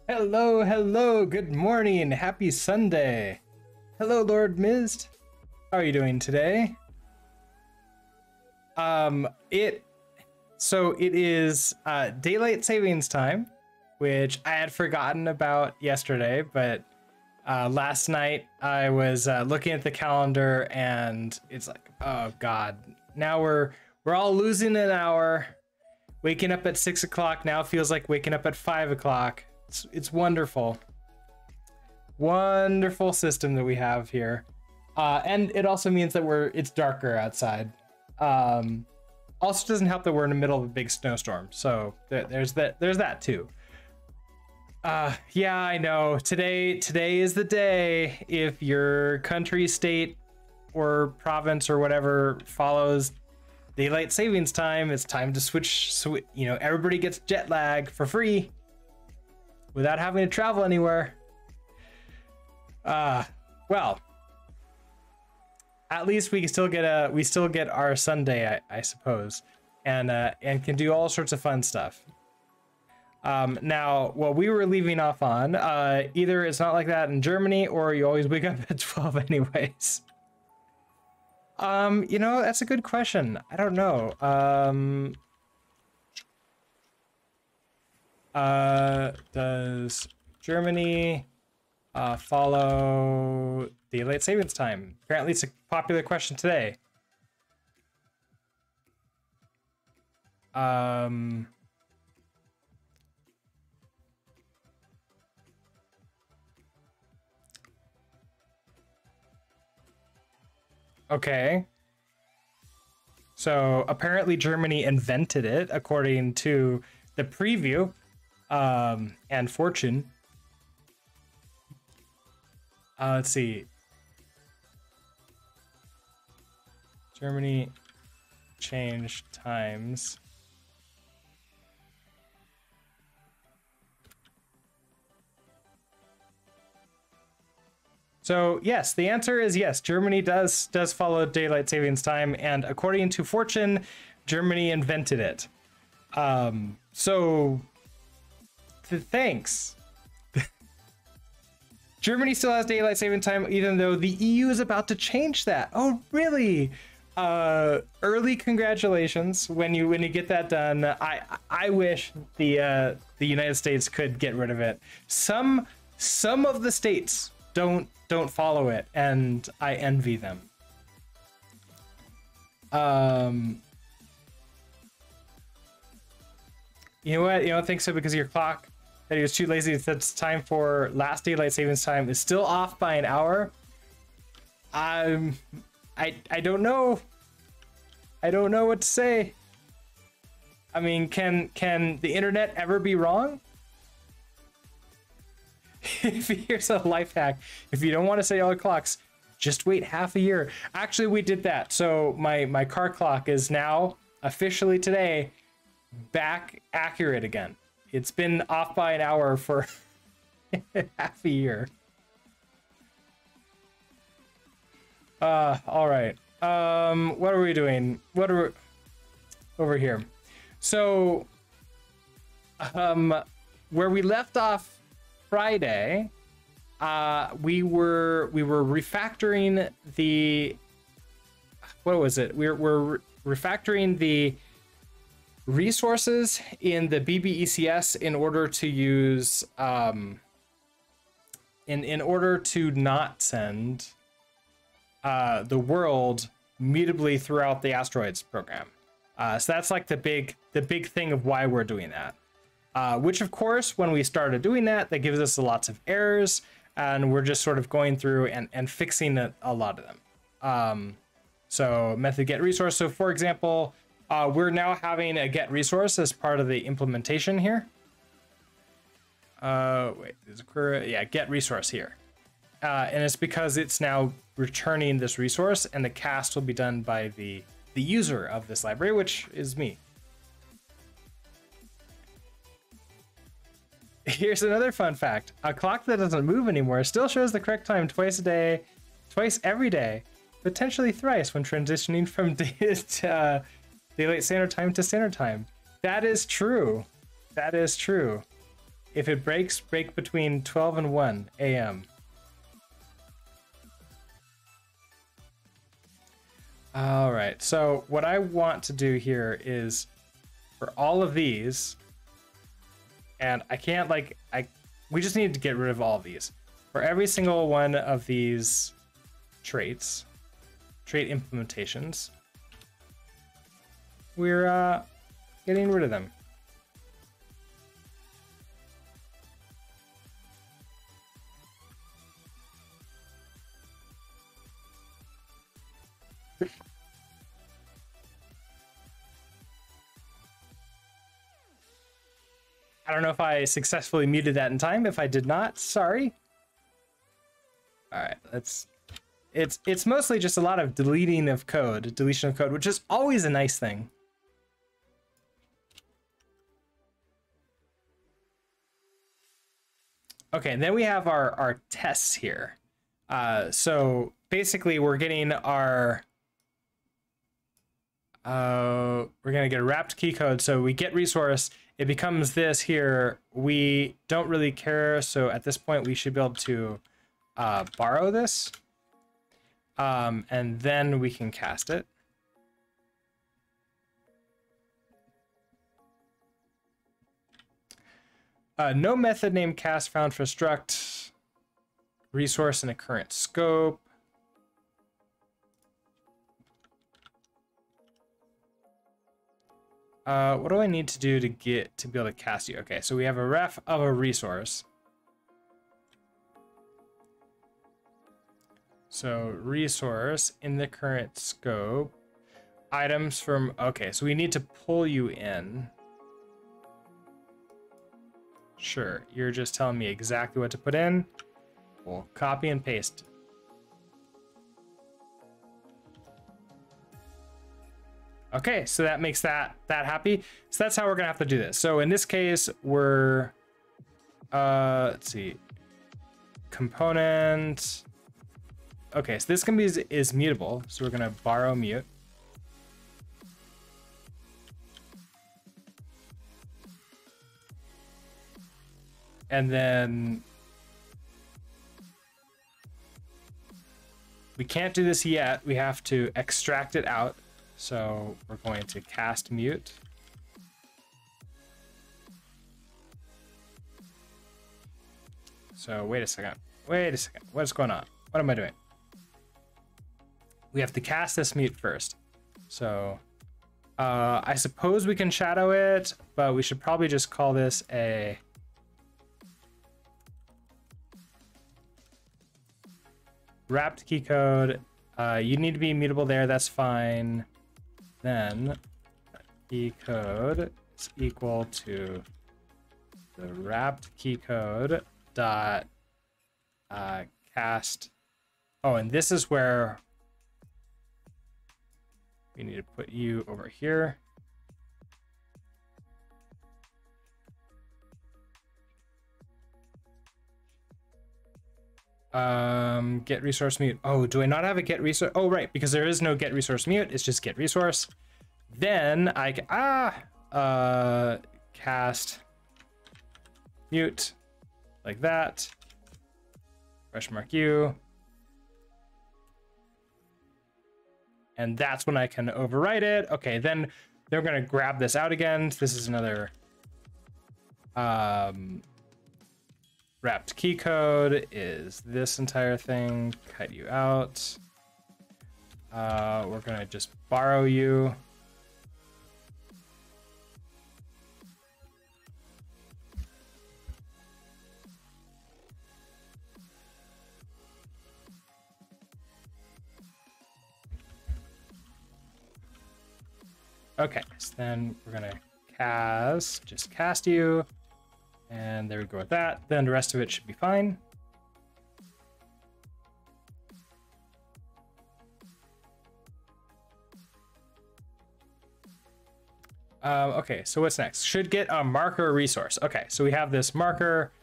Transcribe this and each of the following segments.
Hello, hello, good morning, happy Sunday. Hello, Lord Mist. How are you doing today? It is daylight savings time, which I had forgotten about yesterday, but last night I was looking at the calendar and it's like, oh God, now we're all losing an hour. Waking up at 6 o'clock now feels like waking up at 5 o'clock. It's wonderful. Wonderful system that we have here. And it also means that it's darker outside. Also doesn't help that we're in the middle of a big snowstorm. So there's that too. Yeah, I know. Today is the day. If your country, state, or province or whatever follows daylight savings time, it's time to switch. You know, everybody gets jet lag for free without having to travel anywhere. Well, at least we still get our Sunday, I suppose, and can do all sorts of fun stuff. Now, what we were leaving off on, either it's not like that in Germany, or you always wake up at 12 anyways. You know, that's a good question. I don't know. Does Germany follow daylight savings time? Apparently it's a popular question today. Okay. So apparently Germany invented it, according to the preview and Fortune. Let's see. Germany changed times. So yes, the answer is yes. Germany does follow daylight savings time, and according to Fortune, Germany invented it. Thanks. Germany still has daylight saving time, even though the EU is about to change that. Oh, really? Early congratulations when you get that done. I wish the United States could get rid of it. Some of the states don't follow it, and I envy them. You know what? You don't think so because of your clock? That he was too lazy. That's time for last daylight savings time is still off by an hour. I don't know. I don't know what to say. I mean, can the internet ever be wrong? Here's a life hack. If you don't want to say all the clocks, just wait half a year. Actually, we did that. So my car clock is now officially today back accurate again. It's been off by an hour for half a year. All right. What are we doing? What are we over here? So, where we left off Friday, we were refactoring the, what was it? We're refactoring the resources in the BBECS in order to use in order to not send the world mutably throughout the Asteroids program. So that's like the big thing of why we're doing that. Which of course, when we started doing that, that gives us lots of errors, and we're just sort of going through and fixing a lot of them. So method get resource. So for example, we're now having a get resource as part of the implementation here. Wait, there's a query. Yeah, get resource here. And it's because it's now returning this resource, and the cast will be done by the user of this library, which is me. Here's another fun fact. A clock that doesn't move anymore still shows the correct time twice a day, twice every day, potentially thrice when transitioning from daylight standard time to standard time. That is true. That is true. If it breaks, break between 12 and 1 a.m. All right, so what I want to do here is for all of these, and I can't we just need to get rid of all of these. For every single one of these trait implementations, we're getting rid of them. I don't know if I successfully muted that in time. If I did not, sorry. All right, it's mostly just a lot of deletion of code, which is always a nice thing. Okay, and then we have our tests here. So basically we're getting our we're gonna get a wrapped key code. So we get resource, it becomes this here. We don't really care. So at this point we should be able to borrow this. And then we can cast it. No method name cast found for struct resource in a current scope. What do I need to do to be able to cast you? Okay, so we have a ref of a resource. So resource in the current scope, items from, okay, so we need to pull you in. Sure, you're just telling me exactly what to put in. We'll copy and paste. Okay, so that makes that happy. So that's how we're gonna have to do this. So in this case, we're, let's see, component. Okay, so this can be is mutable. So we're gonna borrow mute. And then we can't do this yet. We have to extract it out. So we're going to cast mute. So wait a second. What's going on? What am I doing? We have to cast this mute first. So I suppose we can shadow it, but we should probably just call this a wrapped key code. You need to be immutable there. That's fine. Then key code is equal to the wrapped key code dot cast. Oh, and this is where we need to put you over here. Get resource mute. Oh, do I not have a get resource? Oh, right, because there is no get resource mute. It's just get resource. Then I can, cast mute like that. Question mark U. And that's when I can overwrite it. Okay, then they're gonna grab this out again. This is another wrapped key code is this entire thing. Cut you out. We're gonna just borrow you. Okay, so then we're gonna just cast you, and there we go with that. Then the rest of it should be fine. Okay, so what's next? Should get a marker resource. Okay, so we have this marker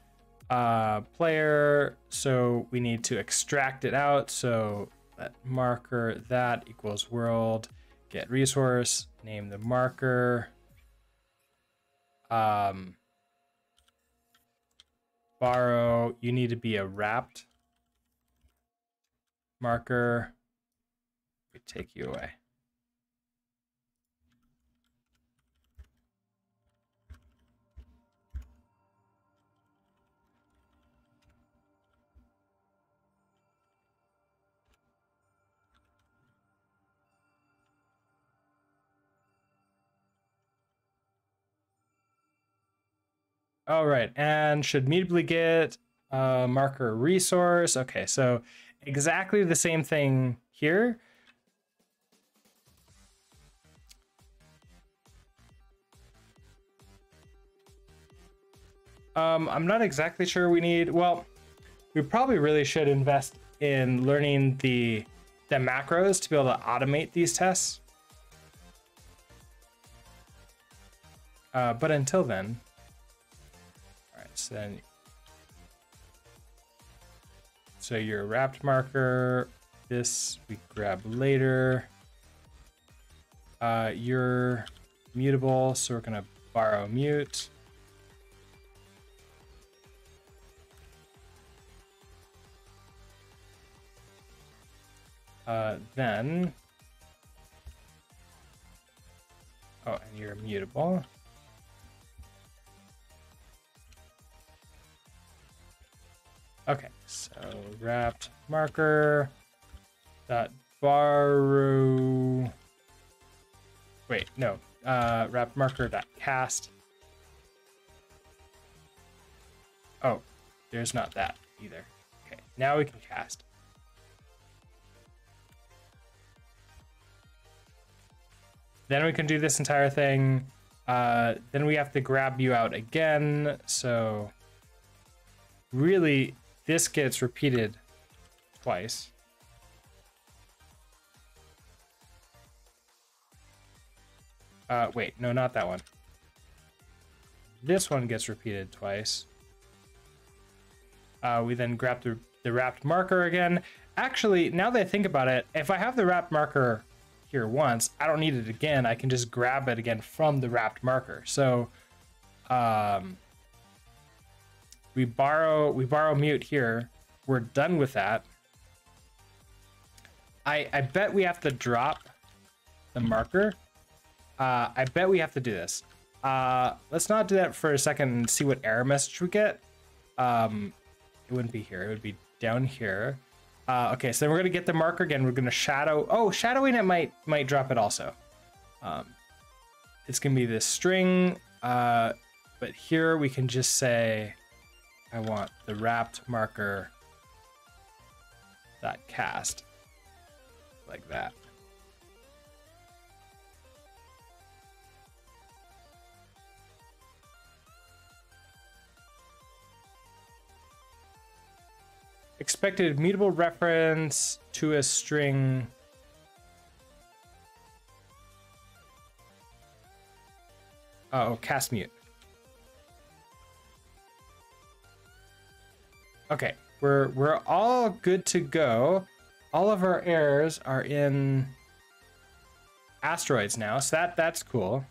player, so we need to extract it out. So that marker, that equals world, get resource, name the marker. borrow, you need to be a wrapped marker. We take you away. All right, and should immediately get marker resource. Okay, so exactly the same thing here. I'm not exactly sure we need, well, we probably really should invest in learning the macros to be able to automate these tests. But until then, all right, so your wrapped marker, this we grab later. You're mutable, so we're gonna borrow mute. Then, oh, and you're mutable. Okay, so wrapped marker dot borrow. Wait, no. Wrapped marker dot cast. Oh, there's not that either. Okay, now we can cast. Then we can do this entire thing. Then we have to grab you out again. So really, this gets repeated twice. Wait, no, not that one. This one gets repeated twice. We then grab the wrapped marker again. Actually, now that I think about it, if I have the wrapped marker here once, I don't need it again. I can just grab it again from the wrapped marker. So we borrow mute here. We're done with that. I bet we have to drop the marker. I bet we have to do this. Let's not do that for a second and see what error message we get. It wouldn't be here. It would be down here. Okay, so then we're gonna get the marker again. We're gonna shadow. Oh, shadowing it might drop it also. It's gonna be this string, but here we can just say, I want the wrapped marker dot cast, like that. Expected mutable reference to a string. Oh, cast mute. Okay, we're all good to go. All of our errors are in Asteroids now, so that's cool.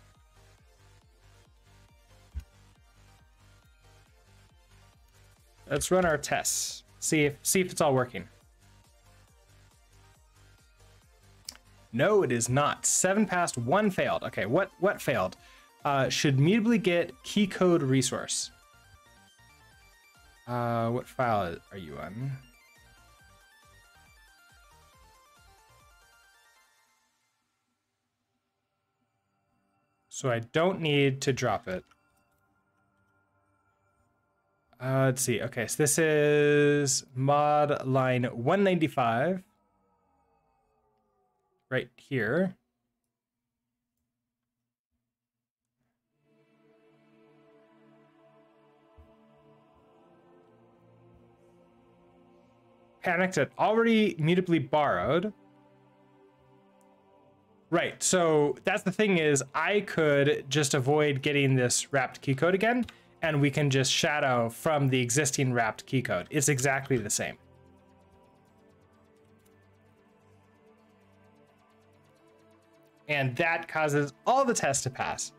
Let's run our tests. See if it's all working. No, it is not. 7 passed, 1 failed. Okay, what failed? Should mutably get key code resource. What file are you on? So I don't need to drop it. Let's see. Okay, so this is mod line 195. Right here. Panicked at already mutably borrowed. Right, so that's the thing is I could just avoid getting this wrapped key code again, and we can just shadow from the existing wrapped key code. It's exactly the same. And that causes all the tests to pass.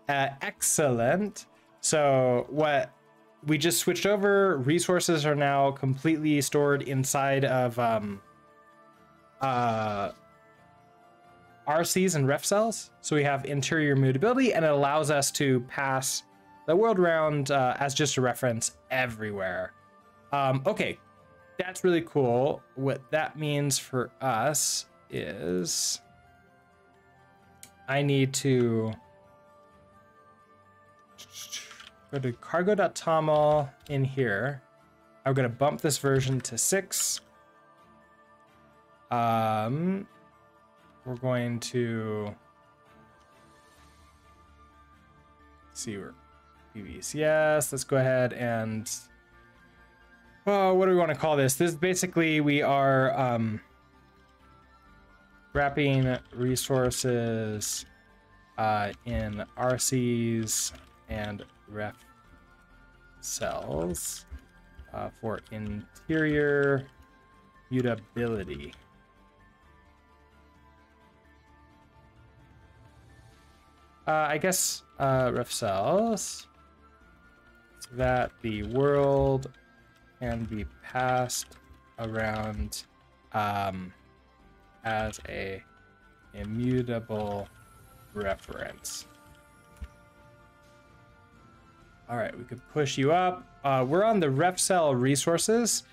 Excellent. So what we just switched over. Resources are now completely stored inside of RCs and ref cells. So we have interior mutability, and it allows us to pass the world around as just a reference everywhere. Okay, that's really cool. What that means for us is I need to go to cargo.toml in here. I'm going to bump this version to 6. We're going to see where BBECS. Let's go ahead and what do we want to call this? This is basically we are wrapping resources in RCs and ref cells for interior mutability. I guess ref cells so that the world can be passed around as a immutable reference. All right, we could push you up. We're on the ref cell resources.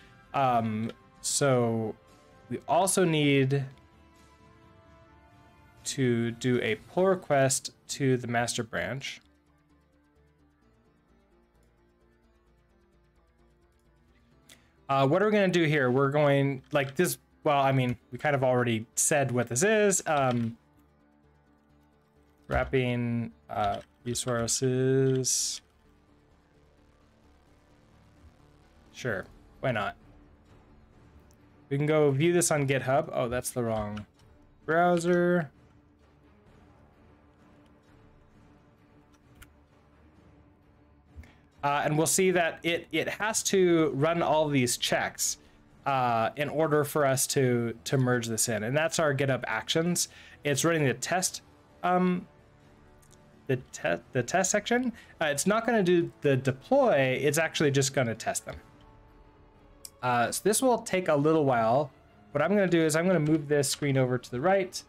So we also need to do a pull request to the master branch. What are we going to do here? We're going like this. Well, I mean, we kind of already said what this is. Wrapping resources. Sure, why not? We can go view this on GitHub. Oh, that's the wrong browser. And we'll see that it has to run all these checks in order for us to merge this in. And that's our GitHub actions. It's running the test the test section. It's not going to do the deploy. It's actually just going to test them. So this will take a little while. What I'm going to do is I'm going to move this screen over to the right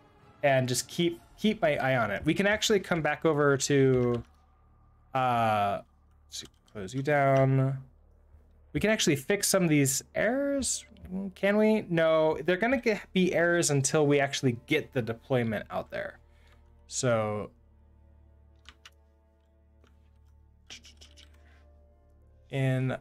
and just keep my eye on it. We can actually come back over to close you down. We can actually fix some of these errors. Can we? No, they're going to be errors until we actually get the deployment out there. So in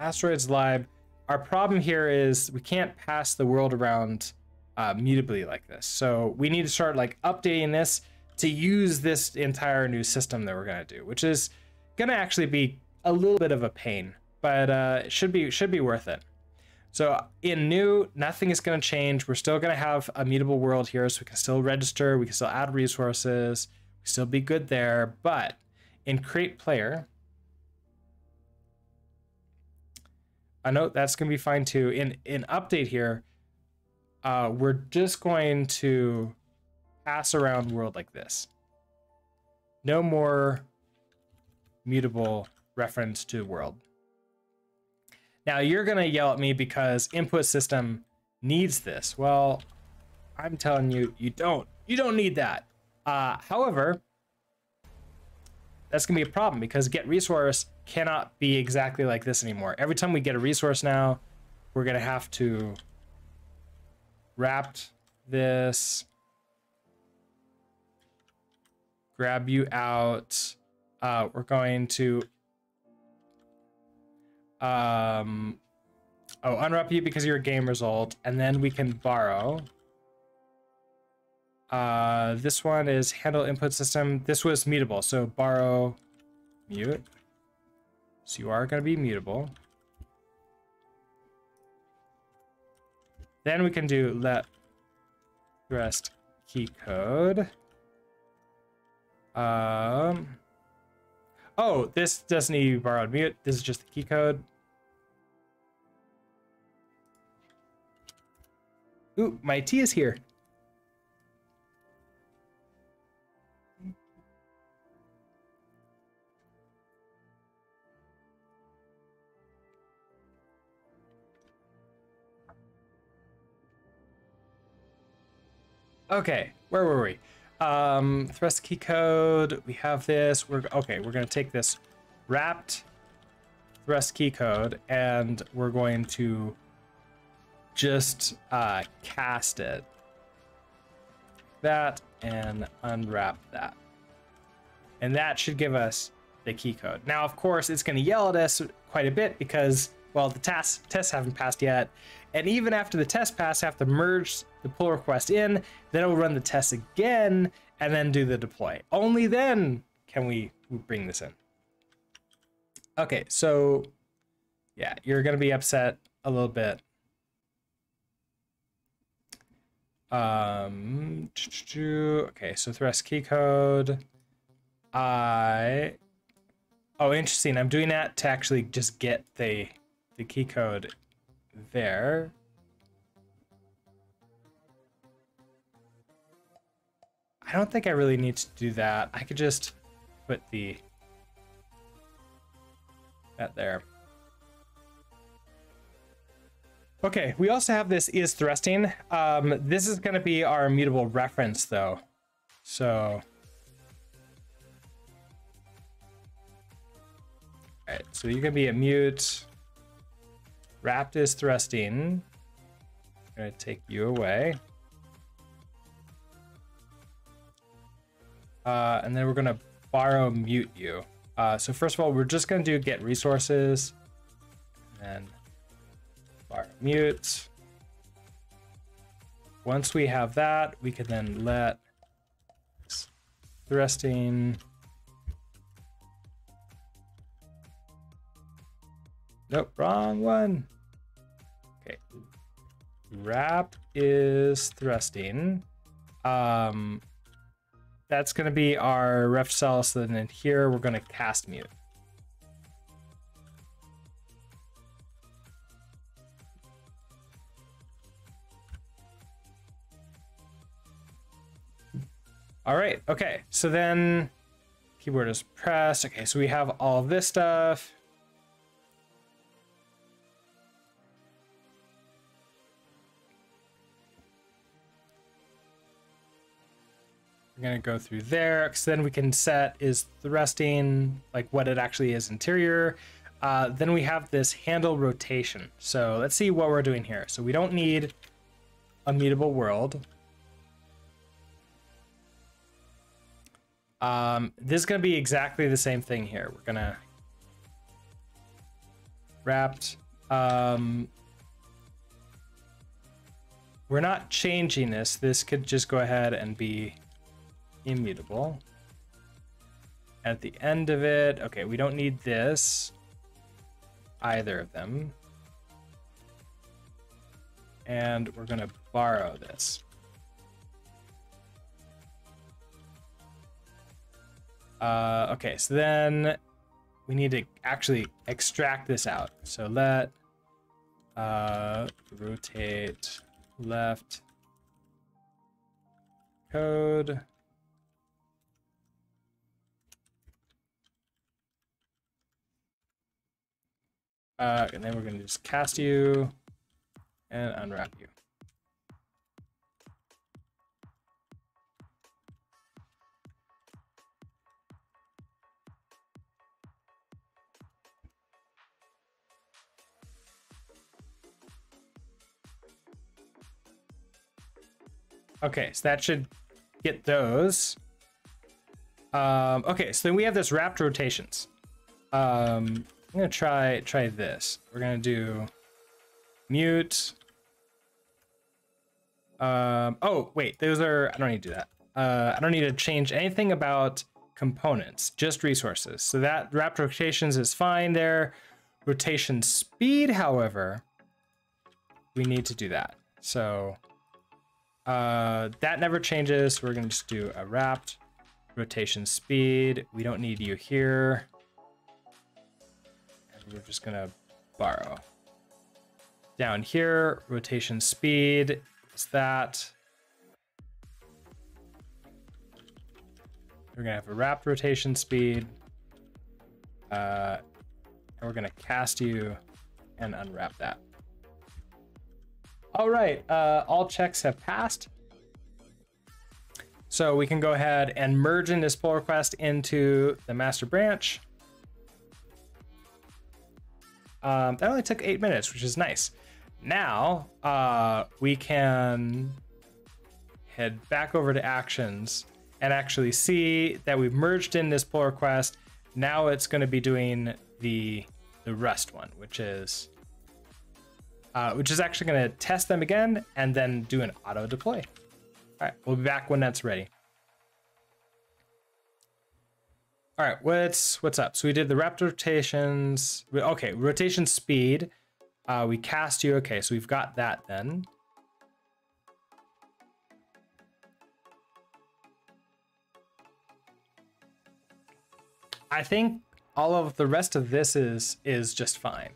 Asteroids Lib, our problem here is we can't pass the world around mutably like this. So we need to start like updating this to use this entire new system that we're going to do, which is going to actually be a little bit of a pain, but it should be worth it. So in new, nothing is going to change. We're still going to have a mutable world here, so we can still register, we can still add resources, we still be good there. But in create player, I know that's going to be fine too. In update here, we're just going to pass around world like this. No more mutable reference to world. Now you're going to yell at me because input system needs this. Well, I'm telling you, you don't need that. However, that's going to be a problem because get resource cannot be exactly like this anymore. Every time we get a resource now, we're going to have to wrap this, grab you out. We're going to unwrap you because you're a game result, and then we can borrow. This one is handle input system. This was mutable, so borrow mute. So you are going to be mutable. Then we can do let rest key code. Oh, this doesn't need to be borrowed mute. This is just the key code. Ooh, my tea is here. Okay, where were we? Thrust key code. We have this. We're gonna take this wrapped thrust key code and we're going to just cast it. That and unwrap that. And that should give us the key code. Now, of course, it's going to yell at us quite a bit because, well, the tests haven't passed yet. And even after the test pass, I have to merge the pull request in, then it'll run the test again, and then do the deploy. Only then can we bring this in. Okay, so yeah, you're going to be upset a little bit. Okay, so thrust key code. Oh, interesting. I'm doing that to actually just get the key code there. I don't think I really need to do that. I could just put that there. Okay, we also have this is thrusting. This is going to be our immutable reference though. So, all right, so you're going to be a mute. Wrapped is thrusting. I'm going to take you away. And then we're going to borrow mute you. So first of all, we're just going to do get resources. And then borrow mute. Once we have that, we can then let thrusting. Nope, wrong one. Okay. Wrap is thrusting. That's going to be our ref cell. So then here we're going to cast mute. All right. Okay. So then keyboard is pressed. Okay. So we have all of this stuff. We're going to go through there because then we can set is thrusting, like what it actually is interior. Then we have this handle rotation. So let's see what we're doing here. So we don't need a mutable world. This is going to be exactly the same thing here. We're going to wrapped. We're not changing this. This could just go ahead and be immutable. At the end of it, okay, we don't need this, either of them. And we're going to borrow this. Okay, so then we need to actually extract this out. So let rotate left code. And then we're going to just cast you and unwrap you. Okay, so that should get those. Okay, so then we have this wrapped rotations. I'm gonna try this. We're gonna do mute. Oh wait, those are, I don't need to do that. I don't need to change anything about components, just resources. So that wrapped rotations is fine there. Rotation speed, however, we need to do that. So that never changes. We're gonna just do a wrapped rotation speed. We don't need you here. And we're just gonna borrow. Down here, rotation speed is that. We're gonna have a wrapped rotation speed. And we're gonna cast you and unwrap that. All right, all checks have passed. So we can go ahead and merge in this pull request into the master branch. That only took 8 minutes, which is nice. Now we can head back over to actions and actually see that we've merged in this pull request. Now it's going to be doing the rust one, which is actually going to test them again and then do an auto deploy. All right, we'll be back when that's ready. All right, what's up? So we did the wrapped rotations. Okay, rotation speed. We cast you. Okay, so we've got that then. I think all of the rest of this is just fine.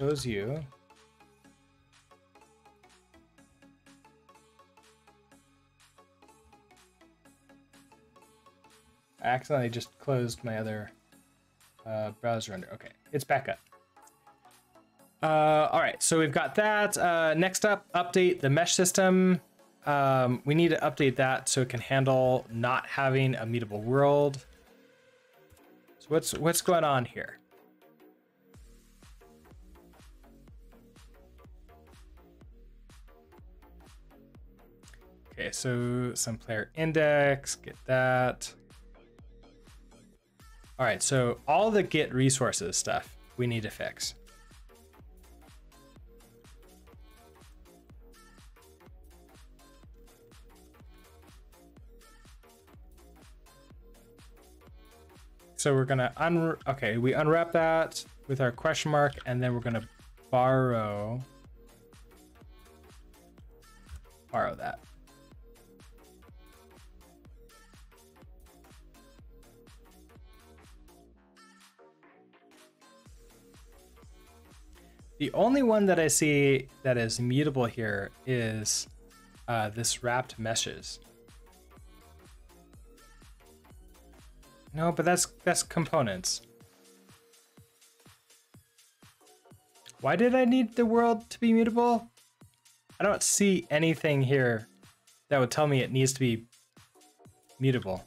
Shows you. I accidentally just closed my other browser under. Okay, it's back up. All right, so we've got that. Next up, update the mesh system. We need to update that so it can handle not having a mutable world. So what's going on here? Okay, so some player index, get that. All right, so all the get resources stuff we need to fix. So we're gonna we unwrap that with our question mark, and then we're gonna borrow that. The only one that I see that is mutable here is this wrapped meshes. No, but that's components. Why did I need the world to be mutable? I don't see anything here that would tell me it needs to be mutable.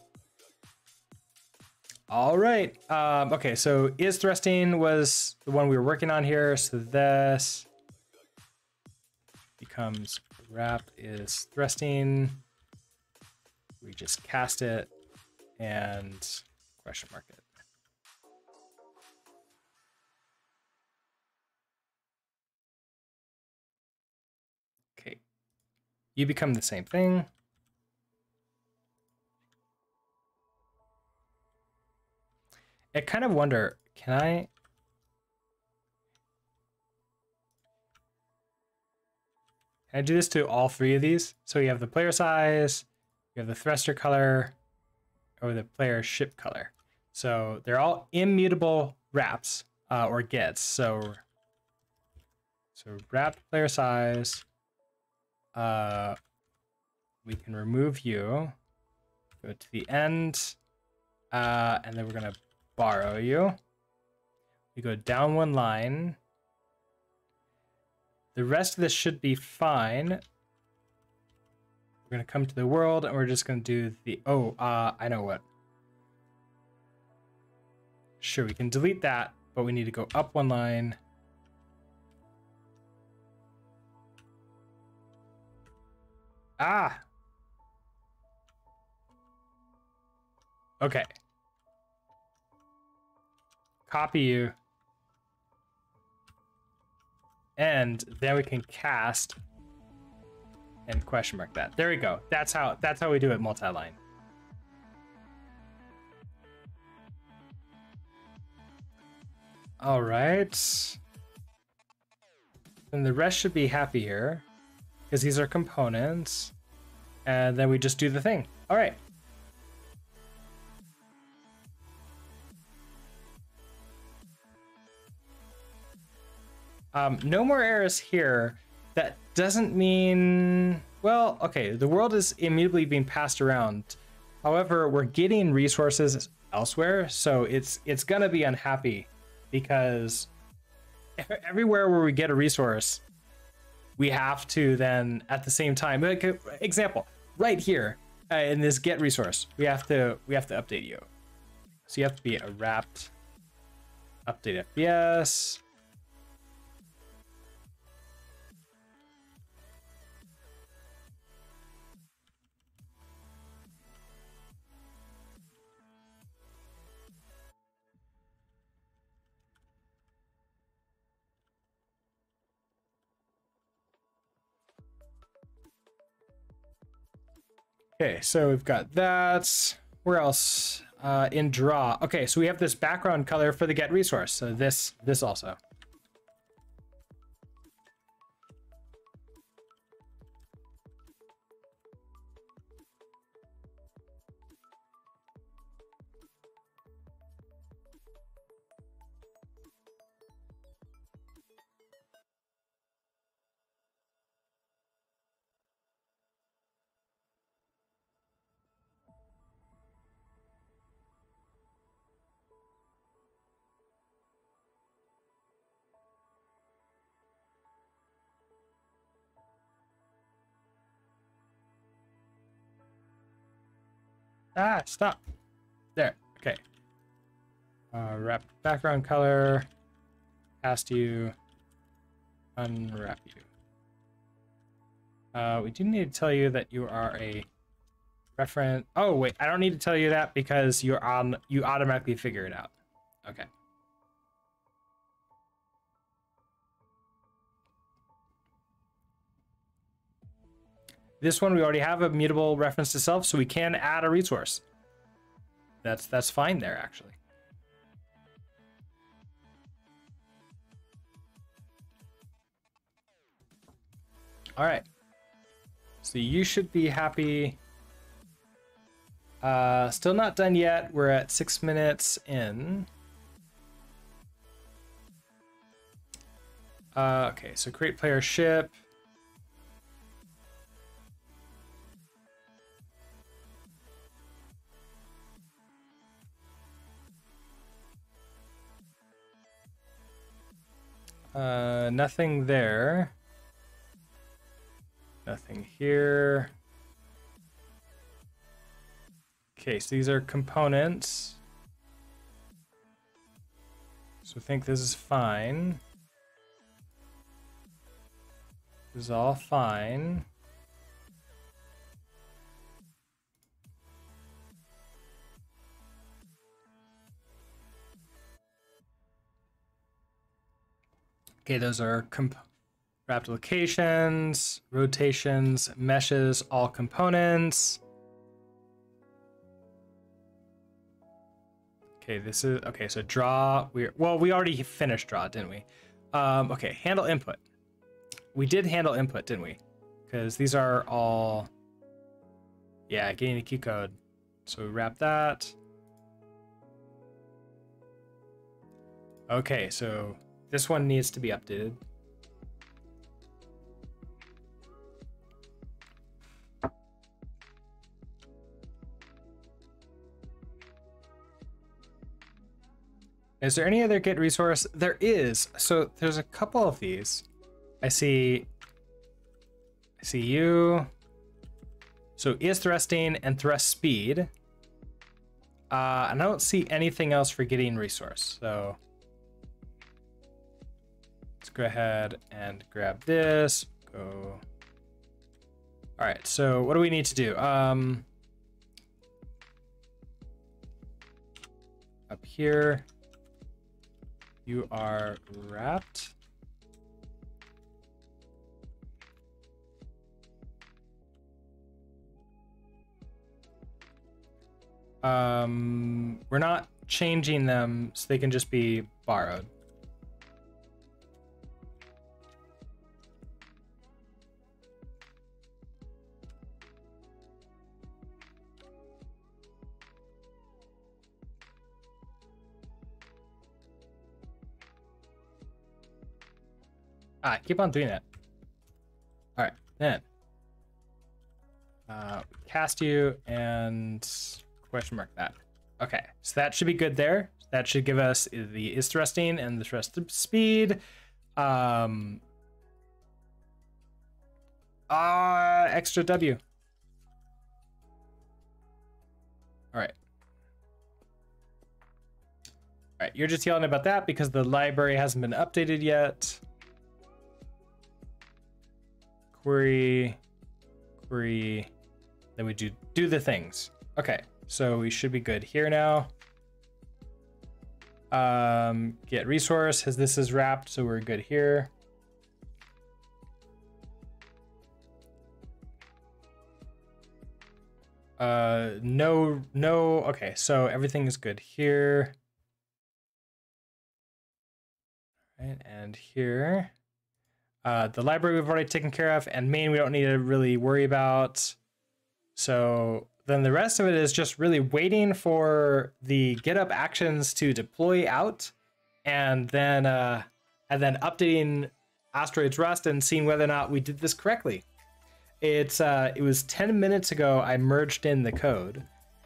All right. Okay, so is thrusting was the one we were working on here. So this becomes wrap is thrusting. We just cast it and question mark it. Okay. You become the same thing. I kind of wonder, can I do this to all three of these? So you have the player size, you have the thruster color, or the player ship color. So they're all immutable wraps or gets. So wrapped player size, we can remove you, go to the end, and then we're gonna borrow you. We go down one line. The rest of this should be fine. We're gonna come to the world and we're just gonna do the, I know what. Sure, we can delete that, but we need to go up one line. Ah! Okay. Copy you. And then we can cast and question mark that. There we go. That's how we do it multi-line. All right. And the rest should be happy here because these are components. And then we just do the thing. All right. No more errors here. That doesn't mean, well, okay, the world is immutably being passed around. However, we're getting resources elsewhere, so it's gonna be unhappy because everywhere where we get a resource, we have to then at the same time, like example, right here in this get resource, we have to update you. So you have to be a wrapped update FPS. Okay, so we've got that. Where else? In draw. Okay, so we have this background color for the get resource. So this also. Ah, stop. There. Okay. Wrap background color. Cast you. Unwrap you. We do need to tell you that you are a reference. Oh wait, I don't need to tell you that because you automatically figure it out. Okay. This one we already have a mutable reference to self, so we can add a resource. That's fine there actually. All right. So you should be happy. Still not done yet. We're at 6 minutes in. Okay, so create player ship. Nothing there. Nothing here. Okay, so these are components. So I think this is fine. This is all fine. Okay, those are wrapped locations, rotations, meshes, all components. Okay, this is okay. So draw. We already finished draw, didn't we? Okay, handle input. We did handle input, didn't we? Because these are all. Yeah, getting the key code. So we wrap that. Okay, so this one needs to be updated. Is there any other get resource? There is. So there's a couple of these. I see you. So is thrusting and thrust speed. And I don't see anything else for getting resource. So let's go ahead and grab this. Go. All right. So what do we need to do? Up here. You are wrapped. We're not changing them, so they can just be borrowed. Keep on doing that. All right, then cast you and question mark that. Okay, so that should be good there. That should give us the is thrusting and the thrust speed. Extra W. All right. All right, you're just yelling about that because the library hasn't been updated yet. Query, then we do the things. Okay, so we should be good here now. Get resource, as this is wrapped, so we're good here. No, okay, so everything is good here. Right, and here. The library we've already taken care of, and main we don't need to really worry about. So then the rest of it is just really waiting for the GitHub actions to deploy out, and then updating Asteroids Rust and seeing whether or not we did this correctly. It was 10 minutes ago I merged in the code,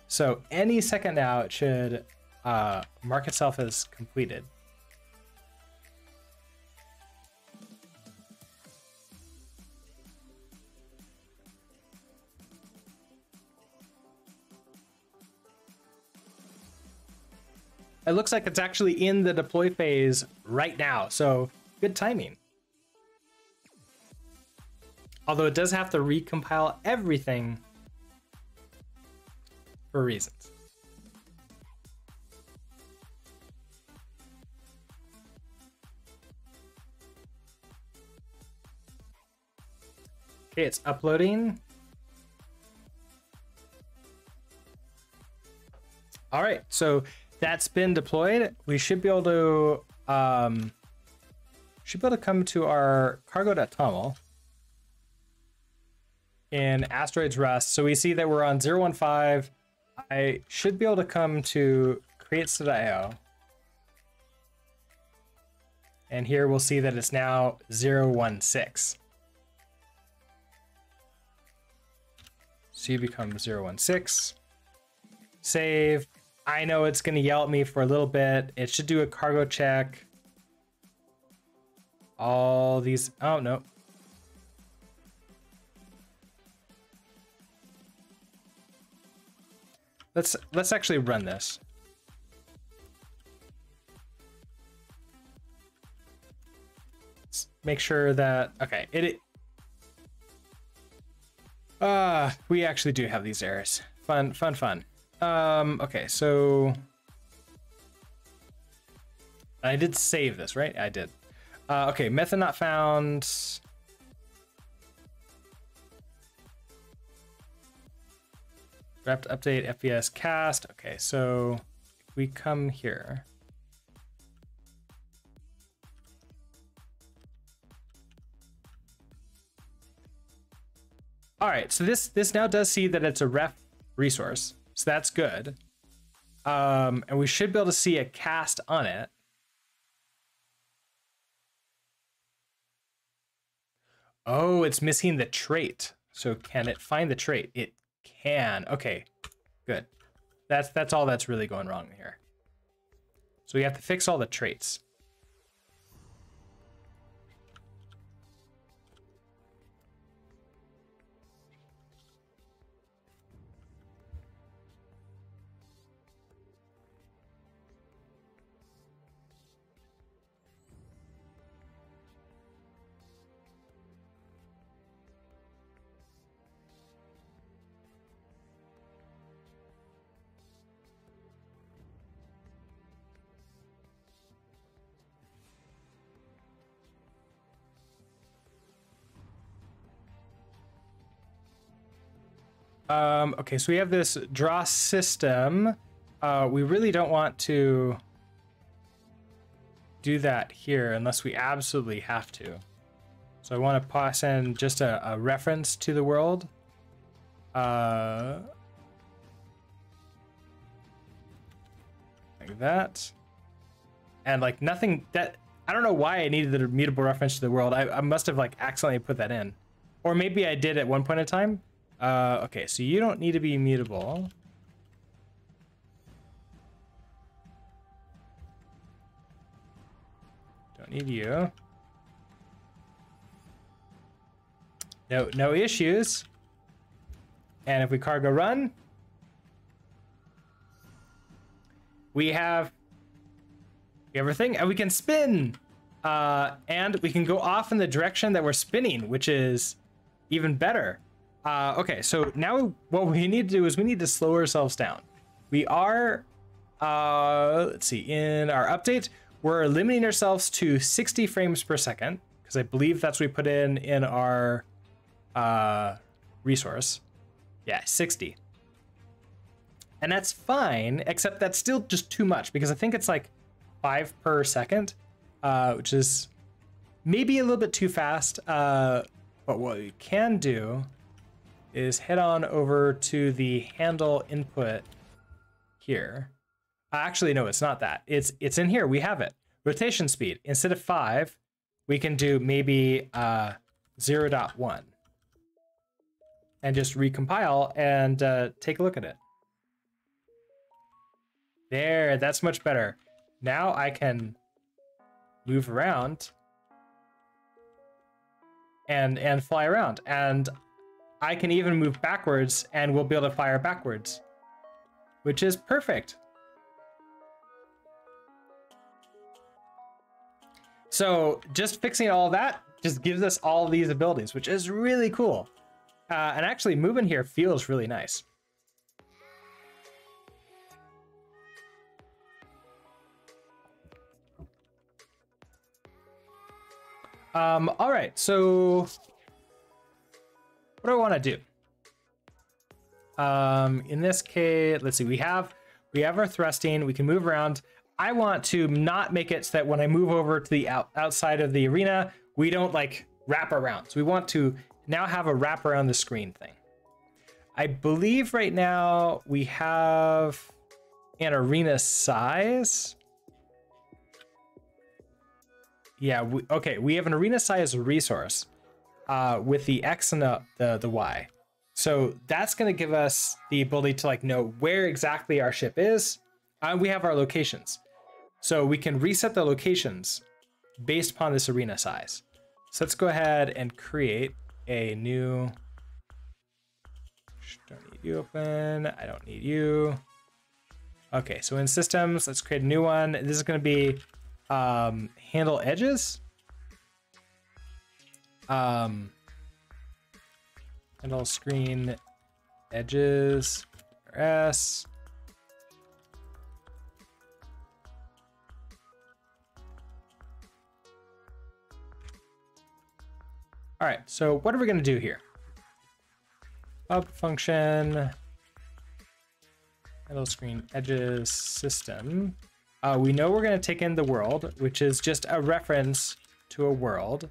so any second now it should mark itself as completed. It looks like it's actually in the deploy phase right now, so good timing. Although it does have to recompile everything for reasons. Okay, it's uploading. All right, so that's been deployed. We should be able to come to our cargo.toml in Asteroids Rust. So we see that we're on 015. I should be able to come to creates.io. And here we'll see that it's now 016. So you become 016. Save. I know it's going to yell at me for a little bit. It should do a cargo check. All these, oh no. Let's actually run this. Let's make sure that, okay, we actually do have these errors. Fun. Okay, so I did save this, right? I did. Okay, method not found. Wrapped update FPS cast. Okay, so if we come here. All right, so this now does see that it's a ref resource. So that's good. And we should be able to see a cast on it. Oh, it's missing the trait. So can it find the trait? It can. Okay, good. That's all that's really going wrong here. So we have to fix all the traits. Okay, so we have this draw system. We really don't want to do that here unless we absolutely have to. So I want to pass in just a reference to the world. Like that. And like nothing that, I don't know why I needed the mutable reference to the world. I must have like accidentally put that in. Or maybe I did at one point in time. Okay, so you don't need to be mutable. Don't need you. No issues. And if we cargo run, we have everything, and we can spin. And we can go off in the direction that we're spinning, which is even better. Okay, so now what we need to do is we need to slow ourselves down. We are, let's see, in our update, we're limiting ourselves to 60 frames per second, because I believe that's what we put in our resource. Yeah, 60. And that's fine, except that's still just too much, because I think it's like 5 per second. Which is maybe a little bit too fast, but what we can do is head on over to the handle input here. Actually, no, it's not that. It's in here. We have it. Rotation speed. Instead of 5, we can do maybe 0.1 and just recompile and take a look at it. There, that's much better. Now I can move around and fly around, and I can even move backwards and we'll be able to fire backwards, which is perfect. So just fixing all that just gives us all these abilities, which is really cool. And actually moving here feels really nice. All right, so what do I want to do? In this case, let's see, we have our thrusting, we can move around. I want to not make it so that when I move over to the outside of the arena, we don't like wrap around. So we want to now have a wrap around the screen thing. I believe right now we have an arena size. Yeah, okay, we have an arena size resource with the X and the Y. So that's going to give us the ability to like know where exactly our ship is. We have our locations. So we can reset the locations based upon this arena size. So let's go ahead and create a new... Don't need you open. I don't need you. Okay, so in systems, let's create a new one. This is going to be handle edges. Handle screen edges. S. All right, so what are we going to do here? Hub function, handle screen edges system. We know we're going to take in the world, which is just a reference to a world.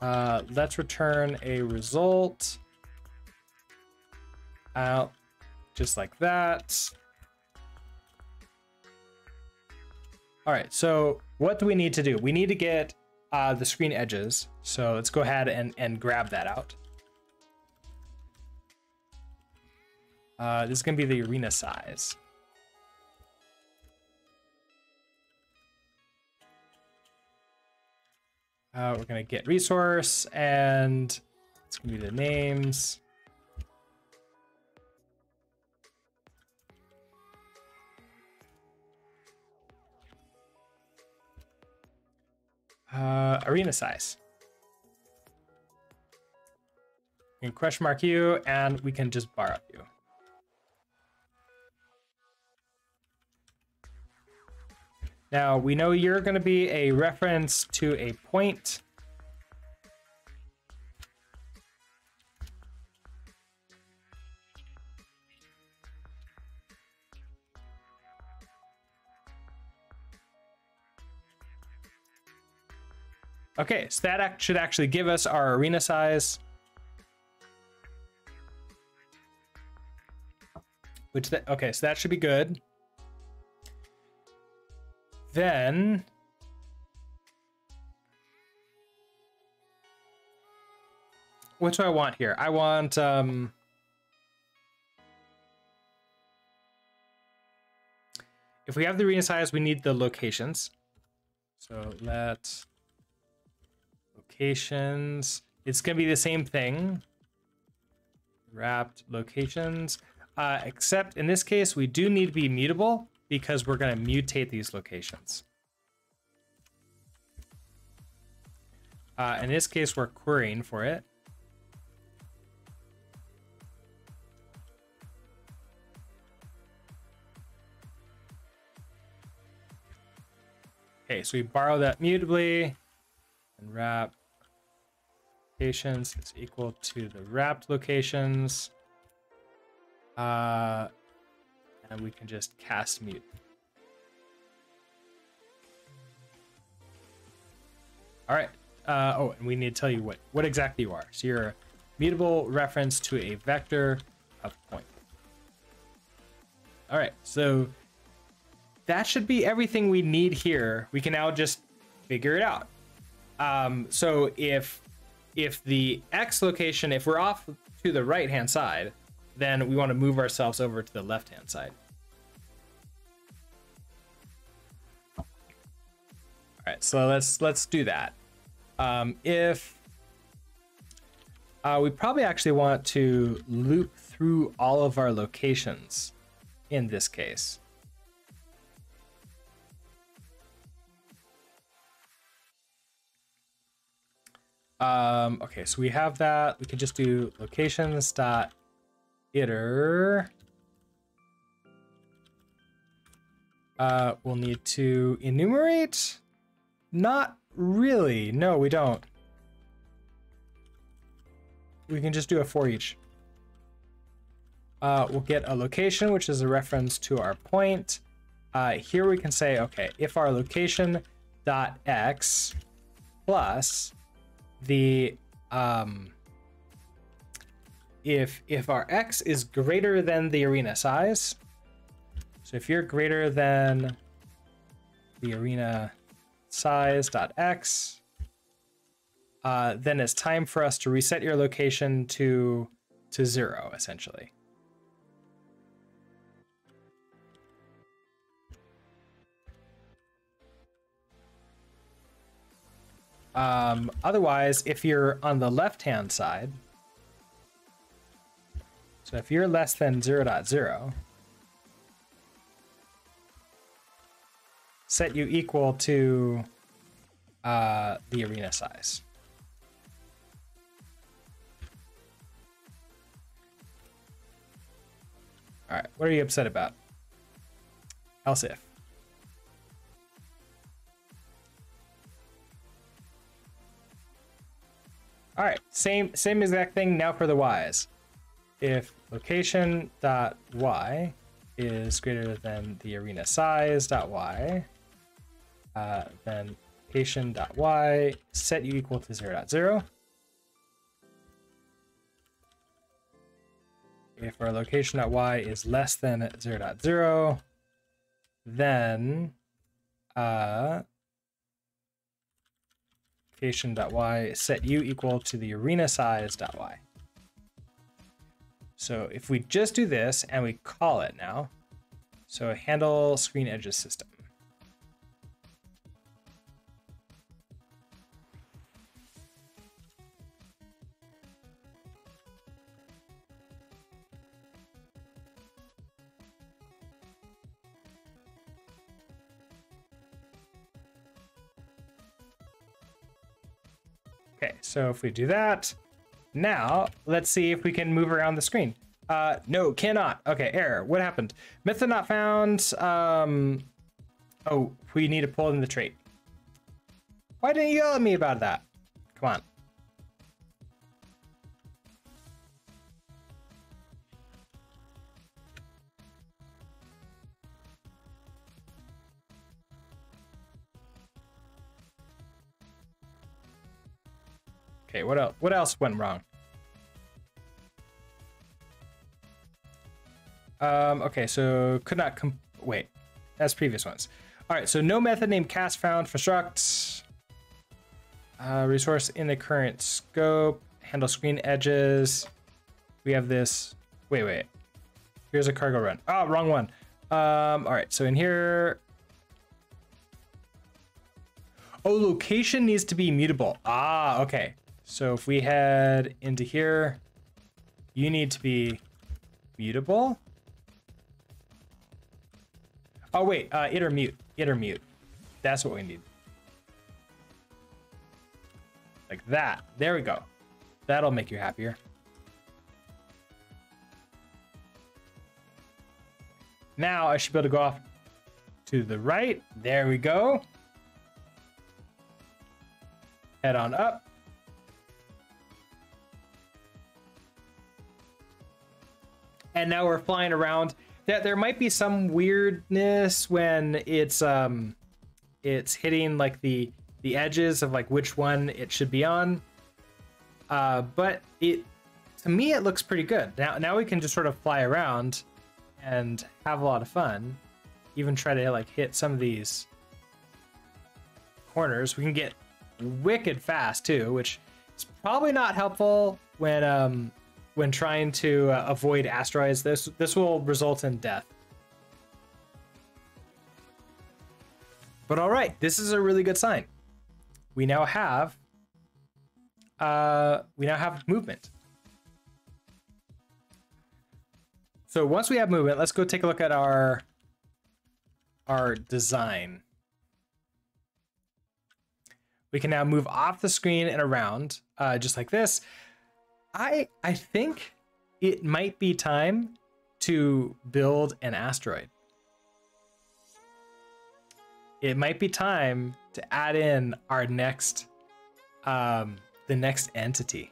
Let's return a result out just like that. All right, so what do we need to do? We need to get the screen edges. So let's go ahead and grab that out. This is going to be the arena size. We're going to get resource, and it's going to be the names. Arena size. We can question mark you, and we can just bar up you. Now, we know you're going to be a reference to a point. Okay, so that should actually give us our arena size. Okay, so that should be good. Then what do I want here? I want if we have the arena size, we need the locations. So let locations. it's going to be the same thing. Wrapped locations, except in this case, we do need to be mutable because we're going to mutate these locations. In this case, we're querying for it. Okay, so we borrow that mutably, and wrap locations is equal to the wrapped locations. And we can just cast mute. All right. Oh, and we need to tell you what exactly you are. So you're a mutable reference to a vector of point. All right, so that should be everything we need here. We can now just figure it out. So if the X location, if we're off to the right-hand side, then we want to move ourselves over to the left-hand side. All right, so let's do that. If we probably actually want to loop through all of our locations in this case. Okay, so we have that. We can just do locations dot iter. We'll need to enumerate. Not really. No, we don't. We can just do a for each. We'll get a location, which is a reference to our point. Here we can say, okay, if our location dot x plus the if our x is greater than the arena size, so if you're greater than the arena size dot x, then it's time for us to reset your location to 0 essentially. Otherwise, if you're on the left-hand side, so if you're less than 0.0, set you equal to the arena size. All right, what are you upset about? Else if. All right, same exact thing now for the y's. If location dot y is greater than the arena size dot y, then location dot y set you equal to 0.0. If our location dot y is less than 0.0, then location.y set u equal to the arena size.y. So if we just do this and we call it now, so handle screen edges system. Okay, so if we do that, now let's see if we can move around the screen. No, cannot. Okay, error. What happened? Method not found. Oh, we need to pull in the trait. Why didn't you yell at me about that? Come on. Okay, what else? What else went wrong? Okay, so could not wait. That's previous ones. All right, so no method named cast found for struct. Resource in the current scope. Handle screen edges. We have this. Wait. Here's a cargo run. Oh, wrong one. All right, so in here. Oh, location needs to be mutable. Ah, okay. So if we head into here, you need to be mutable. Oh wait, iter mute. That's what we need. Like that. There we go. That'll make you happier. Now I should be able to go off to the right. There we go. Head on up. And now we're flying around. There might be some weirdness when it's hitting like the edges of like which one it should be on. But to me it looks pretty good. Now we can just sort of fly around and have a lot of fun. Even try to like hit some of these corners. We can get wicked fast too, which is probably not helpful when trying to avoid asteroids. This will result in death. But all right, this is a really good sign. We now have movement. So once we have movement, let's go take a look at our design. We can now move off the screen and around, just like this. I think it might be time to build an asteroid. It might be time to add in our next, the next entity.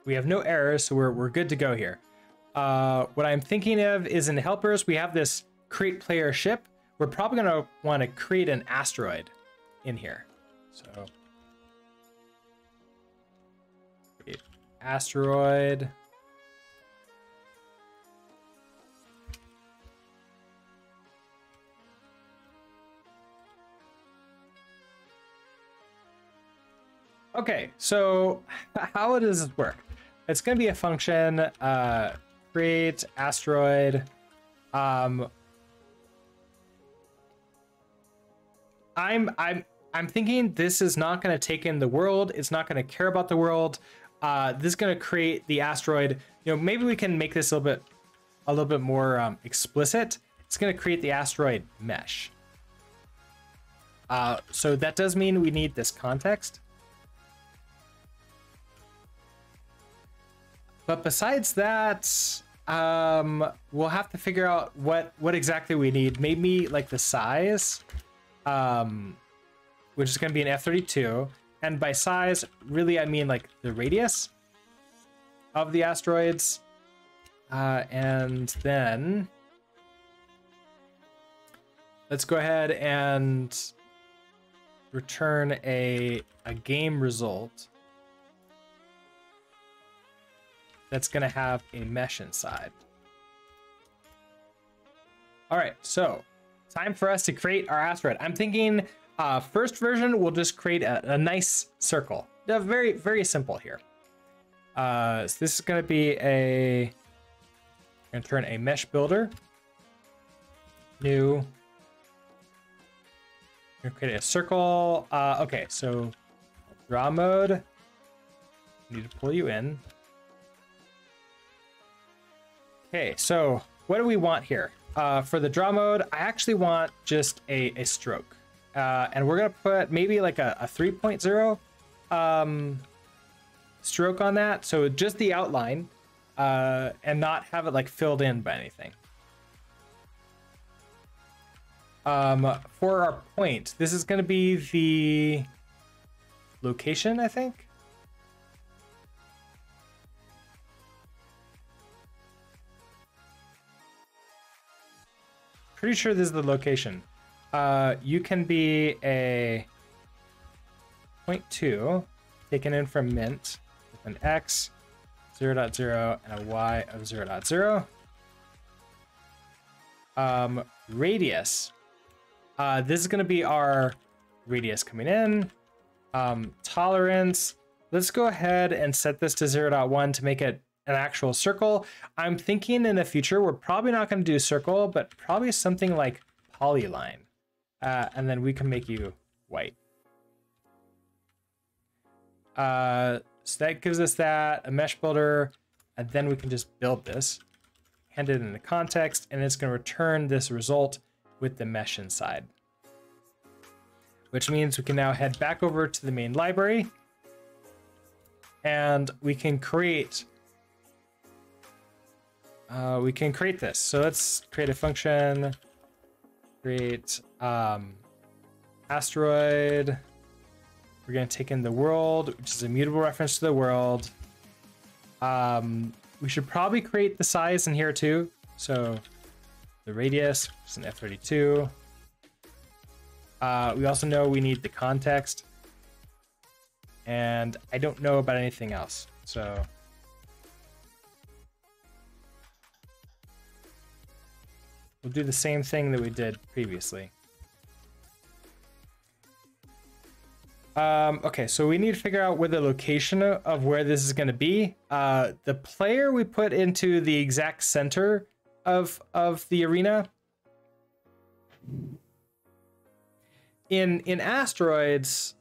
We have no errors, so we're good to go here. What I'm thinking of is in helpers, we have this create player ship. We're probably gonna want to create an asteroid in here. So create asteroid. Okay, so how does this work? It's going to be a function, create asteroid. I'm thinking this is not going to take in the world. It's not going to care about the world. This is going to create the asteroid. You know, maybe we can make this a little bit more explicit. It's going to create the asteroid mesh. So that does mean we need this context. But besides that, we'll have to figure out what exactly we need. Maybe like the size, which is going to be an F32. And by size, really, I mean like the radius of the asteroids. And then let's go ahead and return a game result that's going to have a mesh inside. All right, so time for us to create our asteroid. I'm thinking first version, we'll just create a nice circle. Very, very simple here. So this is going to be I'm going to turn a mesh builder. New. I'm going to create a circle. Okay, so draw mode. Need to pull you in. Okay, so what do we want here? For the draw mode, I actually want just a stroke. And we're going to put maybe like a 3.0 stroke on that. So just the outline and not have it like filled in by anything. For our point, this is going to be the location, I think. Pretty sure this is the location. You can be a 0.2 taken in from mint with an x 0.0 and a y of 0.0. Radius. This is going to be our radius coming in. Tolerance. Let's go ahead and set this to 0.1 to make it an actual circle. I'm thinking in the future, we're probably not going to do circle, but probably something like polyline. And then we can make you white. So that gives us that, a mesh builder, and then we can just build this, hand it in the context, and it's going to return this result with the mesh inside. Which means we can now head back over to the main library, and we can create this. So let's create a function, create asteroid. We're going to take in the world, which is a mutable reference to the world. We should probably create the size in here too. So the radius is an F32. We also know we need the context. And I don't know about anything else. So we'll do the same thing that we did previously. Okay, so we need to figure out where the location of where this is going to be. The player we put into the exact center of the arena. In Asteroids,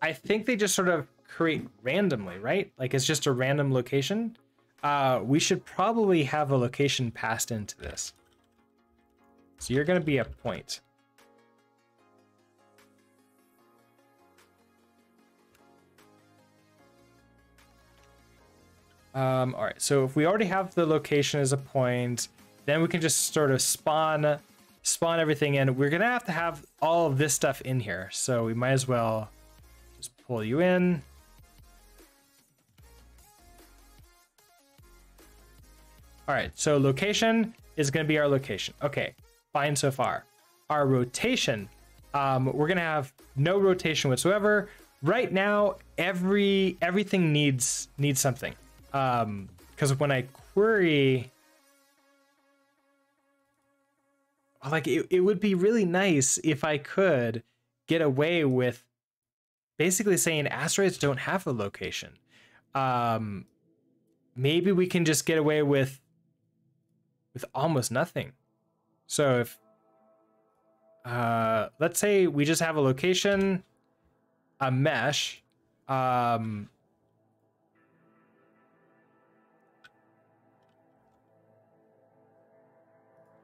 I think they just sort of create randomly, right? Like it's just a random location. We should probably have a location passed into this. So you're going to be a point. All right, so if we already have the location as a point, then we can just sort of spawn everything in. We're gonna have to have all of this stuff in here, so we might as well just pull you in. All right, so location is gonna be our location. Okay, fine so far. Our rotation, we're gonna have no rotation whatsoever. Right now, everything needs something. Because when I query, like it would be really nice if I could get away with basically saying asteroids don't have a location. Maybe we can just get away with almost nothing. So if let's say we just have a location, a mesh,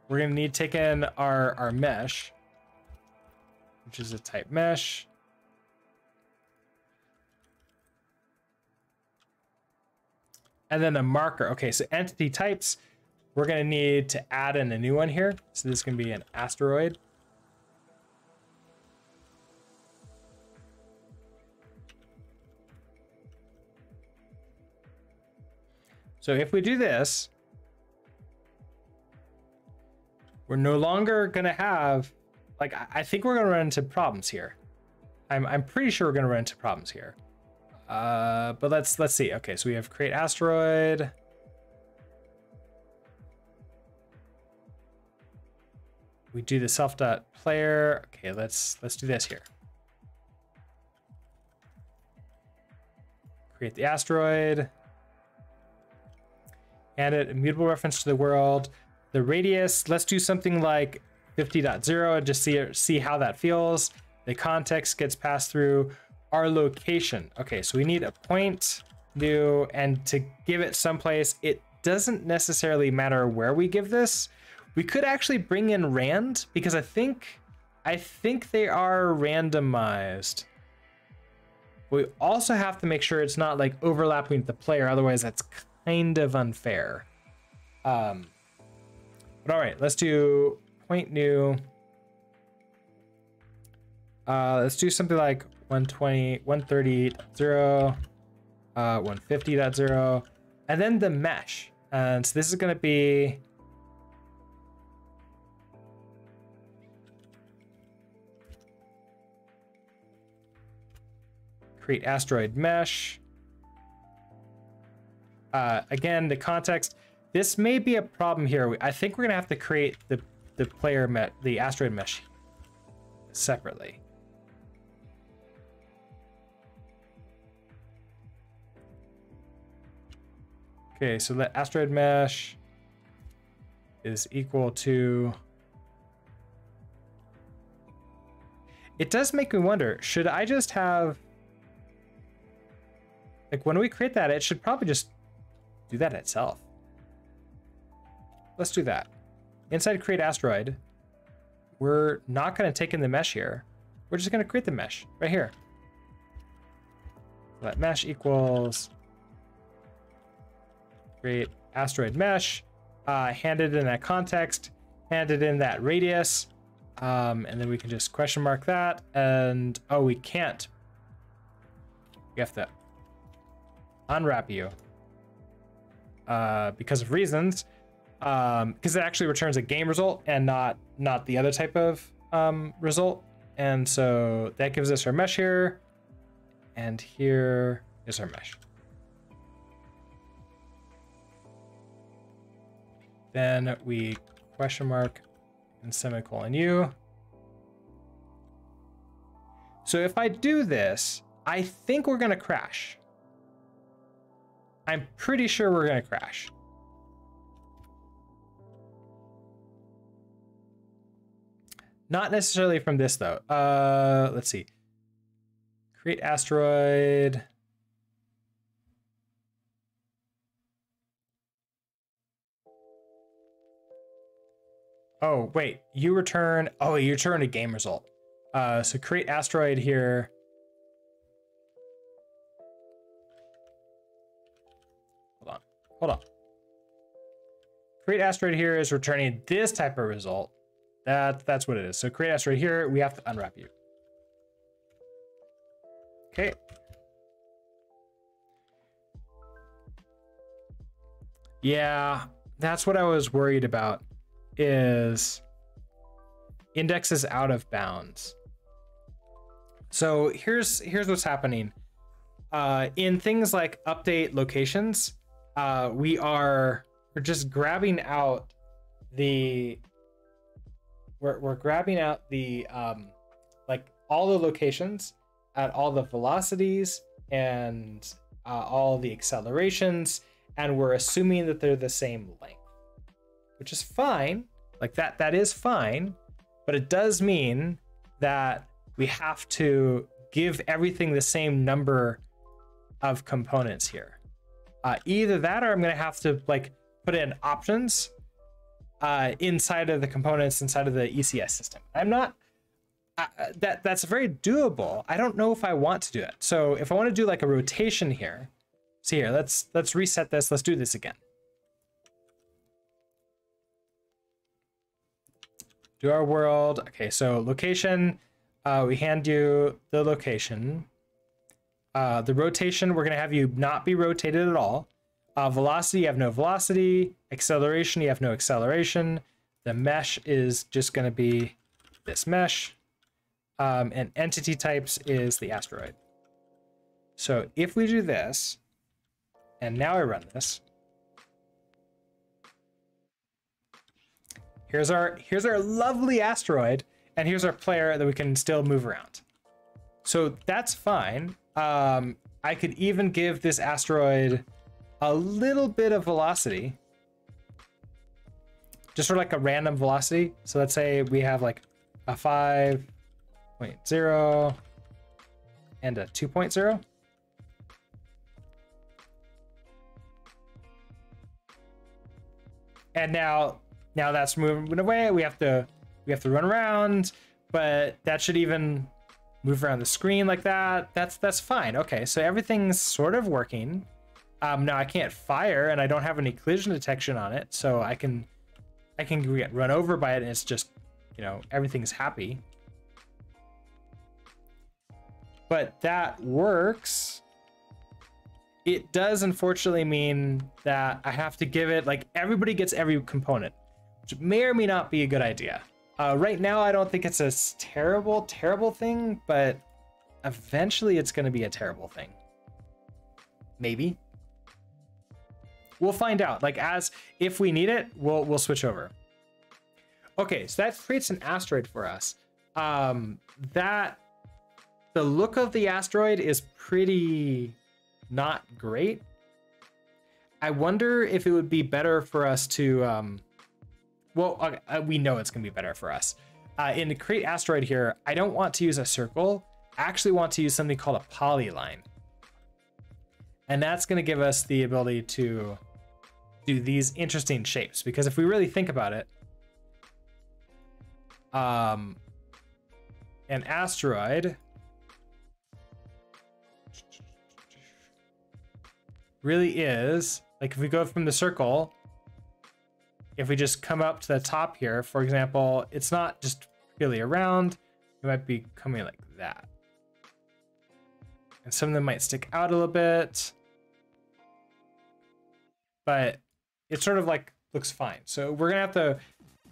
we're going to need to take in our mesh, which is a type mesh. And then a marker. Okay, so entity types, we're going to need to add in a new one here. So this is going to be an asteroid. So if we do this, we're no longer going to have, like, I think we're going to run into problems here. I'm pretty sure we're going to run into problems here. But let's see. Okay, so we have create asteroid. We do the self.player. Okay, let's do this here. Create the asteroid. Add it, immutable reference to the world. The radius, let's do something like 50.0 and just see how that feels. The context gets passed through. Our location. Okay, so we need a point new, and to give it someplace, it doesn't necessarily matter where we give this. We could actually bring in rand because I think they are randomized. We also have to make sure it's not like overlapping with the player, otherwise that's kind of unfair. But all right, let's do point new. Let's do something like 120, 130.0, 150.0, and then the mesh. And so this is going to be create asteroid mesh. Again, the context. This may be a problem here. I think we're gonna have to create the asteroid mesh separately. Okay, so the asteroid mesh is equal to It does make me wonder, should I just have, like when we create that, it should probably just do that itself. Let's do that. Inside create asteroid, we're not going to take in the mesh here. We're just going to create the mesh right here. Let mesh equals create asteroid mesh, hand it in that context, hand it in that radius, and then we can just question mark that. And oh, we can't. We have to unwrap you because of reasons. Because it actually returns a game result and not the other type of result. And so that gives us our mesh here, and here is our mesh. Then we question mark and semicolon U. So if I do this, I think we're gonna crash. I'm pretty sure we're gonna crash. Not necessarily from this though. Let's see. Create asteroid. Oh, wait, you return, oh, you return a game result. So create asteroid here. Hold on. Create asteroid here is returning this type of result. That's what it is. So create asteroid here, we have to unwrap you. Okay. Yeah, that's what I was worried about, is index is out of bounds. So here's what's happening. In things like update locations, we're just grabbing out the we're grabbing out the like all the locations at all the velocities and all the accelerations, and we're assuming that they're the same length, which is fine. Like that is fine, but it does mean that we have to give everything the same number of components here. Either that, or I'm going to have to like put in options inside of the components inside of the ECS system. I'm not that's very doable. I don't know if I want to do it. So if I want to do like a rotation here, see here, let's reset this. Let's do this again. Do our world. Okay, so location, we hand you the location. The rotation, we're gonna have you not be rotated at all. Velocity, you have no velocity. Acceleration, you have no acceleration. The mesh is just gonna be this mesh. And entity types is the asteroid. So if we do this, and now I run this, here's our lovely asteroid, and here's our player that we can still move around. So that's fine. I could even give this asteroid a little bit of velocity, just for like a random velocity. So let's say we have like a 5.0 and a 2.0. And now that's moving away. We have to run around, but that should even move around the screen like that. That's fine. Okay, so everything's sort of working. Now I can't fire, and I don't have any collision detection on it, so I can get run over by it, and it's just, you know, everything's happy. But that works. It does unfortunately mean that I have to give it, like, everybody gets every component, which may or may not be a good idea. Right now, I don't think it's a terrible thing, but eventually it's going to be a terrible thing. Maybe. We'll find out. Like, if we need it, we'll switch over. Okay, so that creates an asteroid for us. The look of the asteroid is pretty not great. I wonder if it would be better for us to, well, we know it's gonna be better for us. in the create asteroid here, I don't want to use a circle. I actually want to use something called a polyline. And that's going to give us the ability to do these interesting shapes, because if we really think about it, an asteroid really is, like if we go from the circle, if we just come up to the top here, for example, it's not just really around, it might be coming like that. And some of them might stick out a little bit, but it sort of like looks fine. So we're gonna have to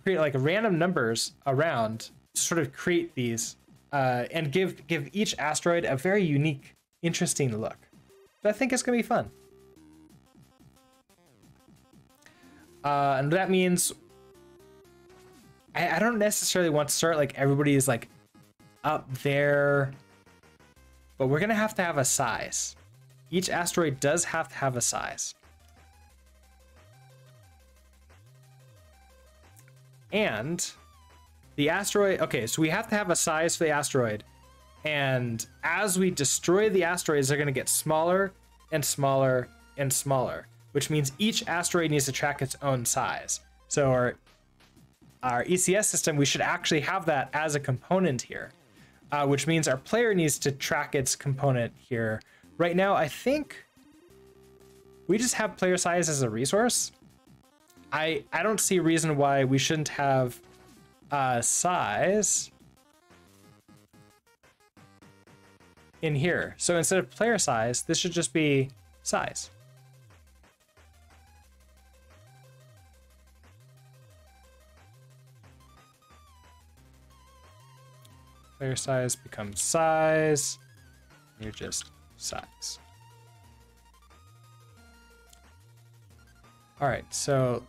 create like random numbers around to sort of create these and give each asteroid a very unique, interesting look. So I think it's gonna be fun. And that means I don't necessarily want to start like everybody is like up there, but we're gonna have to have a size. Each asteroid does have to have a size. And the asteroid, okay, so we have to have a size for the asteroid. And as we destroy the asteroids, they're gonna get smaller and smaller and smaller, which means each asteroid needs to track its own size. So our ECS system, we should actually have that as a component here, which means our player needs to track its component here. Right now, I think we just have player size as a resource. I don't see a reason why we shouldn't have size in here. So instead of player size, this should just be size. Player size becomes size. You're just size. All right, so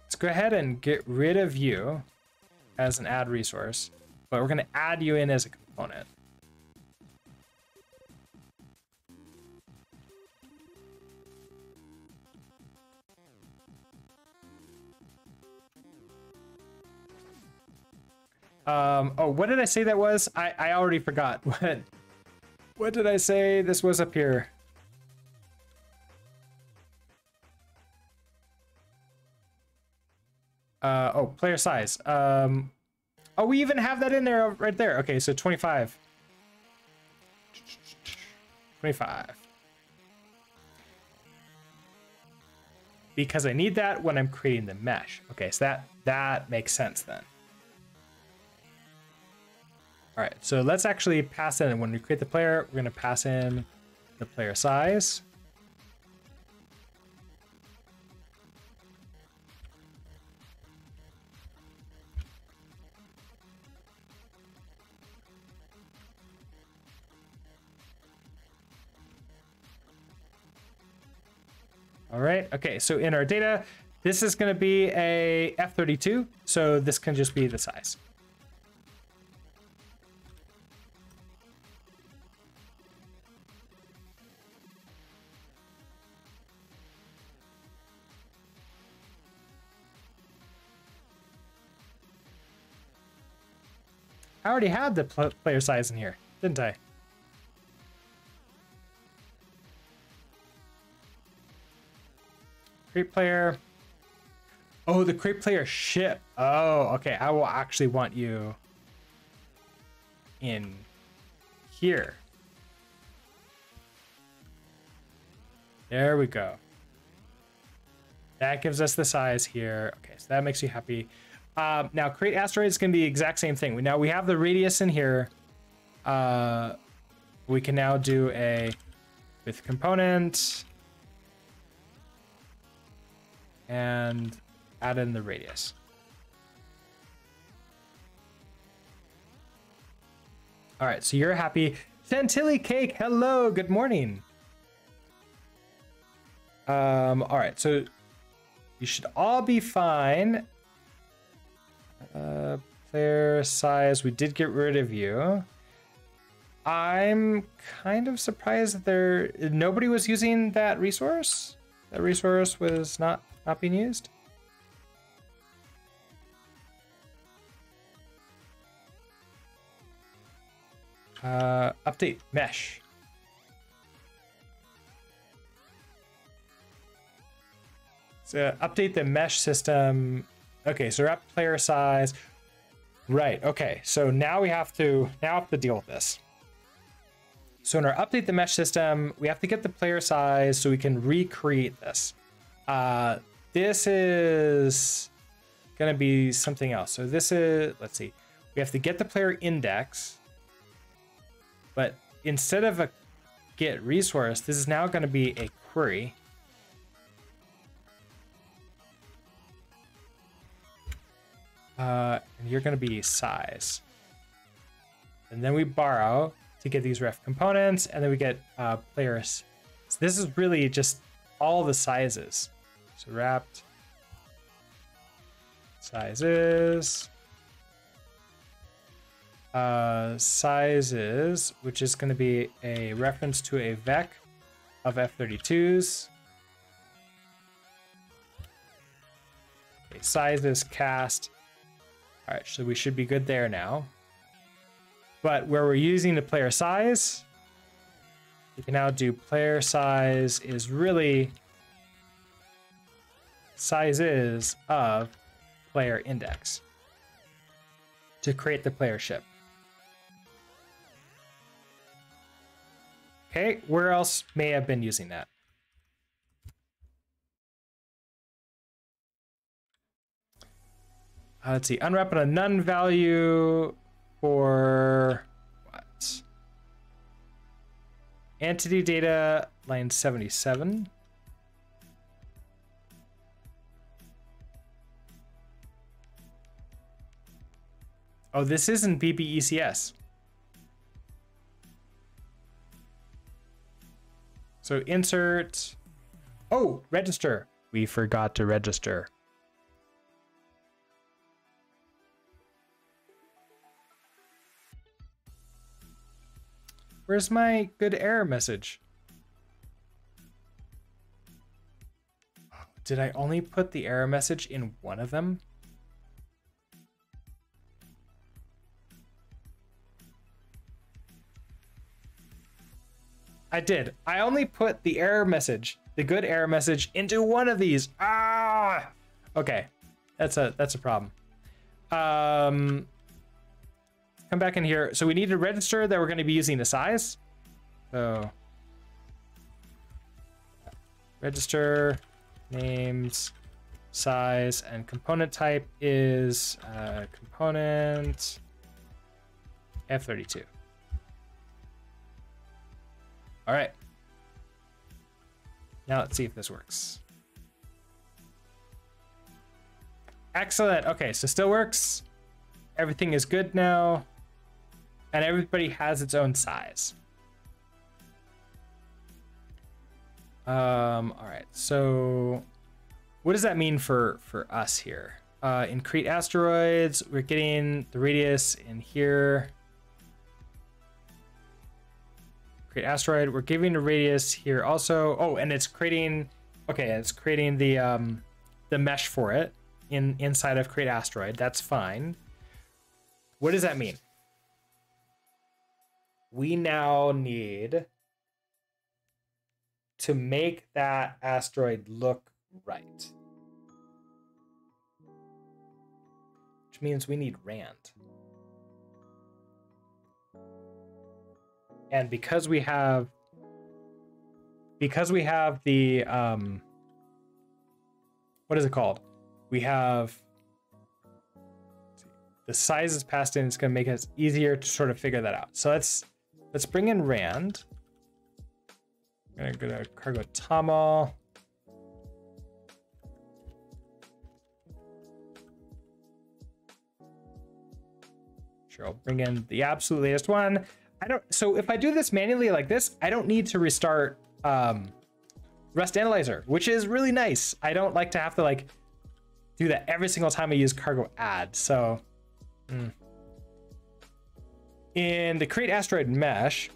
let's go ahead and get rid of you as an add resource, but we're going to add you in as a component. Oh, what did I say that was? I already forgot. What did I say this was up here? Oh, player size. Oh, we even have that in there right there. Okay, so 25. 25. Because I need that when I'm creating the mesh. Okay, so that makes sense then. All right, so let's actually pass in, when we create the player, we're gonna pass in the player size. All right, okay, so in our data, this is gonna be a F32, so this can just be the size. I already had the player size in here, didn't I? Create player. Oh, the create player ship. Oh, okay. I will actually want you in here. There we go. That gives us the size here. Okay, so that makes you happy. Now create asteroids is going to be the exact same thing. Now we have the radius in here. We can now do a with component and add in the radius. All right, so you're happy. Chantilly cake, hello, good morning. All right, so you should all be fine. Player size, we did get rid of you. I'm kind of surprised that nobody was using that resource. That resource was not being used. Update mesh. So update the mesh system. Okay, so wrap player size. Right, okay, so now we have to deal with this. So in our update the mesh system, we have to get the player size so we can recreate this. This is gonna be something else. So this is, let's see, we have to get the player index, but instead of a get resource, this is now gonna be a query. And you're gonna be size. And then we borrow to get these ref components, and then we get players. So this is really just all the sizes. So wrapped sizes, sizes, which is going to be a reference to a vec of F32s. Okay, sizes cast. All right, so we should be good there now. But where we're using the player size, we can now do player size is really sizes of player index to create the player ship. Okay, where else may have been using that? Let's see, unwrapping a none value for what? Entity data, line 77. Oh, this isn't BBECS. So insert. Oh, register. We forgot to register. Where's my good error message? Did I only put the error message in one of them? I did. I only put the error message, the good error message, into one of these. Ah! Okay. That's a problem. Come back in here. So we need to register that we're going to be using the size. So register names, size, and component type is component F32. All right. Now let's see if this works. Excellent. Okay, so still works. Everything is good now. And everybody has its own size. All right, so what does that mean for us here? In create asteroids, we're getting the radius in here. Create asteroid, we're giving a radius here also. Oh, and it's creating, okay, it's creating the mesh for it inside of create asteroid. That's fine. What does that mean? We now need to make that asteroid look right. Which means we need rand. And because we have the what is it called? We have the size is passed in, it's going to make it easier to sort of figure that out. So let's bring in rand. I'm going to go to cargo tamal. Sure, I'll bring in the absolute latest one. So if I do this manually like this, I don't need to restart Rust Analyzer, which is really nice. I don't like to have to like do that every single time I use cargo add. So in the create asteroid mesh,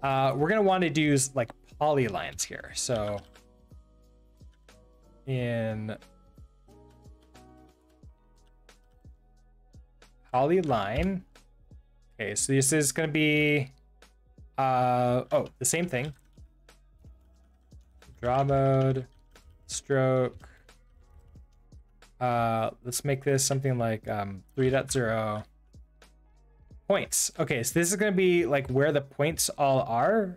we're gonna want to use like polylines here. So in polyline, Okay, so this is going to be, oh, the same thing. Draw mode, stroke. Let's make this something like 3.0 points. Okay, so this is going to be like where the points all are.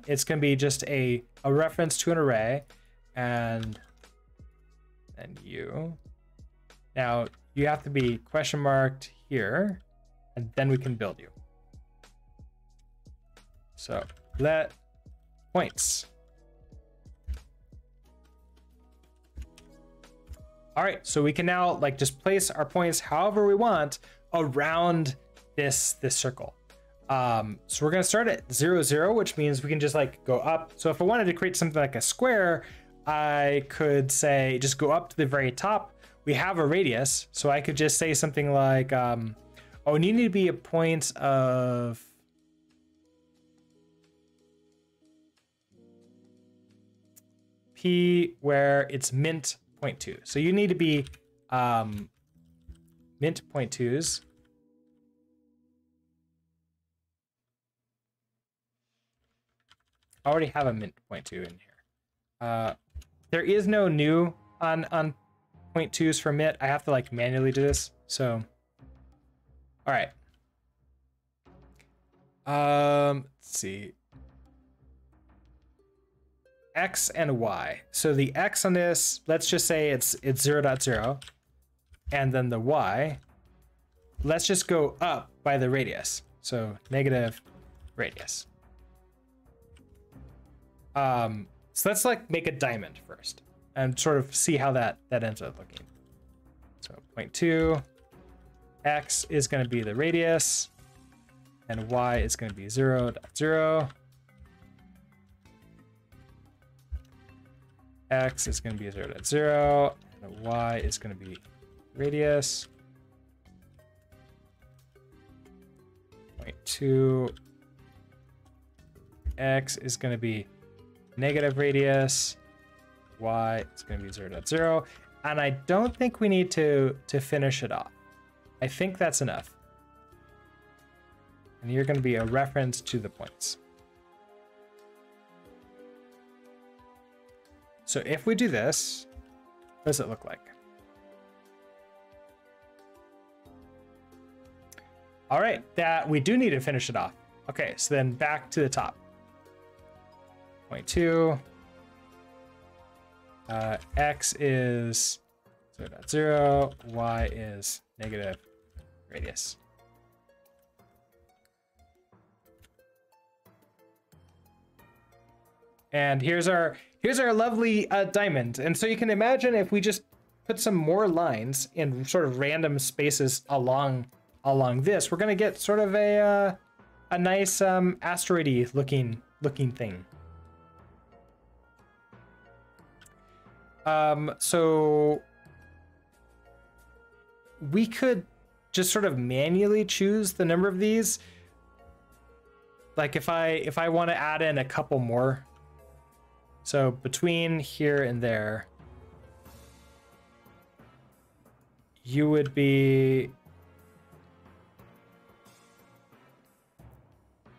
It's going to be just a reference to an array, and you. Now you have to be question marked here, and then we can build you. So let points. All right, so we can now like just place our points however we want around this circle. So we're gonna start at 0, 0, which means we can just like go up. So if I wanted to create something like a square, I could say just go up to the very top. We have a radius, so I could just say something like, oh, you need to be a point of P where it's mint 0.2. So you need to be mint 0.2s. I already have a mint 0.2 in here. There is no new on 0.2s for mint. I have to like manually do this. So, all right. Let's see. X and Y. So the X on this, let's just say it's 0.0, and then the Y, let's just go up by the radius. So negative radius. So let's like make a diamond first and sort of see how that ends up looking. So 0.2, X is going to be the radius, and Y is going to be 0.0. X is going to be 0.0, and Y is going to be radius. 0.2. X is going to be negative radius. Y is going to be 0.0. And I don't think we need to finish it off. I think that's enough. And you're going to be a reference to the points. So if we do this, what does it look like? All right, that we do need to finish it off. Okay, so then back to the top. 0.2. X is 0.0. Y is negative radius. And here's our lovely diamond. And so you can imagine if we just put some more lines in sort of random spaces along this, we're gonna get sort of a nice asteroid-y looking thing. So we could just sort of manually choose the number of these. Like if I want to add in a couple more. So between here and there, you would be,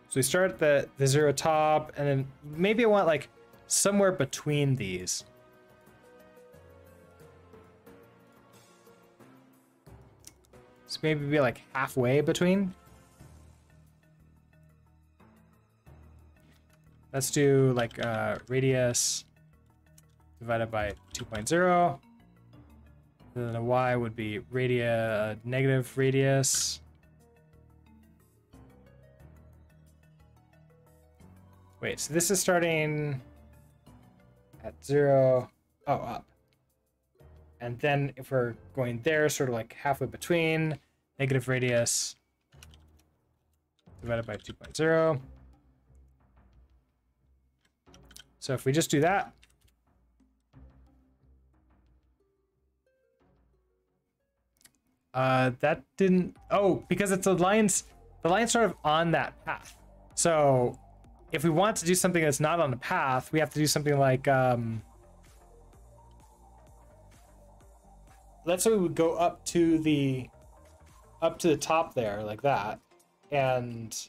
so we start at the 0 top, and then maybe I want like somewhere between these. So maybe be like halfway between. Let's do like radius divided by 2.0. Then the Y would be negative radius. Wait, so this is starting at 0, oh, up. And then if we're going there, sort of like halfway between, negative radius divided by 2.0. So if we just do that, that didn't, oh, because it's the line's sort of on that path. So if we want to do something that's not on the path, we have to do something like, let's say we would go up to the top there like that. and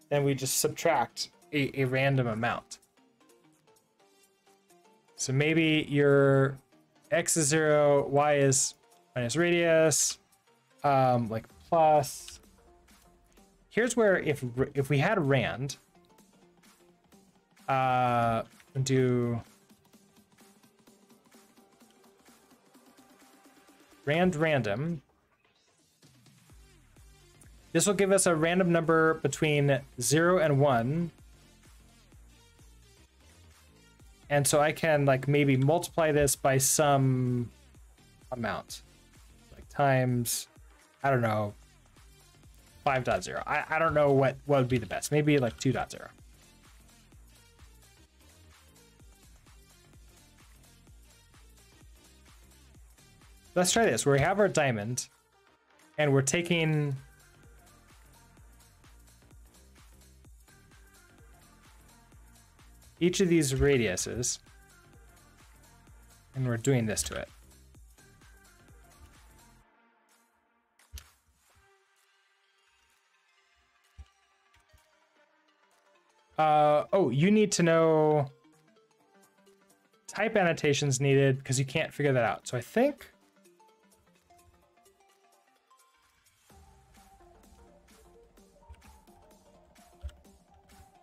then we just subtract a random amount. So maybe your x is 0, y is minus radius, like plus. Here's where if we had rand, do random. This will give us a random number between 0 and 1. And so I can like maybe multiply this by some amount, like times, I don't know, 5.0. I don't know what would be the best. Maybe like 2.0. Let's try this. We have our diamond, and we're taking each of these radiuses, and we're doing this to it. Oh, you need to know type annotations needed because you can't figure that out. So I think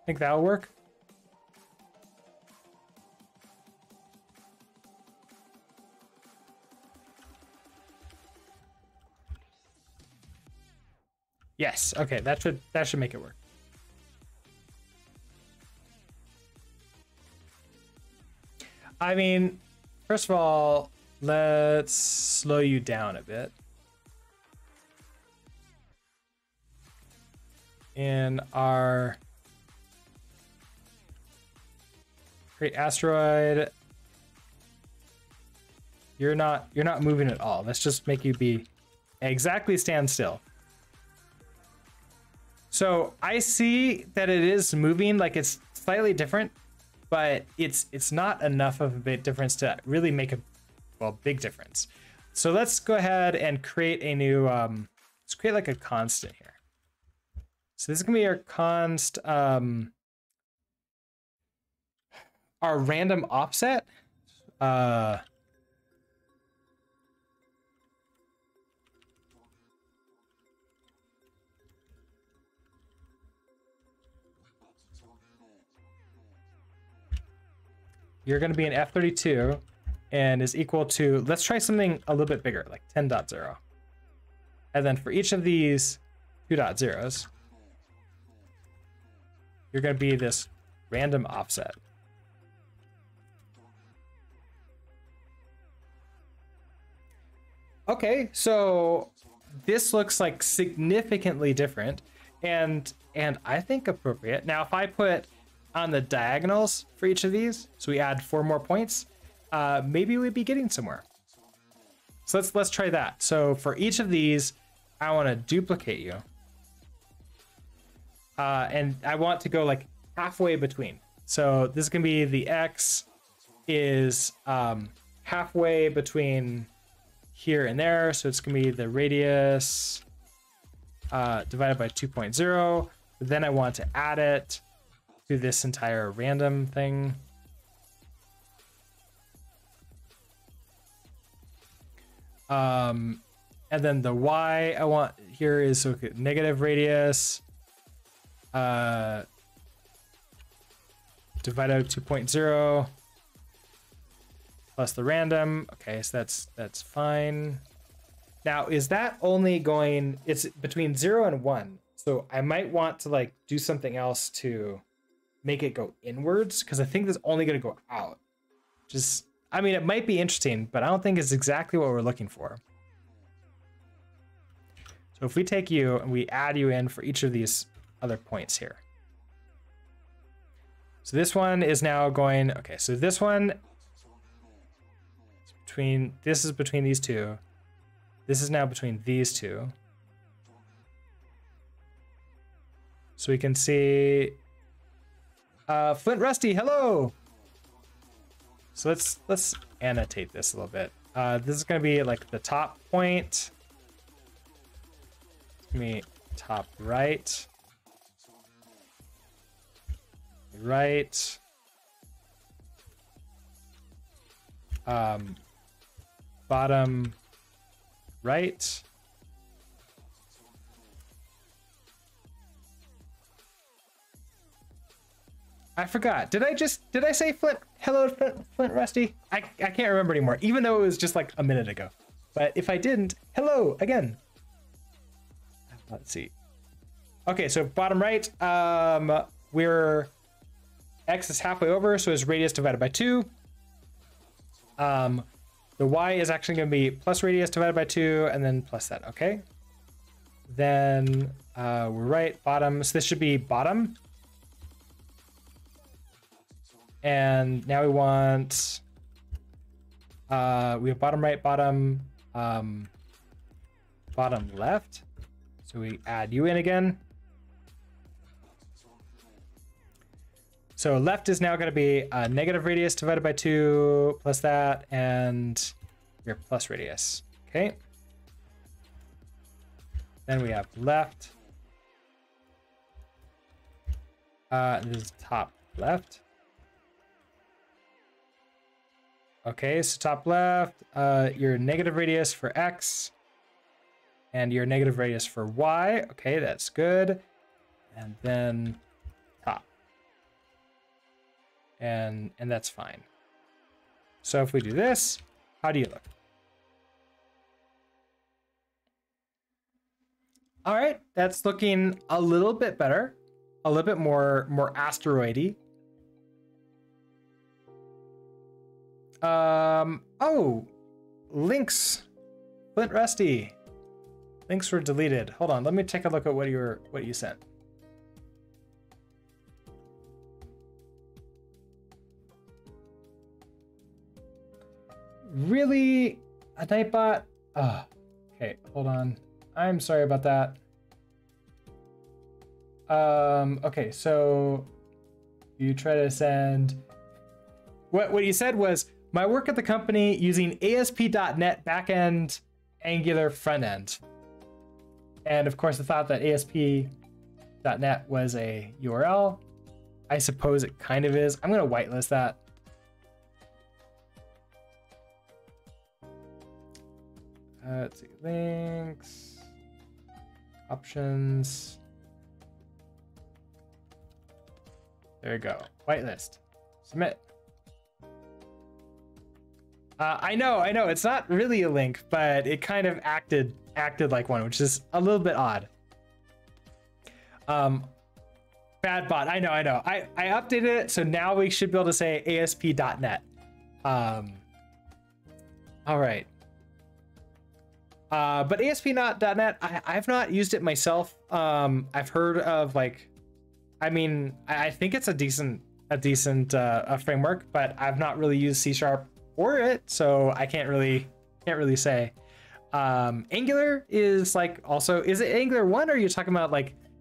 that'll work. Yes, okay, that should make it work. I mean, first of all, let's slow you down a bit. In our create asteroid, you're not moving at all. Let's just make you be exactly stand still. So I see that it is moving, like it's slightly different, but it's not enough of a big difference to really make a big difference. So let's go ahead and create a new let's create like a constant here. So this is gonna be our const our random offset. You're going to be an F32 and is equal to, let's try something a little bit bigger, like 10.0. And then for each of these 2.0s, you're going to be this random offset. Okay, so this looks like significantly different and I think appropriate. Now, if I put on the diagonals for each of these, so we add 4 more points, maybe we'd be getting somewhere. So let's try that. So for each of these, I want to duplicate you, and I want to go like halfway between. So this is gonna be the x is halfway between here and there, so it's gonna be the radius divided by 2.0. Then I want to add it to this entire random thing. And then the y I want here is okay, negative radius divided by 2.0 plus the random. Okay, so that's fine. Now, is that only going, it's between 0 and 1. So I might want to like do something else to make it go inwards, because I think this is only going to go out. Just, I mean, it might be interesting, but I don't think it's exactly what we're looking for. So if we take you and we add you in for each of these other points here. So this one is now going, okay, so this one is between, this is between these two. This is now between these two. So we can see Flint Rusty, hello. So let's annotate this a little bit. This is gonna be like the top point. It's gonna be top right. Right. Bottom right. I forgot. Did I say Flint? Hello, Flint Rusty? I can't remember anymore, even though it was just like a minute ago. But if I didn't, hello again. Let's see. Okay, so bottom right, we're X is halfway over, so it's radius divided by 2. The Y is actually going to be plus radius divided by 2, and then plus that, okay? Then we're right, bottom, so this should be bottom. And now we want, we have bottom right, bottom, bottom left. So we add U in again. So left is now going to be negative radius divided by 2 plus that, and your plus radius. Okay. Then we have left. This is top left. Okay, so top left, your negative radius for X and your negative radius for Y. Okay, that's good. And then top. And that's fine. So if we do this, how do you look? All right, that's looking a little bit better, a little bit more asteroidy. Oh, links, Flint Rusty. Links were deleted. Hold on, let me take a look at what you sent. Really? A Nightbot? Oh, okay, hold on. I'm sorry about that. Okay, so you try to send, what you said was, my work at the company using ASP.NET backend, Angular frontend. And of course, I thought that ASP.NET was a URL. I suppose it kind of is. I'm going to whitelist that. Let's see, links, options. There you go, whitelist, submit. I know, it's not really a link, but it kind of acted like one, which is a little bit odd. Bad bot, I know. I updated it, so now we should be able to say ASP.NET. All right. But ASP.NET, I've not used it myself. I've heard of I think it's a decent framework, but I've not really used C# or it, so I can't really say. Angular is also, is it Angular 1 or are you talking about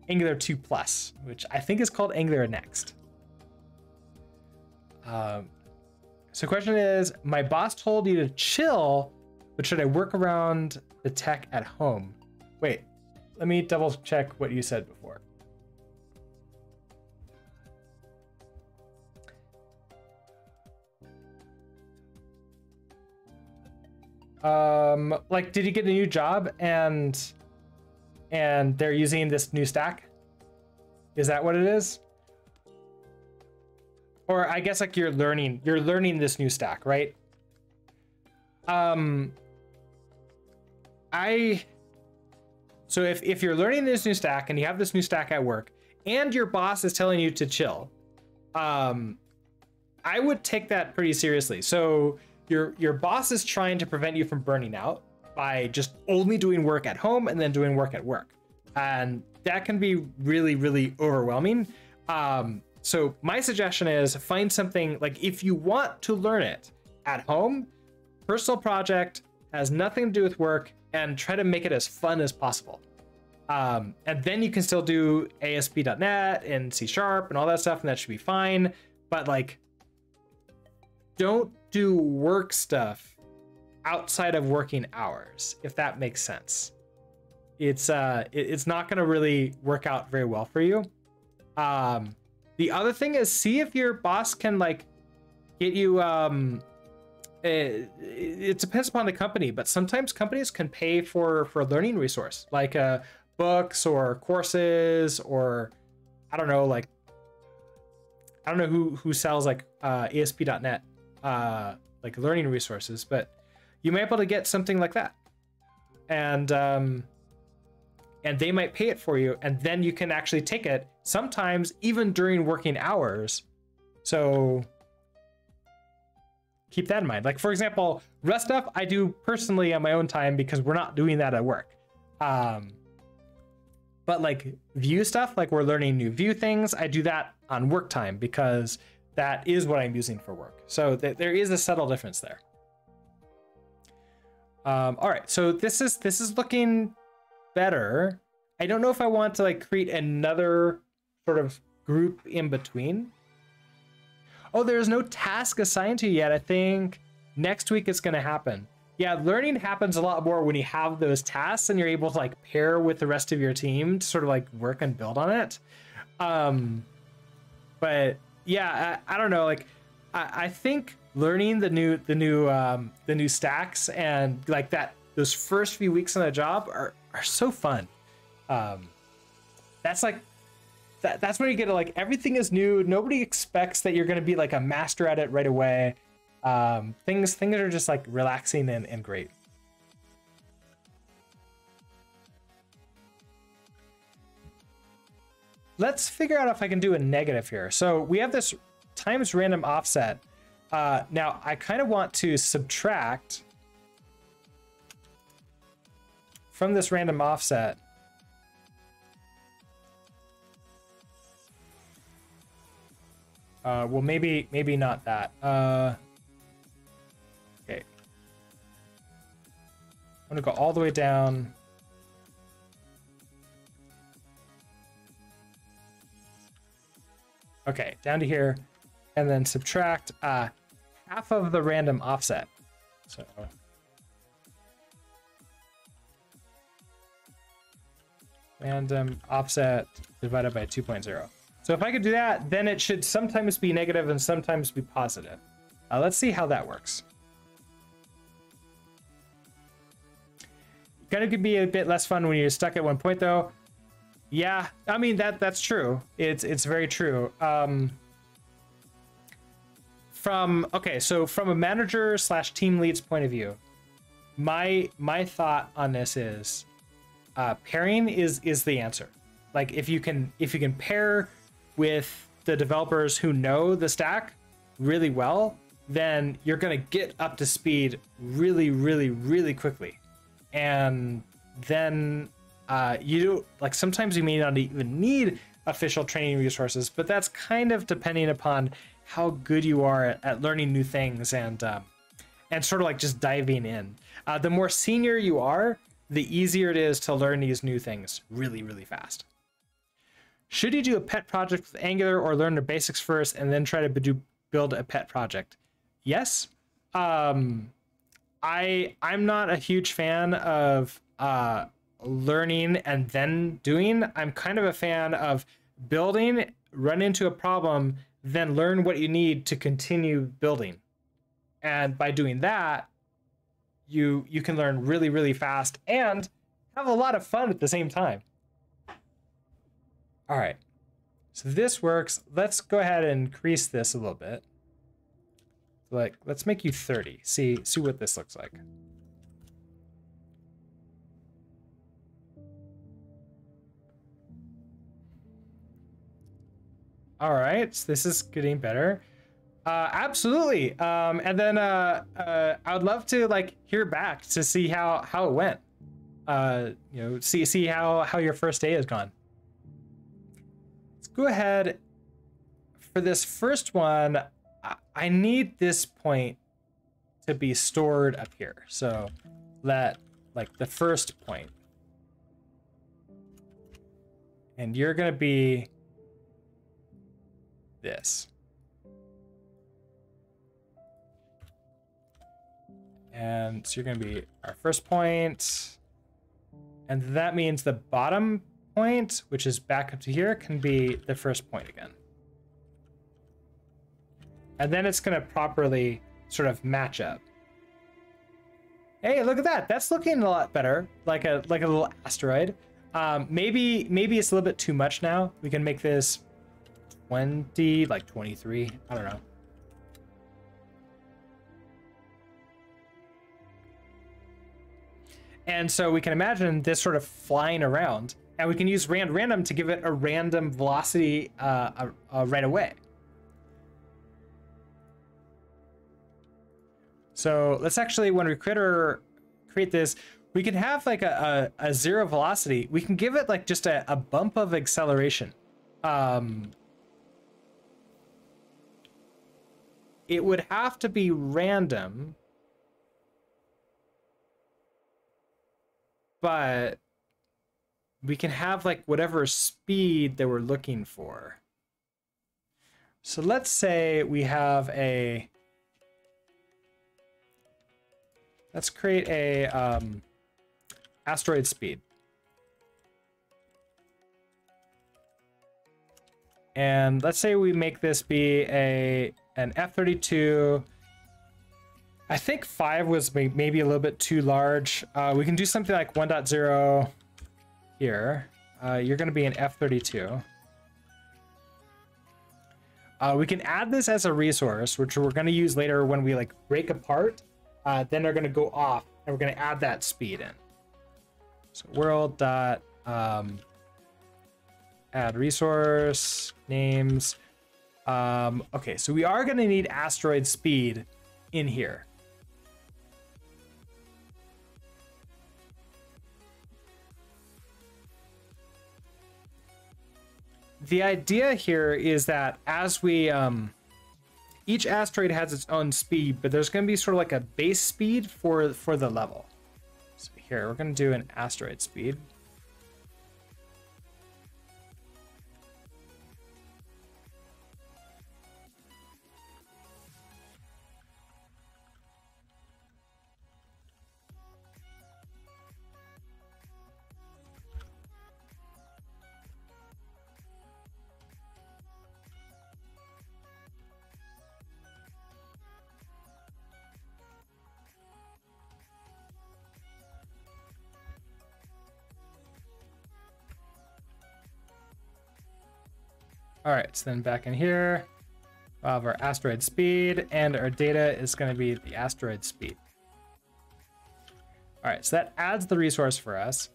Angular 2 Plus, which I think is called Angular Next? So question is, my boss told you to chill, but should I work around the tech at home? Wait, let me double check what you said before. Did you get a new job and they're using this new stack? Is that what it is? Or I guess you're learning this new stack, right? So if you're learning this new stack and you have this new stack at work and your boss is telling you to chill, I would take that pretty seriously. So your boss is trying to prevent you from burning out by just only doing work at home and then doing work at work. And that can be really, really overwhelming. So my suggestion is find something, if you want to learn it at home, personal project, has nothing to do with work, and try to make it as fun as possible. And then you can still do ASP.NET and C# and all that stuff, and that should be fine. But don't do work stuff outside of working hours, if that makes sense. it's not going to really work out very well for you. The other thing is, see if your boss can like get you. It depends upon the company, but sometimes companies can pay for a learning resource like books or courses, or I don't know, like I don't know who sells like ASP.NET like learning resources, but you might be able to get something like that, and they might pay it for you, and then you can actually take it sometimes even during working hours. So keep that in mind. Like for example, Rust stuff I do personally on my own time because we're not doing that at work. But like Vue stuff, like we're learning new Vue things, I do that on work time because that is what I'm using for work. So there is a subtle difference there. All right, so this is looking better. I don't know if I want to like create another sort of group in between. Oh, there's no task assigned to you yet. I think next week it's going to happen. Yeah, learning happens a lot more when you have those tasks and you're able to like pair with the rest of your team to sort of like work and build on it. But yeah, I don't know. Like, I think learning the new stacks and like those first few weeks on the job are so fun. That's like that's when you get to like everything is new. Nobody expects that you're going to be like a master at it right away. Things are just like relaxing and great. Let's figure out if I can do a negative here. So we have this times random offset. Now I kind of want to subtract from this random offset. Well, maybe not that. Okay. I'm gonna go all the way down. Okay, down to here, and then subtract half of the random offset. So random offset divided by 2.0. So if I could do that, then it should sometimes be negative and sometimes be positive. Let's see how that works. Gonna be a bit less fun when you're stuck at one point though. Yeah, I mean that's true. It's very true. From a manager / team lead's point of view, my thought on this is pairing is the answer. Like if you can pair with the developers who know the stack really well, then you're going to get up to speed really quickly. And then sometimes you may not even need official training resources, but that's kind of depending upon how good you are at learning new things and sort of like just diving in. The more senior you are, the easier it is to learn these new things really fast. Should you do a pet project with Angular or learn the basics first and then try to build a pet project? Yes. I'm not a huge fan of learning and then doing. I'm kind of a fan of building, run into a problem, then learn what you need to continue building. And by doing that, you can learn really fast and have a lot of fun at the same time. All right, so this works. Let's go ahead and increase this a little bit. Like, let's make you 30. See what this looks like. All right, so this is getting better. Absolutely. And then I would love to like hear back to see how it went. See how your first day has gone. Go ahead for this first one. I need this point to be stored up here. So let like the first point, and you're going to be this. And so you're going to be our first point, And that means the bottom point, which is back up to here, can be the first point again. And then it's going to properly sort of match up. Hey, look at that. That's looking a lot better, like a little asteroid. Maybe it's a little bit too much now. We can make this 20, like 23. I don't know. And so we can imagine this sort of flying around, and we can use random to give it a random velocity right away. So let's actually, when we create this, we can have like a zero velocity. We can give it like just a bump of acceleration. It would have to be random, but we can have like whatever speed that we're looking for. So let's say we have let's create a asteroid speed. And let's say we make this be an F-32. I think 5 was maybe a little bit too large. We can do something like 1.0 here. You're going to be an F-32. We can add this as a resource, which we're going to use later when we like break apart. Then they're going to go off, and we're going to add that speed in. So world dot add resource names. Okay, so we are going to need asteroid speed in here. The idea here is that as we each asteroid has its own speed, but there's going to be sort of like a base speed for the level. So here we're going to do an asteroid speed. All right, so then back in here, we'll have our asteroid speed, and our data is going to be the asteroid speed. All right, so that adds the resource for us.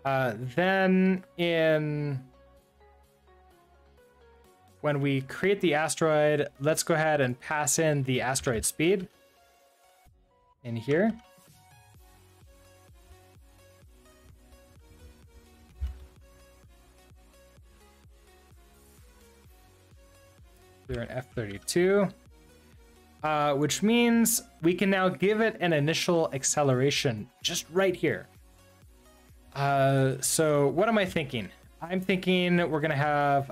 Then when we create the asteroid, let's go ahead and pass in the asteroid speed in here. We're an F-32, which means we can now give it an initial acceleration just right here. So what am I thinking? I'm thinking we're gonna have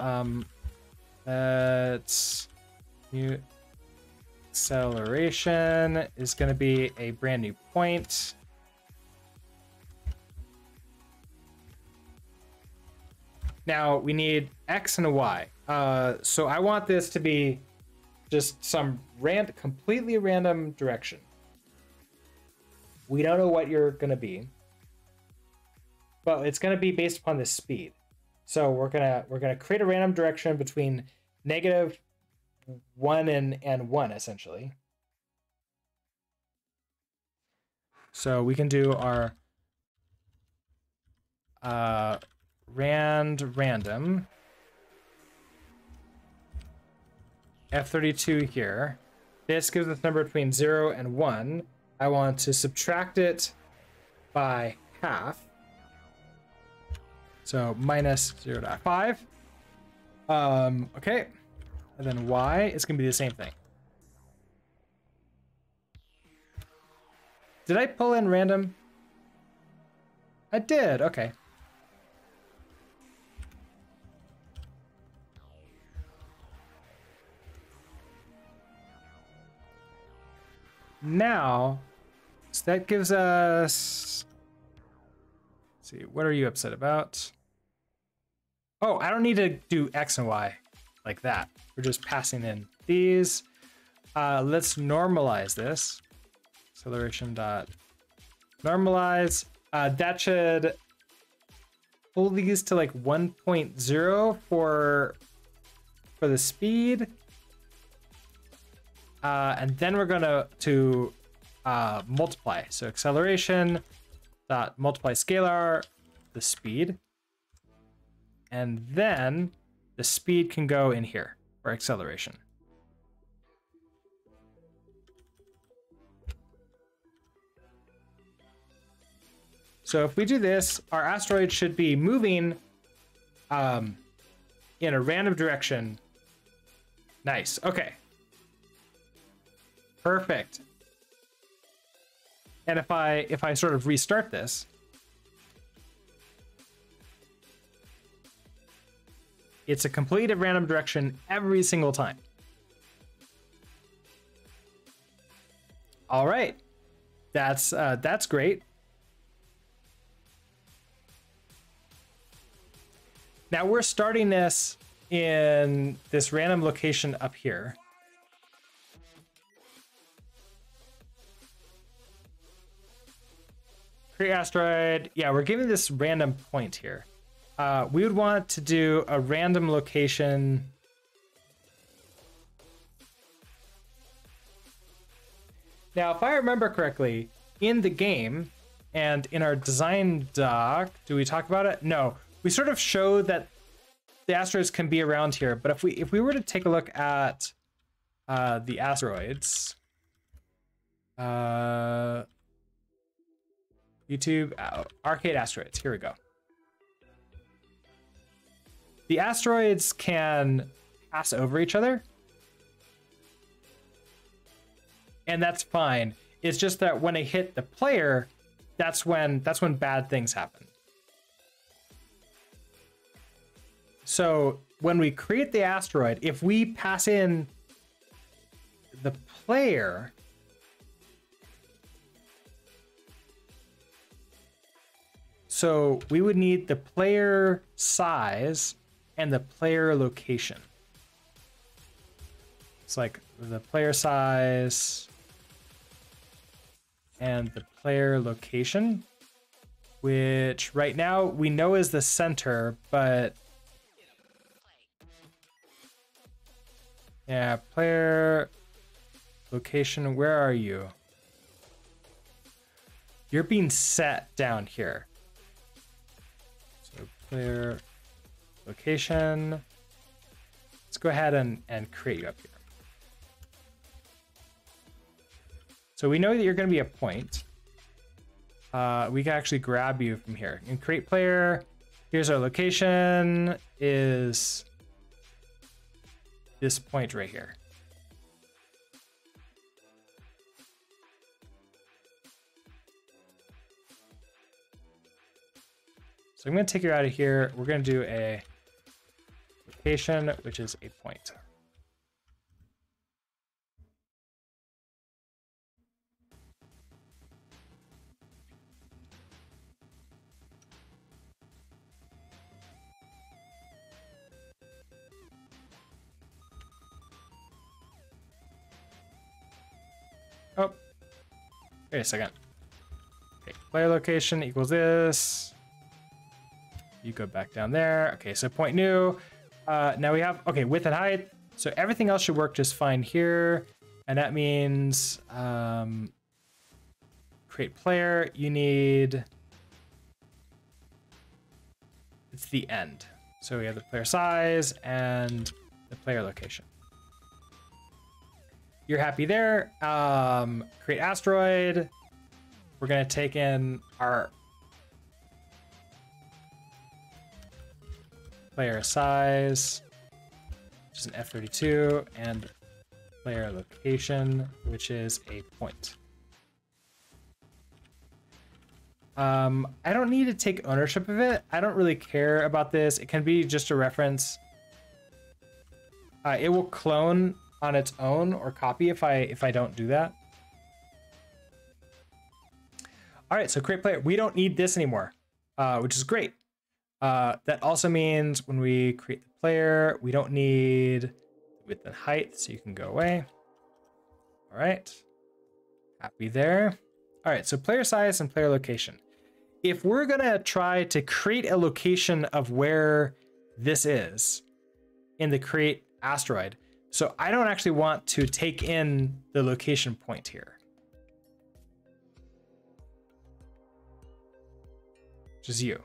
new acceleration is gonna be a brand new point. Now we need X and a Y. So I want this to be just some completely random direction. We don't know what you're going to be, but it's going to be based upon the speed. So we're gonna create a random direction between -1 and 1 essentially. So we can do our random F-32 here. This gives us a number between 0 and 1. I want to subtract it by half. So minus 0.5. Okay. And then Y is going to be the same thing. Did I pull in random? I did. Okay. Now, so that gives us see, what are you upset about? Oh, I don't need to do X and Y like that. We're just passing in these. Let's normalize this. Acceleration dot normalize. That should pull these to like 1.0 for the speed. And then we're gonna multiply. So acceleration dot multiply scalar the speed. And then the speed can go in here for acceleration. So if we do this, our asteroid should be moving in a random direction. Nice. Okay. Perfect. And if I sort of restart this, it's a complete random direction every single time. All right. That's great. Now we're starting this in this random location up here. Create asteroid. Yeah, we're giving this random point here. We would want to do a random location. Now, if I remember correctly, in the game and in our design doc, do we talk about it? No, we sort of show that the asteroids can be around here. But if we were to take a look at the asteroids, YouTube arcade asteroids. Here we go. The asteroids can pass over each other, and that's fine. It's just that when they hit the player, that's when bad things happen. So when we create the asteroid, if we pass in the player, so we would need the player size and the player location. It's like the player size and the player location, which right now we know is the center, but yeah, player location, where are you? You're being set down here. So player location. Let's go ahead and create you up here. So we know that you're going to be a point. We can actually grab you from here. And create player. Here's our location. Is this point right here. So I'm going to take you out of here. We're going to do a location, which is a point. Oh, wait a second. Okay, player location equals this. You go back down there. Okay, so point new. Now we have, okay, width and height. So everything else should work just fine here. And that means create player, you need, it's the end. So we have the player size and the player location. You're happy there. Create asteroid. We're gonna take in our player size, which is an F32, and player location, which is a point. I don't need to take ownership of it. I don't really care about this. It can be just a reference. It will clone on its own or copy if I don't do that. All right, so create player. We don't need this anymore. which is great. That also means when we create the player, we don't need width and height, so you can go away. All right, happy there. All right, so player size and player location. If we're gonna try to create a location of where this is in the create asteroid, so I don't actually want to take in the location point here, which is you.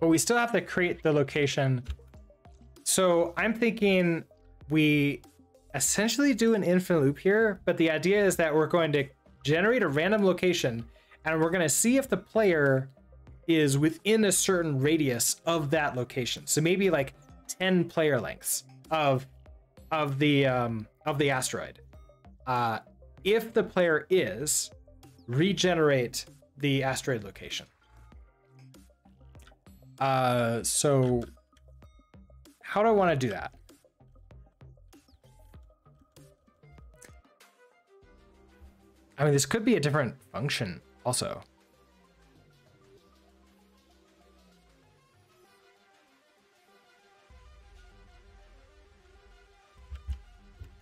But we still have to create the location. So I'm thinking we essentially do an infinite loop here, but the idea is that we're going to generate a random location and we're going to see if the player is within a certain radius of that location. So maybe like 10 player lengths of the asteroid. If the player is, regenerate the asteroid location. So how do I want to do that? I mean, this could be a different function also.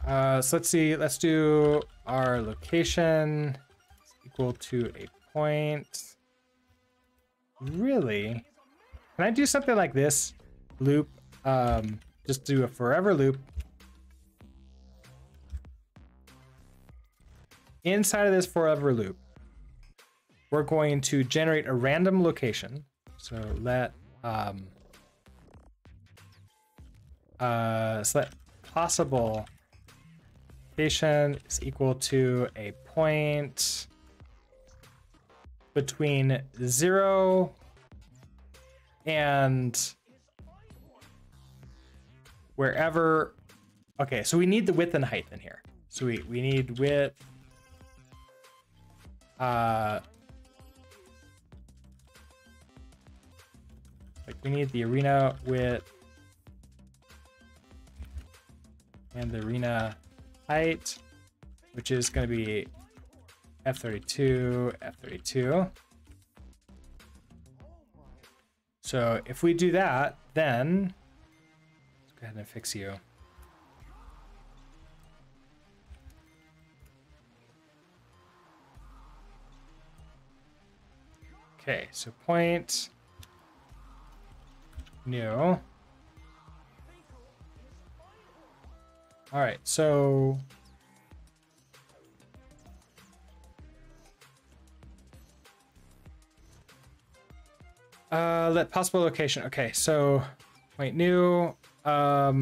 So let's see, let's do our location equal to a point. Really? Can I do something like this? Loop, just do a forever loop. Inside of this forever loop, we're going to generate a random location. So let possible location is equal to a point between 0 and wherever. Okay, so we need the width and height in here. So we need width. Like we need the arena width and the arena height, which is going to be F32, F32. So if we do that, then let's go ahead and fix you. Okay, so point new. All right, so let possible location. Okay, so point new. We're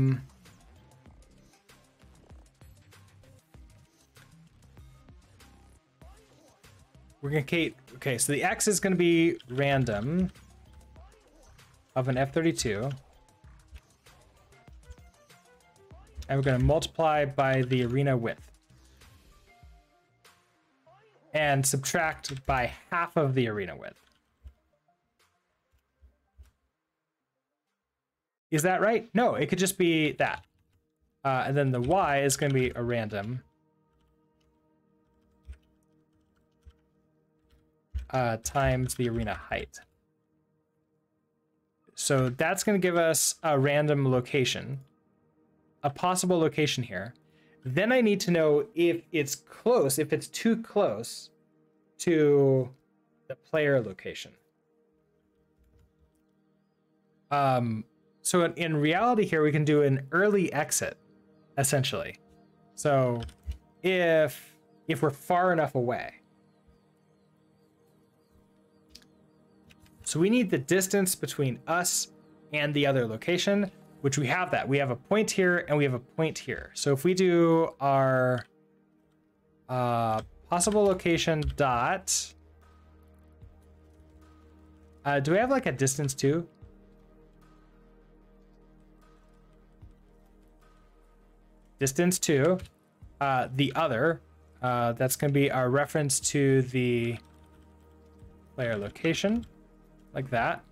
gonna create. Okay, so the X is gonna be random of an F32. And we're going to multiply by the arena width. And subtract by half of the arena width. Is that right? No, it could just be that. And then the Y is going to be a random. Times the arena height. So that's going to give us a random location. A possible location here. Then I need to know if it's close, if it's too close to the player location. So in reality here, we can do an early exit, essentially. So if we're far enough away. So we need the distance between us and the other location, which we have that. We have a point here and we have a point here. So if we do our possible location dot, do we have like a distance too? Distance to the other, that's gonna be our reference to the player location, like that.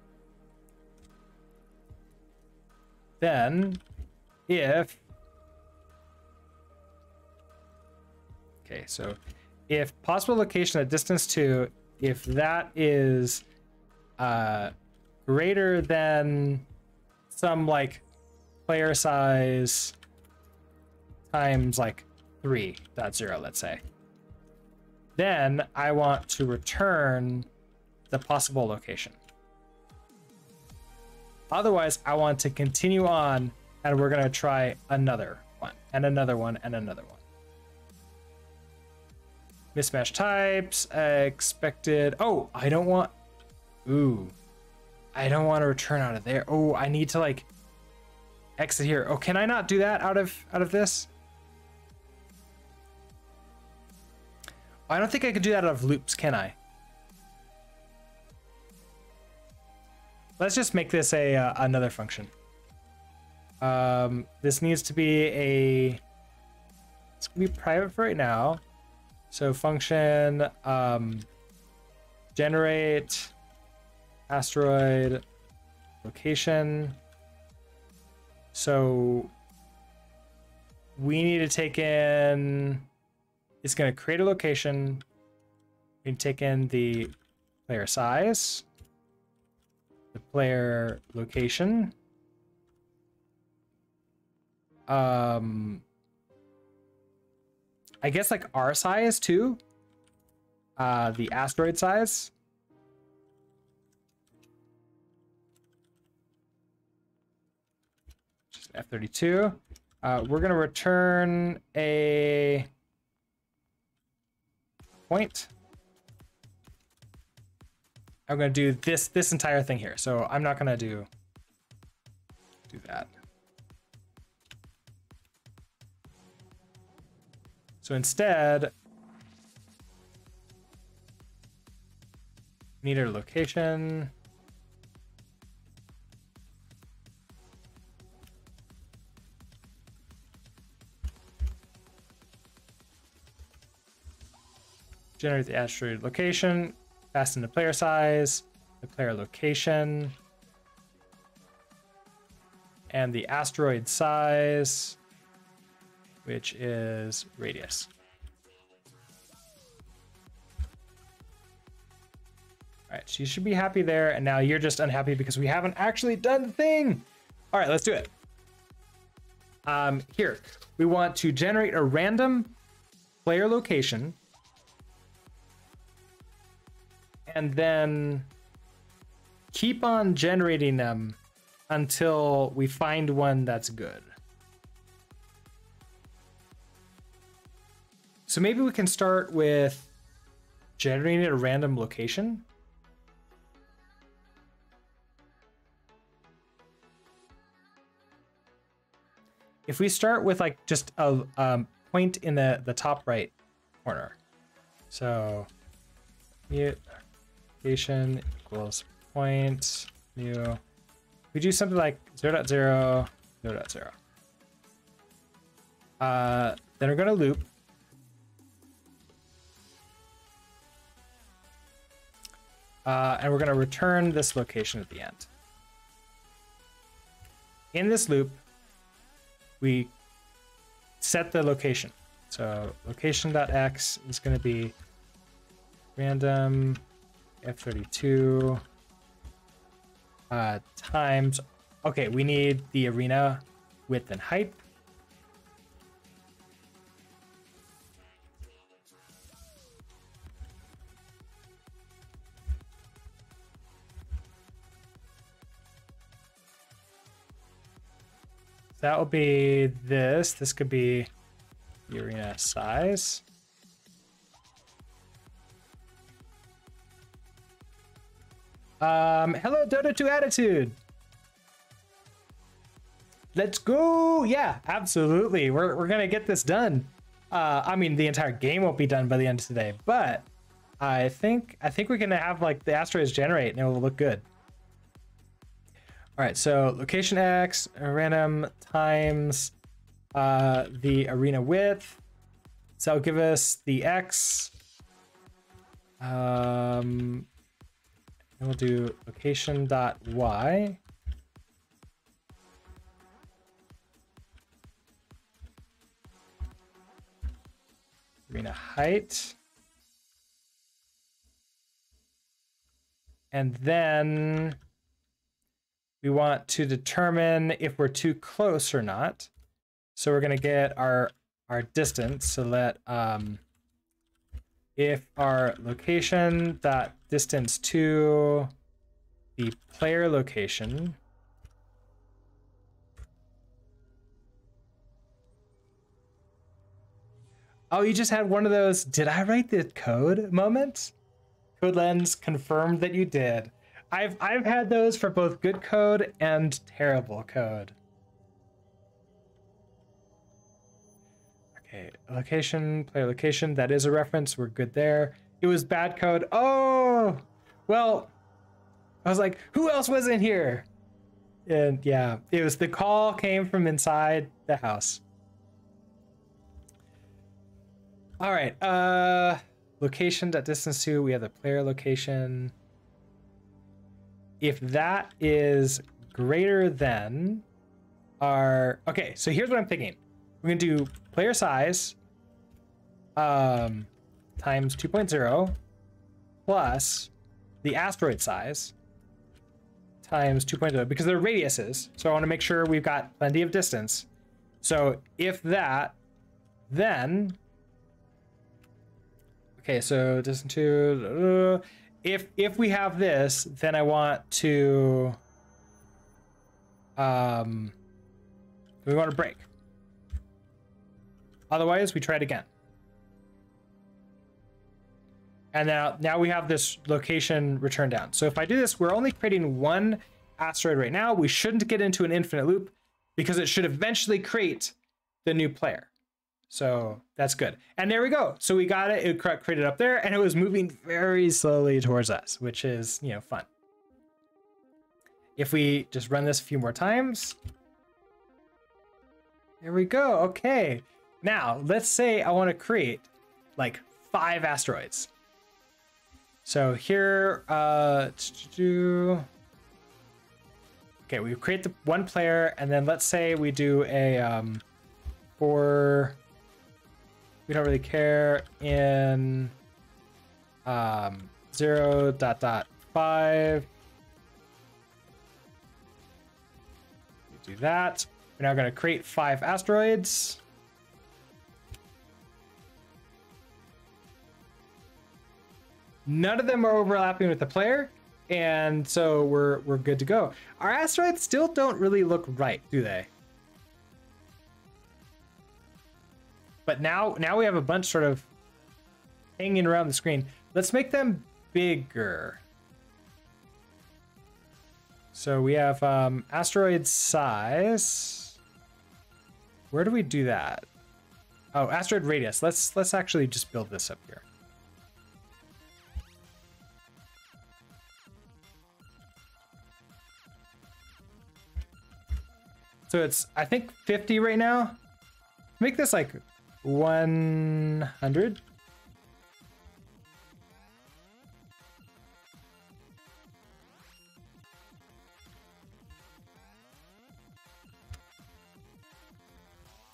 then if, okay, so if possible location at distance 2, if that is greater than some like player size times like 3.0, let's say, then I want to return the possible location. Otherwise, I want to continue on, and we're going to try another one, and another one, and another one. Mismatch types, expected. Oh, I don't want. Ooh, I don't want to return out of there. Oh, I need to like exit here. Oh, can I not do that out of this? I don't think I could do that out of loops, can I? Let's just make this a another function. This needs to be a. It's gonna be private for right now. So function generate asteroid location. So we need to take in. It's gonna create a location. We can take in the player size, the player location, I guess like our size too, the asteroid size, just F32. We're gonna return a point. I'm going to do this entire thing here. So I'm not going to do that. So instead, need a location. Generate the asteroid location. Pass in the player size, the player location, and the asteroid size, which is radius. All right, so you should be happy there, and now you're just unhappy because we haven't actually done the thing. All right, let's do it. Here, we want to generate a random player location, and then keep on generating them until we find one that's good. So maybe we can start with generating a random location. If we start with like just a point in the top right corner. So location equals point new. We do something like 0.0, 0.0. Then we're going to loop. And we're going to return this location at the end. In this loop, we set the location. So location.x is going to be random F32 times. Okay, we need the arena width and height. That will be this. This could be the arena size. Hello, Dota 2 Attitude. Let's go. Yeah, absolutely. We're gonna get this done. I mean, the entire game won't be done by the end of today, but I think we're gonna have like the asteroids generate and it will look good. All right, so location X random times the arena width. So it'll give us the X. And we'll do location.y. height. And then we want to determine if we're too close or not. So we're going to get our distance. So let if our location dot distance to the player location Oh, you just had one of those, did I write the code moments? CodeLens confirmed that you did. I've had those for both good code and terrible code. Okay, location, player location, that is a reference, we're good there. It was bad code. Oh, well, I was like, who else was in here? And yeah, it was the call came from inside the house. All right, location that distance to, we have the player location. If that is greater than our, okay, so here's what I'm thinking. We're gonna do player size times 2.0 plus the asteroid size times 2.0 because they're radiuses. So I want to make sure we've got plenty of distance. So if that, then, okay, so distance to, if we have this, then I want to, we want to break. Otherwise, we try it again. And now we have this location return down. So if I do this, we're only creating one asteroid right now. We shouldn't get into an infinite loop because it should eventually create the new player. So that's good. And there we go. So we got it. It created up there and it was moving very slowly towards us, which is, you know, fun. If we just run this a few more times. There we go. Okay. Now let's say I want to create like 5 asteroids. So here, okay, we create the one player and then let's say we do a, for, we don't really care in 0.5. We do that. We're now going to create 5 asteroids. None of them are overlapping with the player, and so we're good to go. Our asteroids still don't really look right, do they? But now we have a bunch sort of hanging around the screen. Let's make them bigger. So we have asteroid size. Where do we do that? Oh, asteroid radius. Let's actually just build this up here. So it's, I think 50 right now. Make this like 100.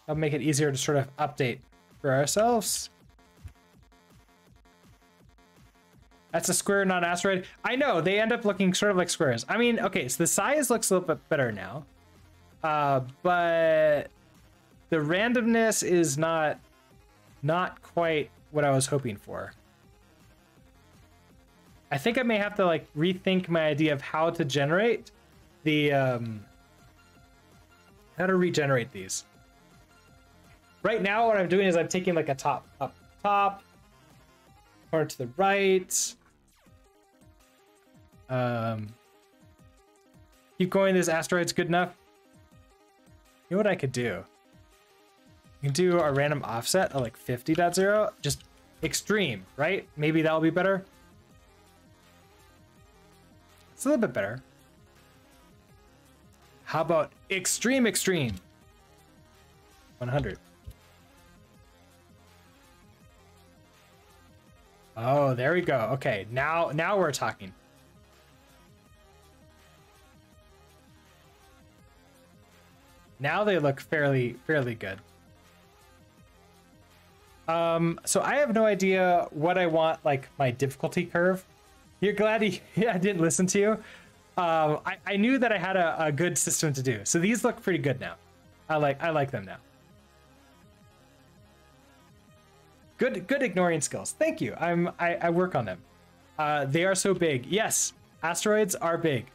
That'll make it easier to sort of update for ourselves. That's a square, not an asteroid. I know, they end up looking sort of like squares. I mean, okay, so the size looks a little bit better now. But the randomness is not quite what I was hoping for. I think I may have to like rethink my idea of how to generate the how to regenerate these. Right now what I'm doing is I'm taking like a top, corner to the right. Keep going, this asteroid's good enough. You know what I could do? You can do a random offset of like 50.0, just extreme, right? Maybe that'll be better. It's a little bit better. How about extreme? 100. Oh, there we go. Okay, now we're talking. Now they look fairly good. So I have no idea what I want, like my difficulty curve. You're glad I didn't listen to you. I knew that I had a good system to do. So these look pretty good now. I like them now. Good ignoring skills. Thank you. I work on them. They are so big. Yes, asteroids are big.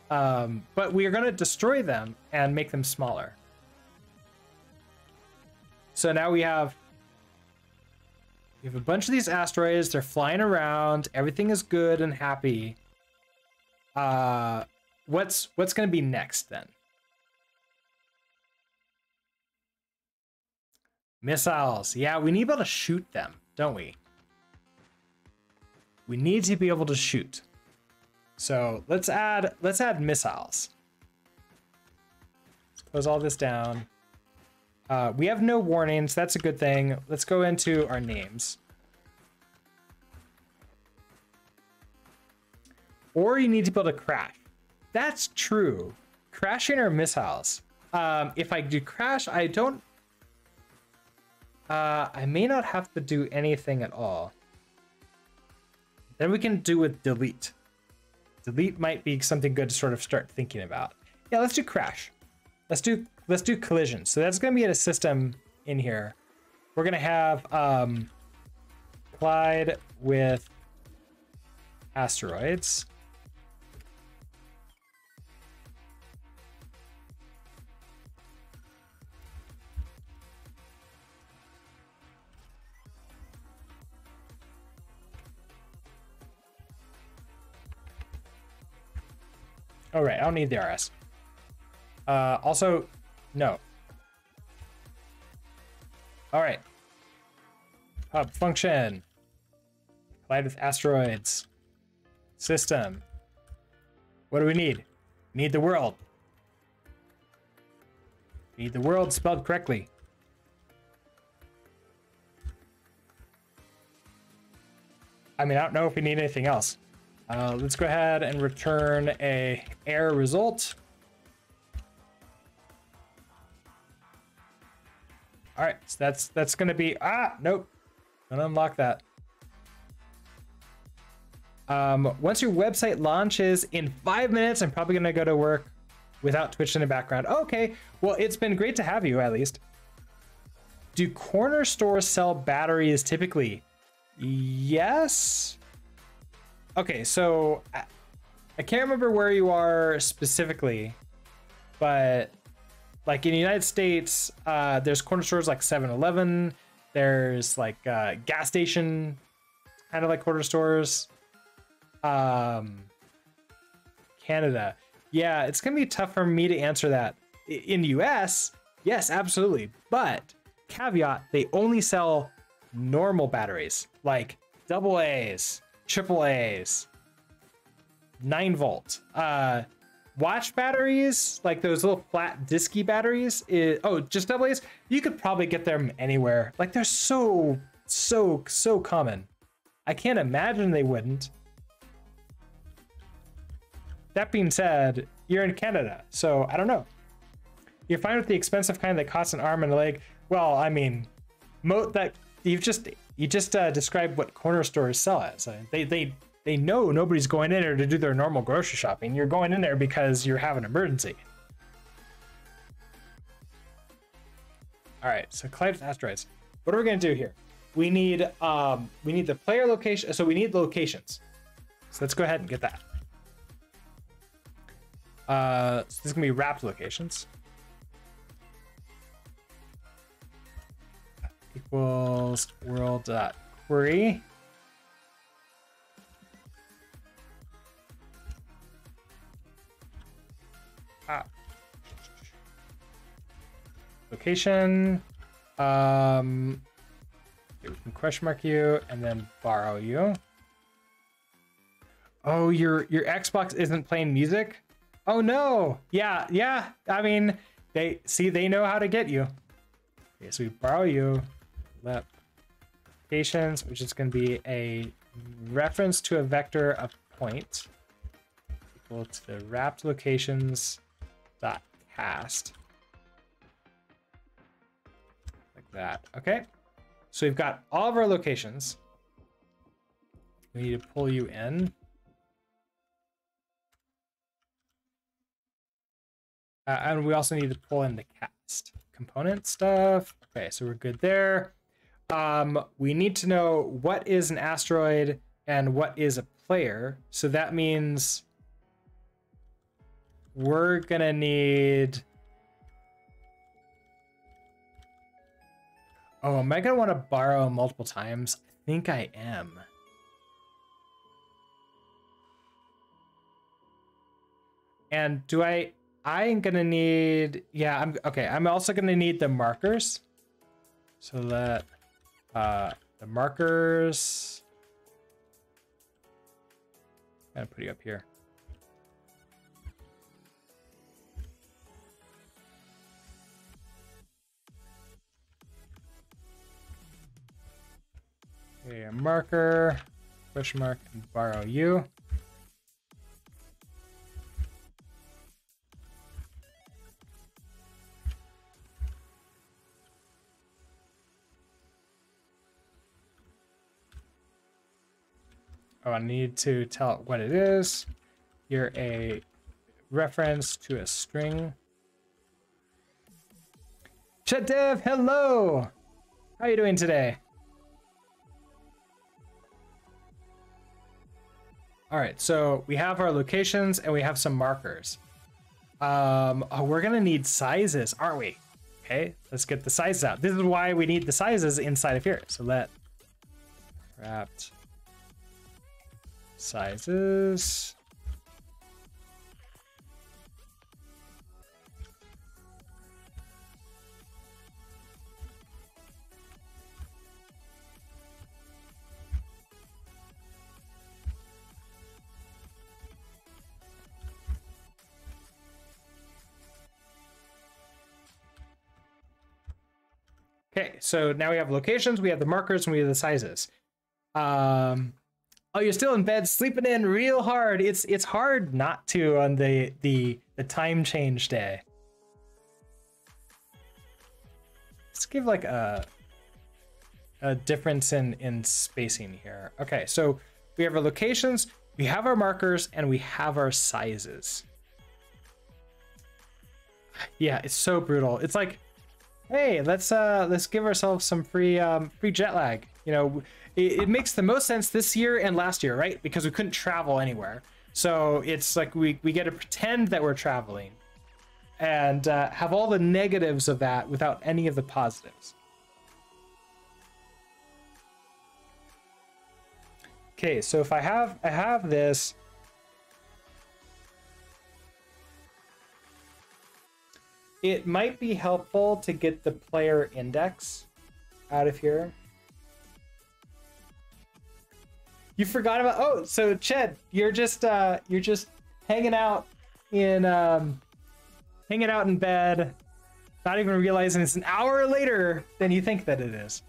But we are going to destroy them and make them smaller. So now we have a bunch of these asteroids. They're flying around. Everything is good and happy. What's going to be next then? Missiles. Yeah, we need to be able to shoot them, don't we? We need to be able to shoot. So let's add missiles. Let's close all this down. We have no warnings. That's a good thing. Let's go into our names. Or you need to be able to crash. That's true. Crashing or missiles. If I do crash, I don't. I may not have to do anything at all. Then we can do with delete. Delete might be something good to sort of start thinking about. Yeah, let's do crash. Let's do collision. So that's going to be in a system in here. We're going to have collide with asteroids. Oh, right. I don't need the RS. Also, no. All right. Hub function. Collide with asteroids. System. What do we need? We need the world. We need the world spelled correctly. I mean, I don't know if we need anything else. Let's go ahead and return a error result. All right, so that's going to be nope, don't unlock that. Once your website launches in 5 minutes, I'm probably going to go to work without Twitch in the background. Okay, well, it's been great to have you at least. Do corner stores sell batteries typically? Yes. Okay, so I can't remember where you are specifically, but like in the United States, there's corner stores like 7-Eleven. There's like gas station, kind of like corner stores. Canada. Yeah, it's going to be tough for me to answer that. In the US, yes, absolutely. But caveat, they only sell normal batteries, like AA's, AAA's, 9-volt. Watch batteries, like those little flat disky batteries, just AA's, you could probably get them anywhere. Like they're so common. I can't imagine they wouldn't. That being said, you're in Canada, so I don't know. You're fine with the expensive kind that costs an arm and a leg. Well, I mean, you just described what corner stores sell as. They know nobody's going in there to do their normal grocery shopping. You're going in there because you have an emergency. All right, so collide with asteroids. What are we gonna do here? We need the player location. So we need locations. So let's go ahead and get that. So this is gonna be wrapped locations. Equals world.query. Location. We can question mark you and then borrow you. Oh, your Xbox isn't playing music? Oh no. Yeah. I mean, they know how to get you. Okay, so we borrow you. Locations, which is going to be a reference to a vector of point equal to the wrapped locations dot cast. Like that. Okay. So we've got all of our locations. We need to pull you in. And we also need to pull in the cast component stuff. Okay, so we're good there. We need to know what is an asteroid and what is a player. So that means we're gonna need... Oh, am I gonna want to borrow multiple times? I think I am. And do I'm gonna need, yeah, I'm also gonna need the markers. So that the markers, I'm gonna put you up here. Okay, a marker, question mark, and borrow you. Oh, I need to tell it what it is. You're a reference to a string. Chat Dev, hello! How are you doing today? All right, so we have our locations and we have some markers. Oh, we're gonna need sizes, aren't we? Okay, let's get the sizes out. This is why we need the sizes inside of here. So let wrapped sizes. Okay, so now we have locations, we have the markers, and we have the sizes. Oh, you're still in bed, sleeping in real hard. It's hard not to on the time change day. Let's give like a difference in spacing here. Okay, so we have our locations, we have our markers, and we have our sizes. Yeah, it's so brutal. It's like, hey, let's give ourselves some free jet lag. You know, it makes the most sense this year and last year, right? Because we couldn't travel anywhere. So it's like we get to pretend that we're traveling and have all the negatives of that without any of the positives. Okay, so if I have this. It might be helpful to get the player index out of here. You forgot about, oh, so Ched, you're just hanging out in bed, not even realizing it's an hour later than you think that it is.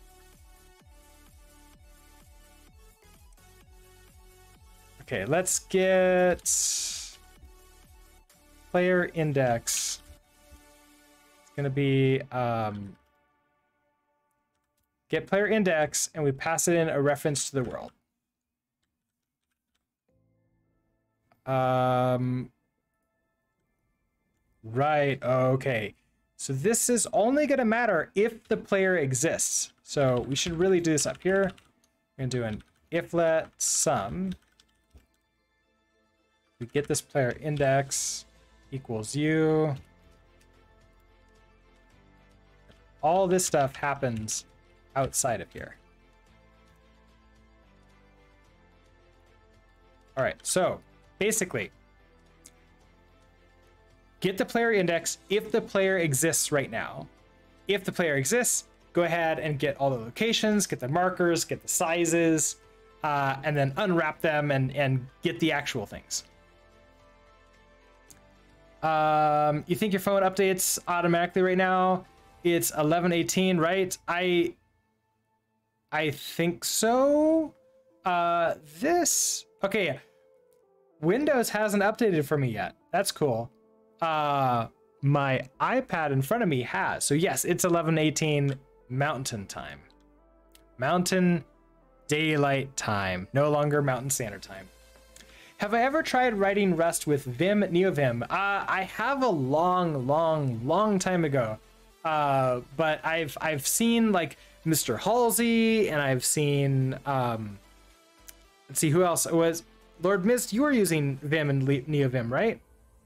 Okay, let's get player index. Going to be get player index, and we pass it in a reference to the world. Right, okay. So this is only going to matter if the player exists. So we should really do this up here. We're going to do an if let sum. We get this player index equals you. All this stuff happens outside of here. All right, so basically, get the player index if the player exists right now. If the player exists, go ahead and get all the locations, get the markers, get the sizes, and then unwrap them and get the actual things. You think your phone updates automatically right now? It's 11:18, right? I think so. Okay. Windows hasn't updated for me yet. That's cool. My iPad in front of me has. So yes, it's 11:18 Mountain Time. Mountain Daylight Time, no longer Mountain Standard Time. Have I ever tried writing Rust with Vim NeoVim? I have a long time ago, but I've seen like Mr. Halsey, and I've seen let's see who else. It was Lord Mist. You were using Vim and NeoVim, right?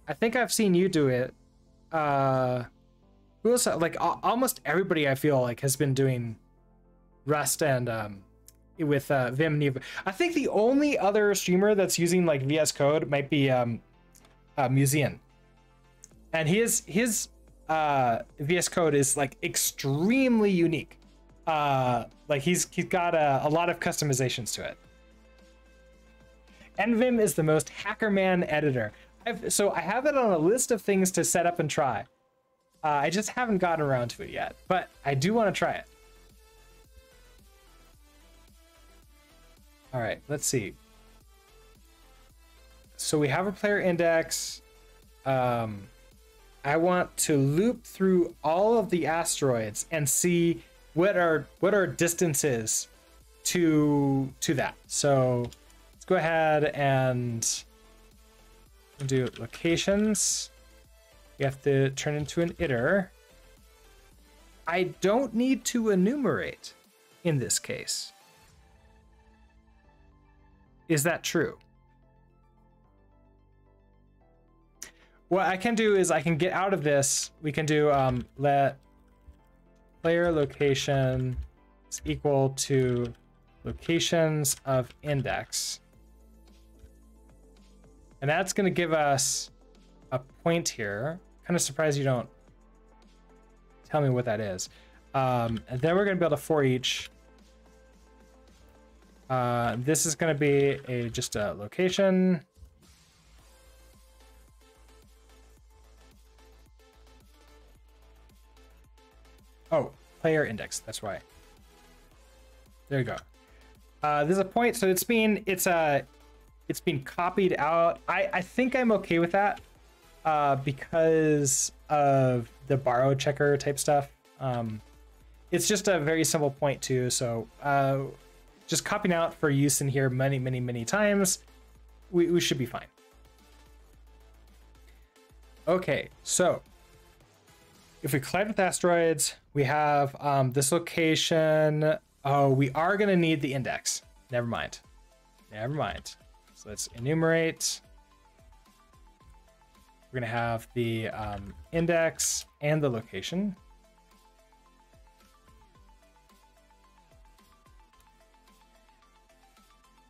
I think I've seen you do it. Who else? Like almost everybody I feel like has been doing Rust and with Vim and NeoVim. I think the only other streamer that's using like VS Code might be Musean, and his VS Code is like extremely unique. Like he's got a lot of customizations to it. NVim is the most hackerman editor. So I have it on a list of things to set up and try. I just haven't gotten around to it yet, but I do want to try it. All right, let's see. So we have a player index. I want to loop through all of the asteroids and see what our distances to that. So let's go ahead and do locations. We have to turn into an iter. I don't need to enumerate in this case. Is that true? What I can do is I can get out of this. We can do let player location is equal to locations of index. And that's going to give us a point here. Kind of surprised you don't tell me what that is. And then we're going to build a for each. This is going to be just a location. Oh, player index. That's why. There you go. There's a point, so it's being copied out. I think I'm okay with that because of the borrow checker type stuff. It's just a very simple point too. So just copying out for use in here many times, we should be fine. Okay, so if we collide with asteroids, we have this location. Oh, we are going to need the index. Never mind. So let's enumerate. We're going to have the index and the location.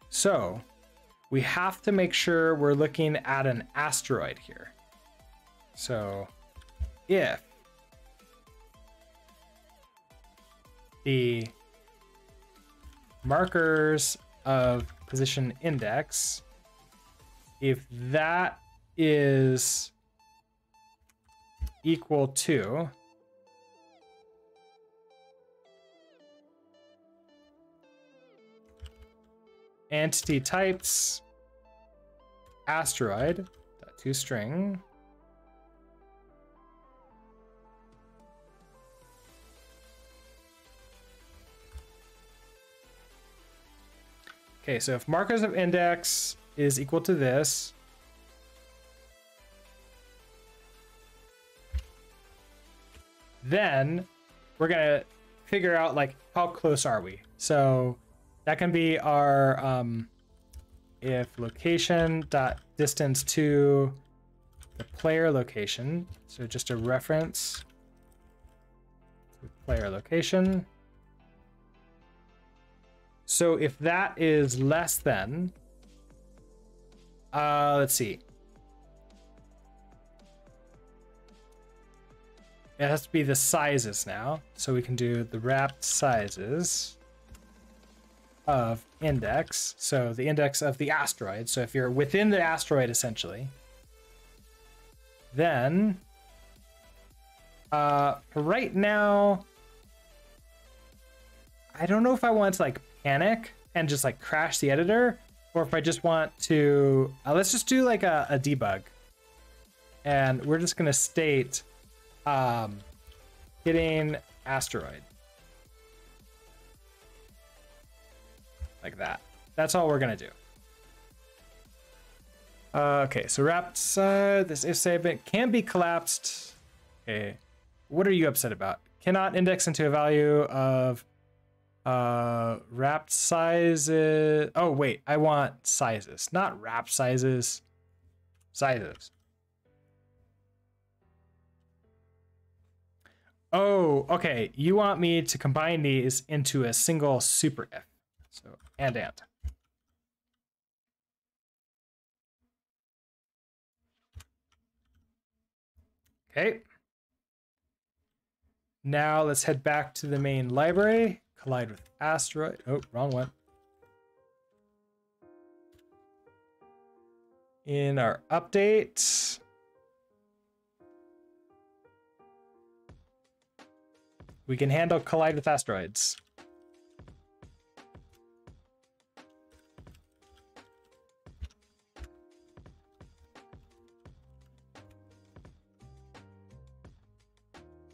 So we have to make sure we're looking at an asteroid here. So if the markers of position index, if that is equal to entity types asteroid .toString okay, so if markers of index is equal to this, then we're gonna figure out like how close are we. So that can be our if location dot distance to the player location. So just a reference to player location. So if that is less than, let's see. It has to be the sizes now. So we can do the wrapped sizes of index. So the index of the asteroid. So if you're within the asteroid, essentially, then for right now, I don't know if I want to like panic and just like crash the editor, or if I just want to, let's just do like a debug. And we're just going to state hitting asteroid. like that. That's all we're gonna do. Okay, so wrapped side, this if statement can be collapsed. Okay, what are you upset about? Cannot index into a value of wrapped sizes. Oh wait, I want sizes, not wrapped sizes. Sizes. Oh, okay. You want me to combine these into a single super if. So and. Okay. Now let's head back to the main library. Collide with asteroid. Oh, wrong one. In our update. We can handle collide with asteroids.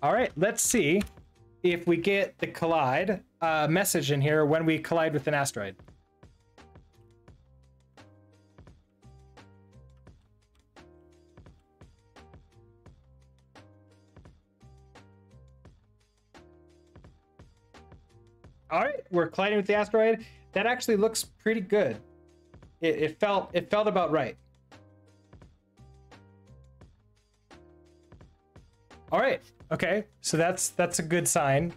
All right, let's see if we get the collide message in here when we collide with an asteroid. All right, we're colliding with the asteroid. That actually looks pretty good. It felt about right. All right. Okay. So that's a good sign.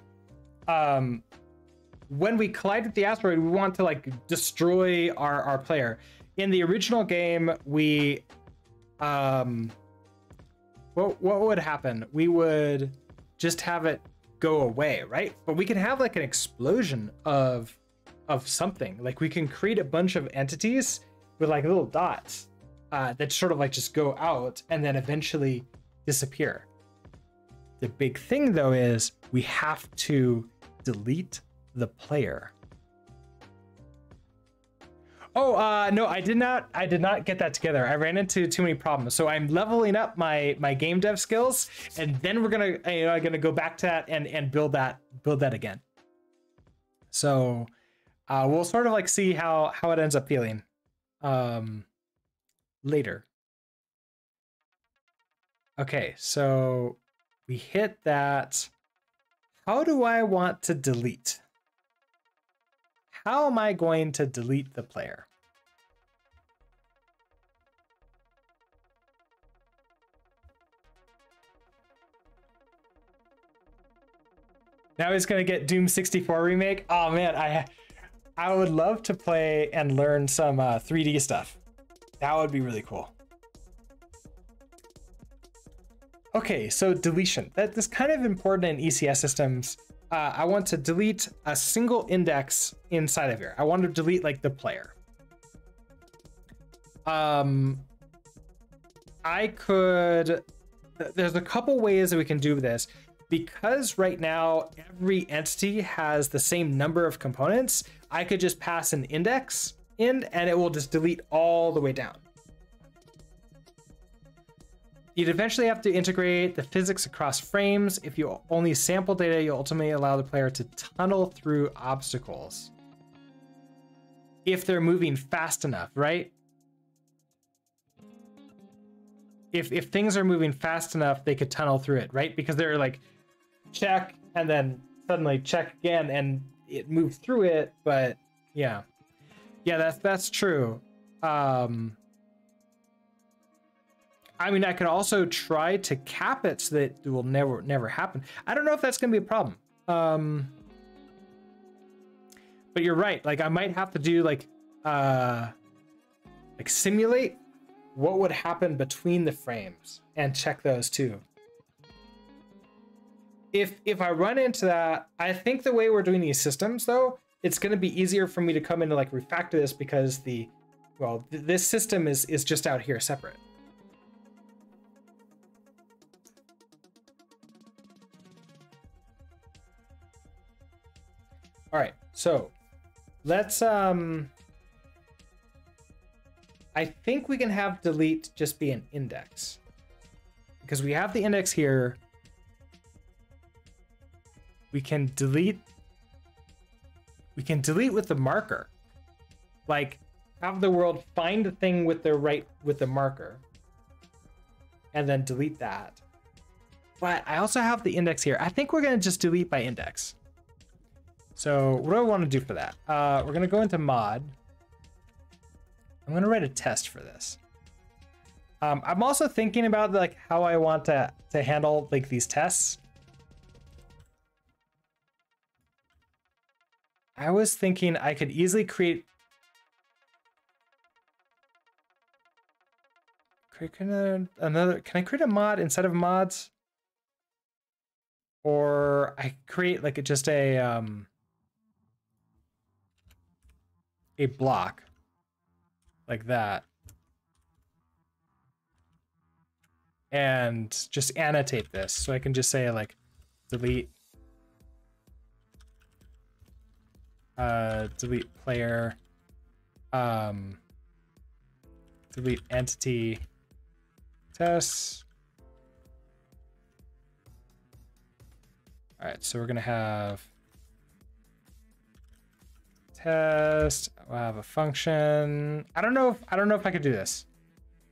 When we collide with the asteroid, we want to like destroy our player. In the original game, we what would happen? We would just have it go away, right? But we can have like an explosion of something. Like we can create a bunch of entities with like little dots that sort of like just go out and then eventually disappear. The big thing though is we have to delete the player. Oh, no, I did not get that together. I ran into too many problems. So I'm leveling up my game dev skills, and then we're gonna go back to that and build that again. So we'll sort of like see how it ends up feeling later. Okay, so we hit that. How do I want to delete? How am I going to delete the player? Now he's gonna get Doom 64 remake. Oh man, I would love to play and learn some 3D stuff. That would be really cool. Okay, so deletion. That is kind of important in ECS systems. I want to delete a single index inside of here. I want to delete like the player. I could, there's a couple ways that we can do this. Because right now every entity has the same number of components, I could just pass an index in and it will just delete all the way down. You'd eventually have to integrate the physics across frames. If you only sample data, you ultimately allow the player to tunnel through obstacles. If they're moving fast enough, right? If things are moving fast enough, they could tunnel through it, right? Because they're like, check, and then suddenly check again, and it moved through it, but yeah. Yeah, that's true. I mean, I could also try to cap it so that it will never happen. I don't know if that's gonna be a problem. But you're right. Like I might have to do like simulate what would happen between the frames and check those too. If I run into that, I think the way we're doing these systems though, it's gonna be easier for me to come in to like refactor this because this system is just out here separate. All right, so let's, I think we can have delete just be an index because we have the index here. We can delete with the marker. like have the world find the thing with the marker and then delete that. But I also have the index here. I think we're going to just delete by index. So what do I want to do for that? We're going to go into mod. I'm going to write a test for this. I'm also thinking about like how I want to handle like these tests. I was thinking I could easily create another. Can I create a mod instead of mods? Or I create like just a block like that. And just annotate this. So I can just say like delete delete player, delete entity tests. All right, so we're gonna have test. We'll have a function. I don't know if I could do this.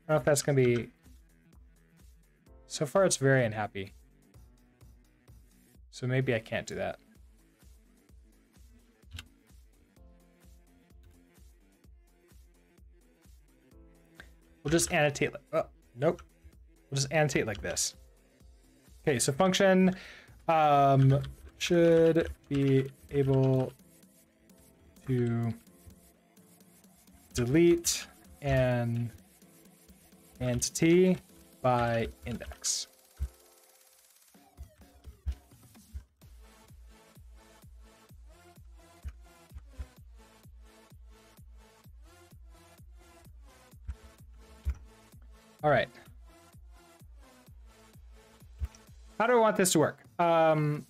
I don't know if that's gonna be. So far, it's very unhappy. So maybe I can't do that. We'll just annotate. Oh, nope. We'll just annotate like this. Okay, so function should be able to delete an entity by index. All right. How do I want this to work? I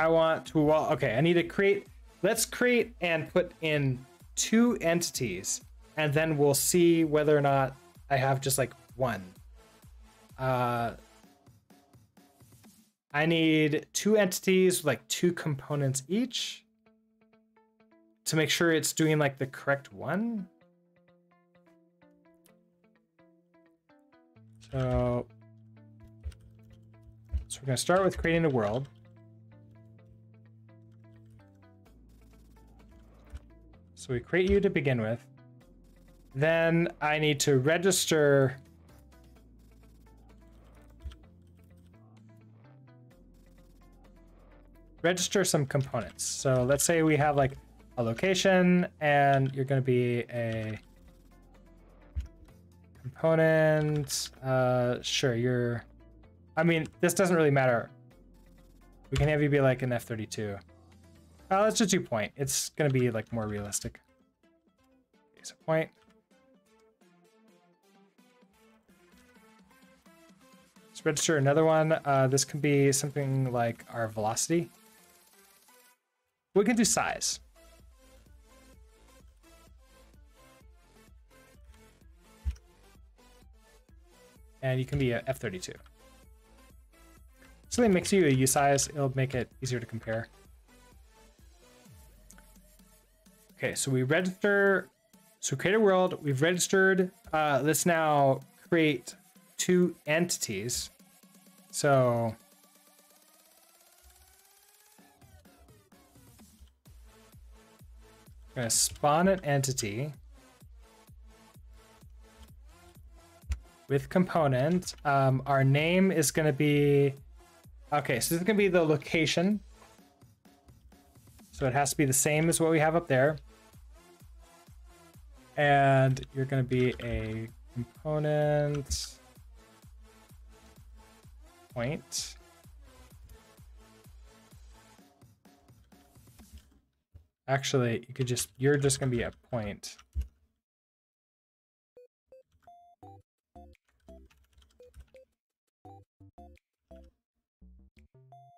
want to, well, okay, I need to create, let's create and put in 2 entities, and then we'll see whether or not I have just like one. I need 2 entities with like 2 components each to make sure it's doing like the correct one. So we're going to start with creating a world. So we create you to begin with. Then I need to register some components. So let's say we have like a location, and you're going to be a component. Sure, I mean, this doesn't really matter. We can have you be like an F32. Let's just do point. It's going to be like more realistic. Okay, so point. Let's register another one. This can be something like our velocity. We can do size. And you can be a F32. So it makes you a U size. It'll make it easier to compare. Okay, so we register. So create a world. We've registered. Let's now create 2 entities. So I'm going to spawn an entity with component. Our name is going to be, okay, so this is going to be the location. So it has to be the same as what we have up there. And you're going to be a component point. Actually, you're just going to be a point.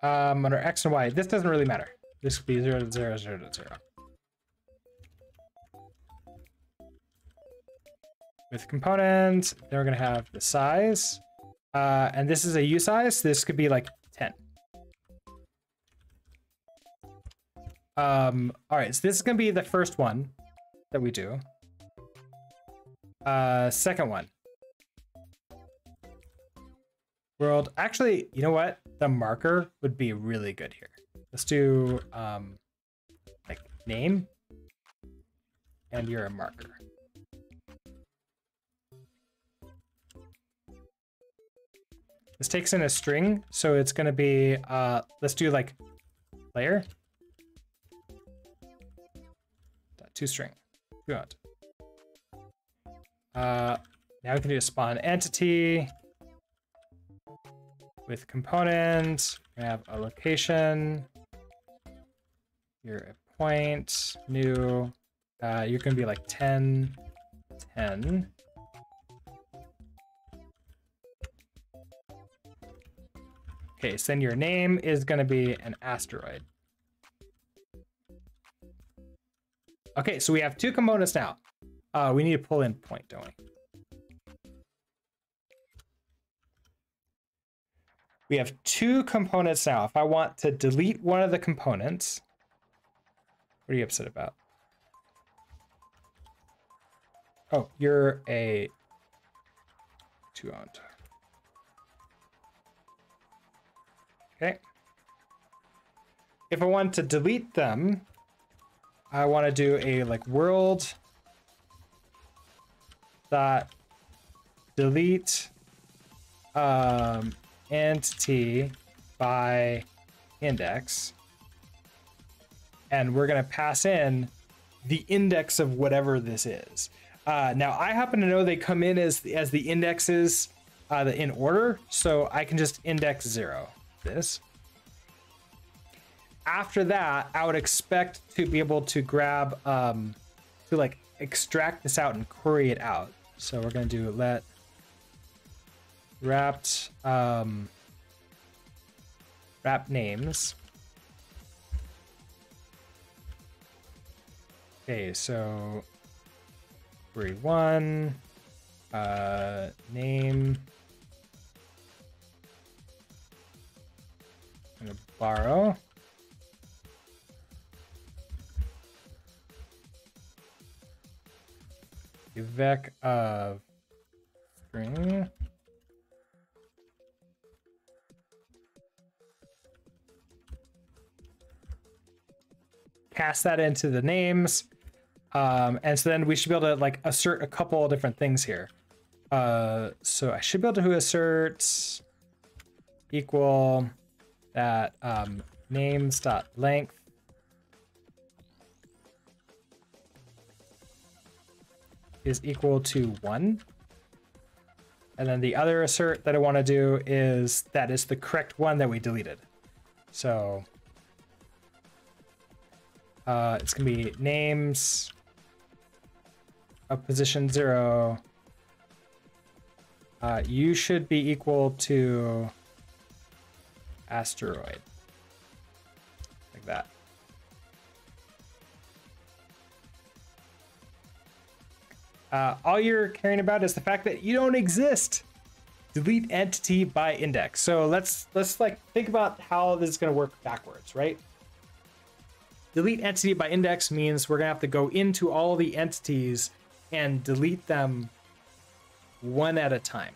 Under X and Y, this doesn't really matter. This could be 0 to 0, 0 to 0. With components, then we're going to have the size. And this is a U size. This could be like 10. All right, so this is gonna be the first one that we do. Second one. World, actually, you know what? The marker would be really good here. Let's do like name, and you're a marker. This takes in a string, so it's gonna be let's do like player. ToString. Good. Now we can do a spawn entity with component. We have a location. You're a point, new. You're gonna be like 10, 10. Okay, so then your name is gonna be an asteroid. Okay, so we have two components now. We need to pull in point, don't we? We have two components now. If I want to delete one of the components, what are you upset about? Oh, you're a two-owned. Okay. If I want to delete them, I want to do a like world dot delete entity by index, and we're going to pass in the index of whatever this is. Now I happen to know they come in as the indexes in order, so I can just index 0 this. After that, I would expect to be able to grab to like extract this out and query it out. So we're going to do let wrapped wrap names. Okay, so query 1 name. I'm going to borrow. Vec of string. Pass that into the names. And so then we should be able to like assert a couple of different things here. So I should be able to assert equal that names.length is equal to 1. And then the other assert that I want to do is that is the correct one that we deleted. So it's going to be names of position 0. You should be equal to asteroid. Like that. All you're caring about is the fact that you don't exist. Delete entity by index. So let's like think about how this is going to work backwards, right? Delete entity by index means we're going to have to go into all the entities and delete them one at a time.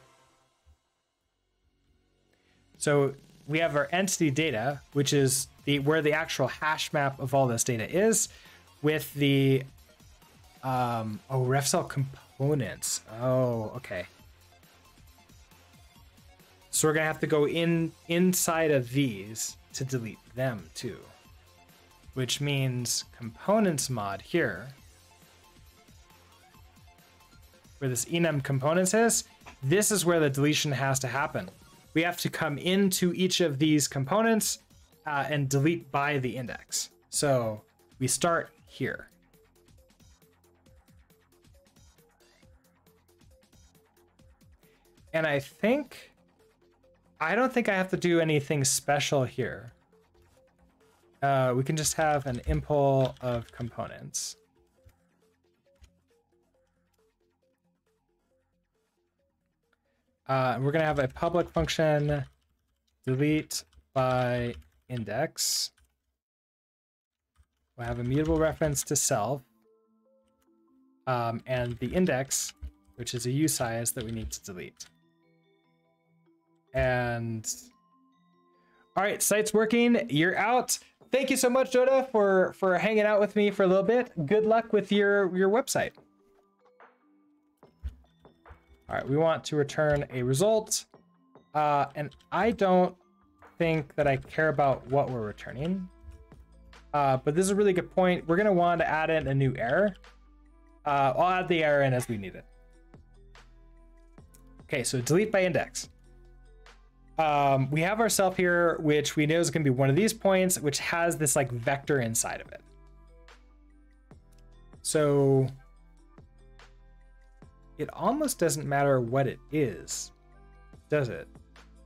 So we have our entity data, which is where the actual hash map of all this data is, with the ref cell components. Oh, okay. So we're gonna have to go inside of these to delete them too, which means components mod here, where this enum components is, this is where the deletion has to happen. We have to come into each of these components and delete by the index. So we start here. And I don't think I have to do anything special here. We can just have an impl of components. We're going to have a public function delete by index. we'll have a mutable reference to self, and the index, which is a usize that we need to delete. And all right, site's working. You're out. Thank you so much, Joda, for hanging out with me for a little bit. Good luck with your website. All right, we want to return a result. And I don't think that I care about what we're returning. But this is a really good point. We're going to want to add in a new error. I'll add the error in as we need it. Okay, so delete by index. We have ourself here, which we know is going to be one of these points, which has this like vector inside of it. So it almost doesn't matter what it is, does it?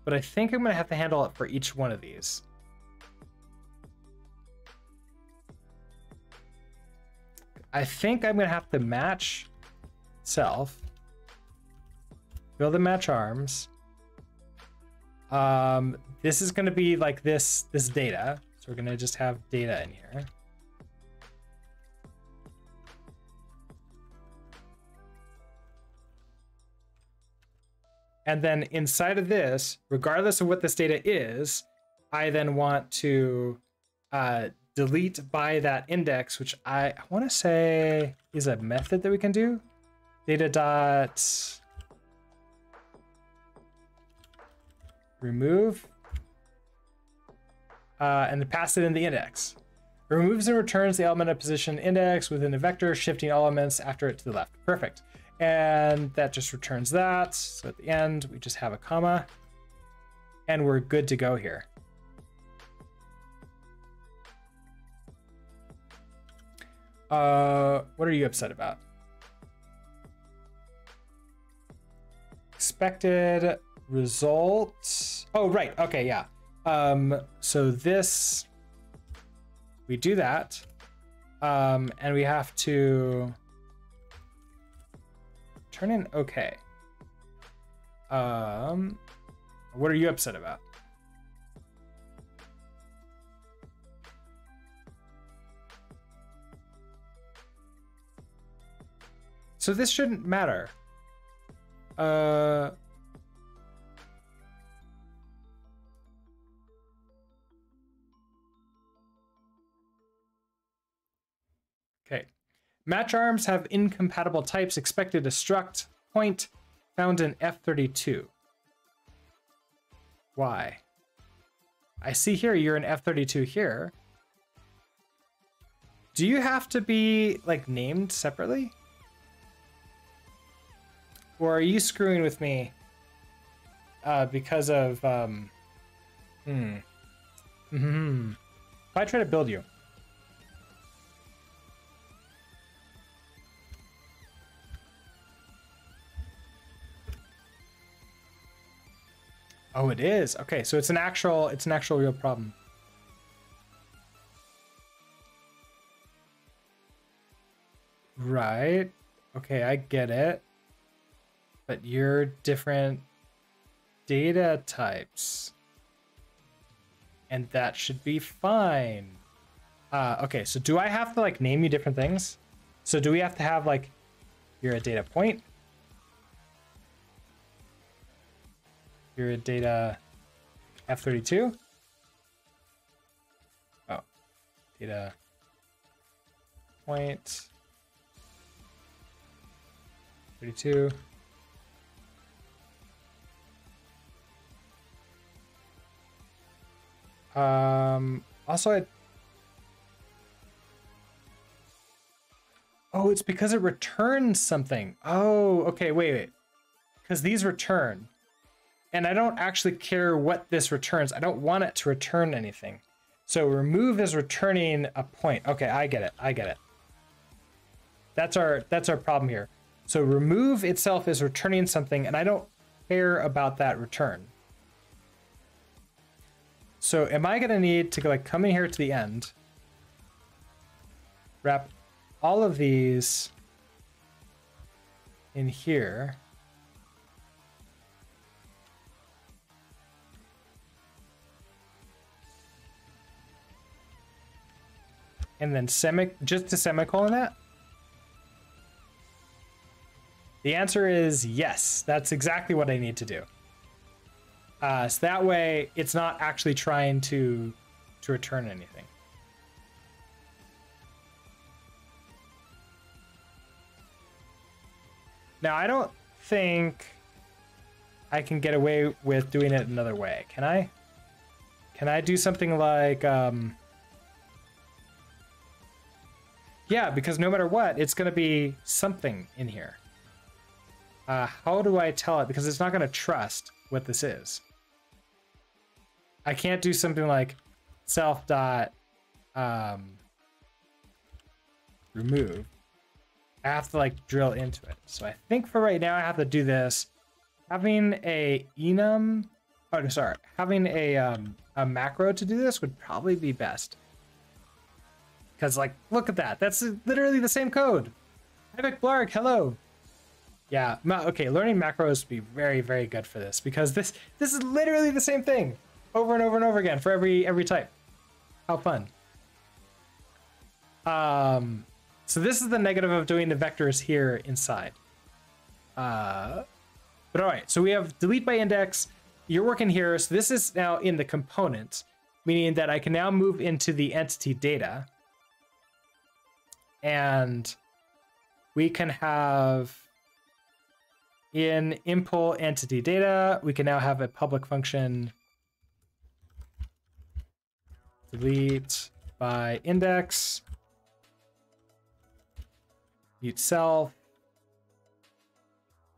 But I think I'm going to have to handle it for each one of these. I think I'm going to have to match self, build a match arms. This is going to be like this data. So we're going to just have data in here. And then inside of this, regardless of what this data is, I then want to delete by that index, which I want to say is a method that we can do. Data dot remove, and then pass it in the index. It removes and returns the element of position index within the vector, shifting elements after it to the left. Perfect. And that just returns that. So at the end, we just have a comma, and we're good to go here. What are you upset about? Expected results. Oh, right. Okay, yeah. So this, we do that. And we have to turn in okay. What are you upset about? So this shouldn't matter. Okay. Match arms have incompatible types expected to struct point found in F32. Why? I see here you're in F32 here. Do you have to be like named separately? Or are you screwing with me because of if I try to build you? Oh, it is. Okay, so it's an actual real problem. Right. Okay, I get it. But you're different data types. And that should be fine. Okay, so do I have to like name you different things? So do we have to have like, you're a data point? You're a data F32? Oh, data point 32. Also, oh, it's because it returns something. Oh, okay, wait. Because these return. And I don't actually care what this returns. I don't want it to return anything. So remove is returning a point. Okay, I get it. That's our problem here. So remove itself is returning something, and I don't care about that return. So am I gonna need to like come in here to the end, wrap all of these in here, and then just to semicolon that? The answer is yes. That's exactly what I need to do. So that way it's not actually trying to return anything. Now, I don't think I can get away with doing it another way. Can I? Can I do something like... Yeah, because no matter what, it's going to be something in here. How do I tell it? Because it's not going to trust what this is. I can't do something like self dot remove. I have to like drill into it. So I think for right now I have to do this. Having a enum, oh sorry, having a macro to do this would probably be best. Because like, look at that. That's literally the same code. Epic Blarg, hello. Yeah, okay, learning macros would be very, very good for this because this is literally the same thing over and over and over again for every type. How fun. So this is the negative of doing the vectors here inside. But all right, so we have delete by index. You're working here, so this is now in the component, meaning that I can now move into the entity data. And we can have in impl entity data, we can now have a public function delete by index, mute self.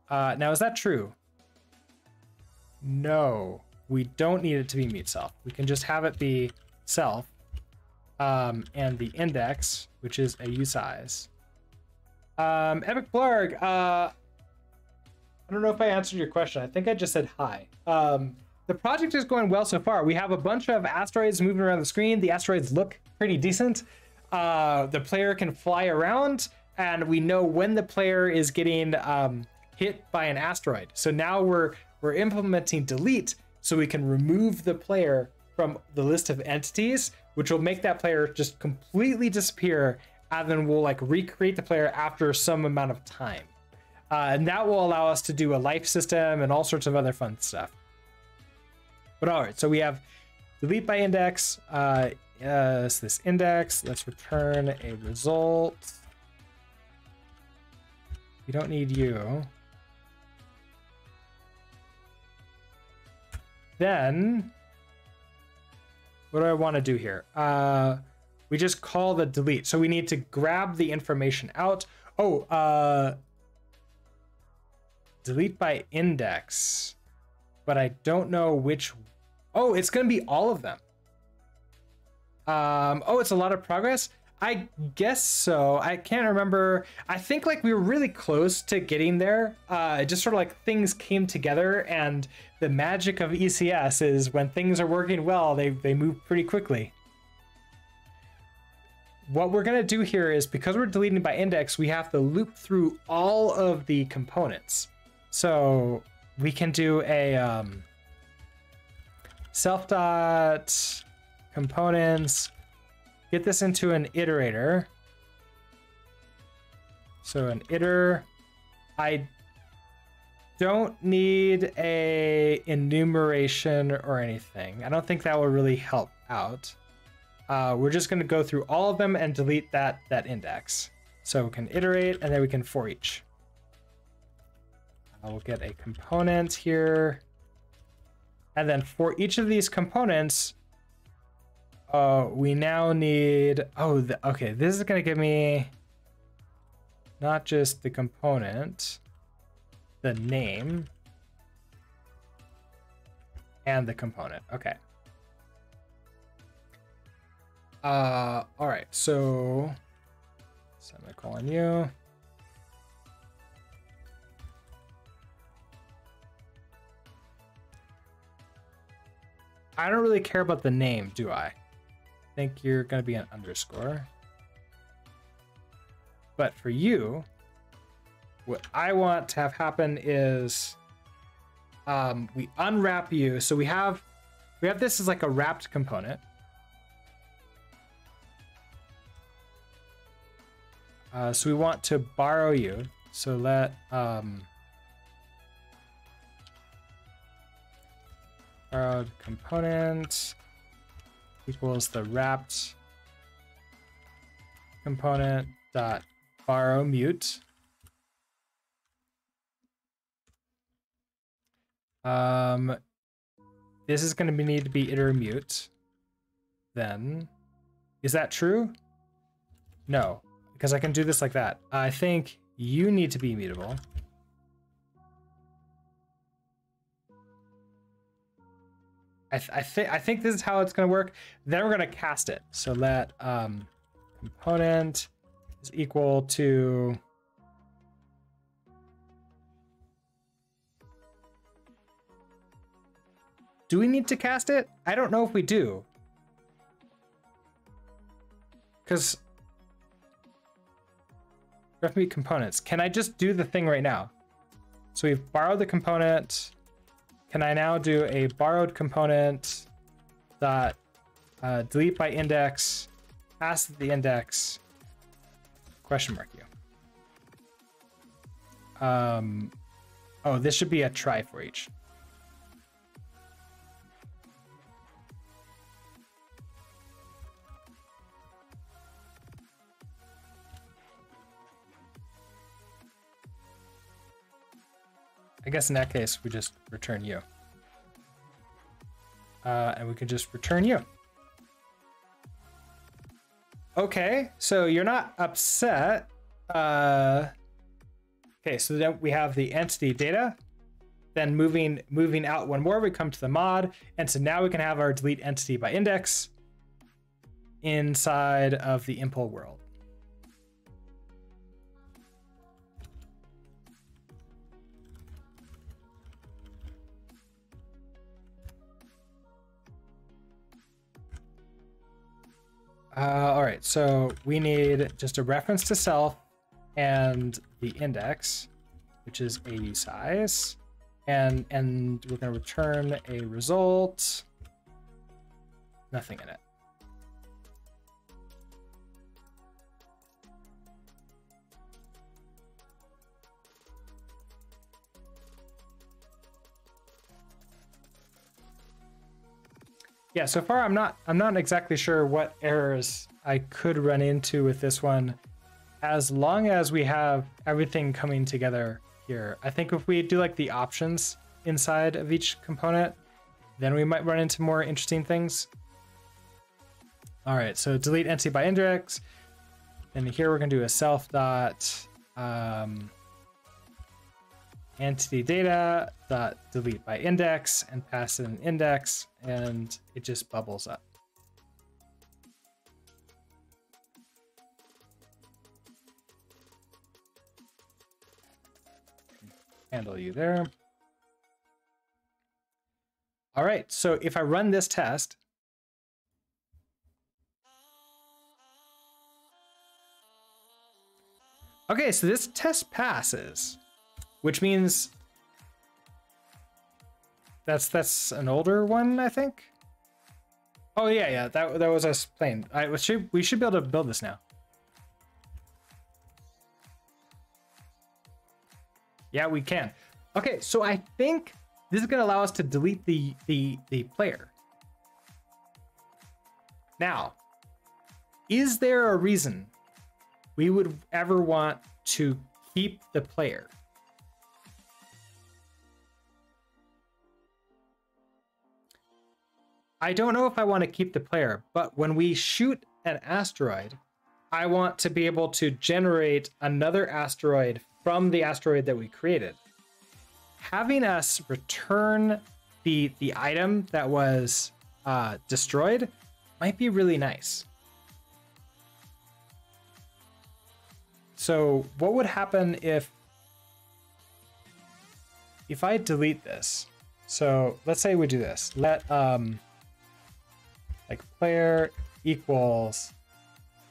Now, is that true? No, we don't need it to be mute self. We can just have it be self and the index, which is a usize. Epic Blarg, I don't know if I answered your question. I think I just said hi. The project is going well so far. We have a bunch of asteroids moving around the screen. The asteroids look pretty decent. The player can fly around, and we know when the player is getting hit by an asteroid. So now we're implementing delete so we can remove the player from the list of entities, which will make that player just completely disappear, and then we'll like recreate the player after some amount of time. And that will allow us to do a life system and all sorts of other fun stuff. But all right, so we have delete by index. Yes, this index. Let's return a result. We don't need you. Then, what do I want to do here? We just call the delete. So we need to grab the information out. Oh, delete by index, but I don't know which. Oh, it's going to be all of them. Oh, it's a lot of progress. I guess so. I can't remember. I think like we were really close to getting there. It just sort of like things came together, and the magic of ECS is when things are working well, they move pretty quickly. What we're going to do here is, because we're deleting by index, we have to loop through all of the components. So we can do a self dot components, get this into an iterator. So an iter, I don't need a enumeration or anything. I don't think that will really help out. We're just going to go through all of them and delete that index. So we can iterate, and then we can for each. We'll get a component here. And then for each of these components, we now need, okay, this is going to give me not just the component, the name, and the component. Okay. All right, so semicolon u. I don't really care about the name, do I? I think you're going to be an underscore. But for you, what I want to have happen is we unwrap you. So we have this as like a wrapped component. So we want to borrow you. So let borrowed component equals the wrapped component dot borrow mute. This is going to need to be iter mute. Then, is that true? No, because I can do this like that. I think you need to be mutable. I think this is how it's going to work. Then we're going to cast it. So let component is equal to do we need to cast it? I don't know if we do. Because meet components. Can I just do the thing right now? So we've borrowed the component. Can I now do a borrowed component dot delete by index, pass the index, question mark u. Oh, this should be a try for each. I guess in that case, we just return you. And we can just return you. Okay, so you're not upset. Okay, so then we have the entity data. Then moving out one more, we come to the mod. And so now we can have our delete entity by index inside of the impl world. All right, so we need just a reference to self and the index, which is AU size, and we're going to return a result. Nothing in it. Yeah, so far I'm not exactly sure what errors I could run into with this one, as long as we have everything coming together here. I think if we do like the options inside of each component, then we might run into more interesting things. All right, so delete entity by index, and here we're gonna do a self dot entity data dot delete by index and pass in an index, and it just bubbles up. Handle you there. All right, so if I run this test, okay, so this test passes, which means that's an older one, I think. Oh yeah, that was us playing. We should be able to build this now. Yeah, we can. Okay, so I think this is going to allow us to delete the player. Now, is there a reason we would ever want to keep the player? I don't know if I want to keep the player, but when we shoot an asteroid, I want to be able to generate another asteroid from the asteroid that we created. Having us return the item that was destroyed might be really nice. So what would happen if I delete this? So let's say we do this. Let like player equals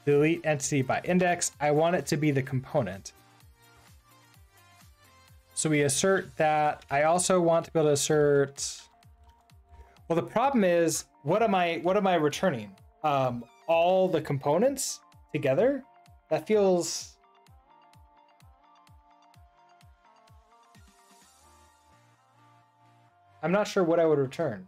delete entity by index. I want it to be the component. So we assert that. I also want to be able to assert. Well, the problem is, what am I returning? All the components together? That feels I'm not sure what I would return.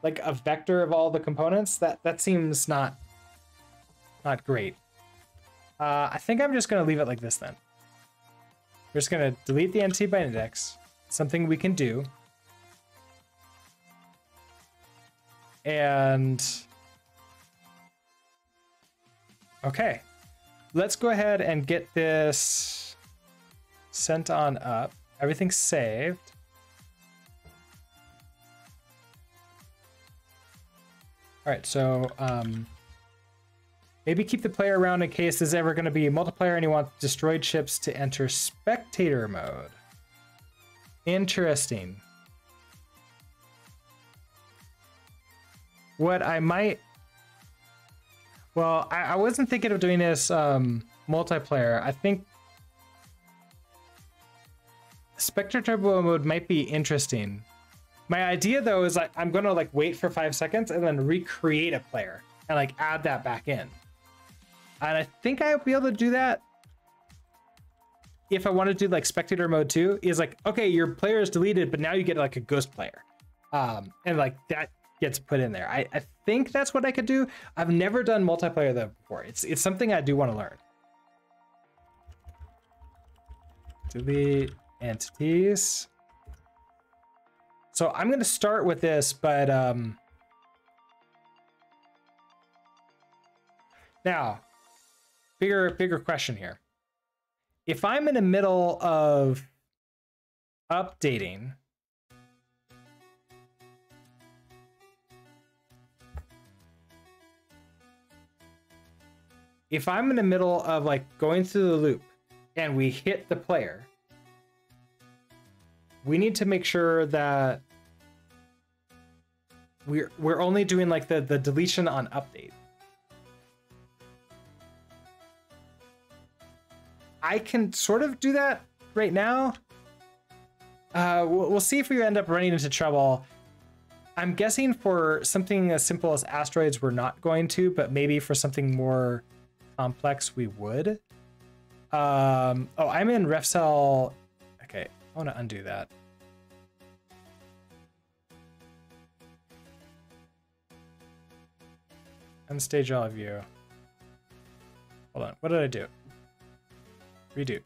Like a vector of all the components? That seems not great. I think I'm just gonna leave it like this then. We're just gonna delete the entity by index, something we can do. And okay, let's go ahead and get this sent on up. Everything's saved. All right, so maybe keep the player around in case there's ever going to be a multiplayer and you want destroyed ships to enter spectator mode. Interesting. What I might... Well, I wasn't thinking of doing this multiplayer. I think spectator mode might be interesting. My idea though is like I'm gonna like wait for 5 seconds and then recreate a player and like add that back in. And I think I'll be able to do that if I want to do like spectator mode too. Is like, okay, your player is deleted, but now you get like a ghost player. And like that gets put in there. I think that's what I could do. I've never done multiplayer though before. It's something I do want to learn. Delete entities. So I'm going to start with this, but now, bigger question here. If I'm in the middle of updating, if I'm in the middle of like going through the loop and we hit the player, we need to make sure that we're only doing like the deletion on update. I can sort of do that right now. We'll see if we end up running into trouble. I'm guessing for something as simple as asteroids, we're not going to, but maybe for something more complex, we would. Oh, I'm in ref cell. Okay, I want to undo that. Unstage all of you. Hold on, what did I do? Redo.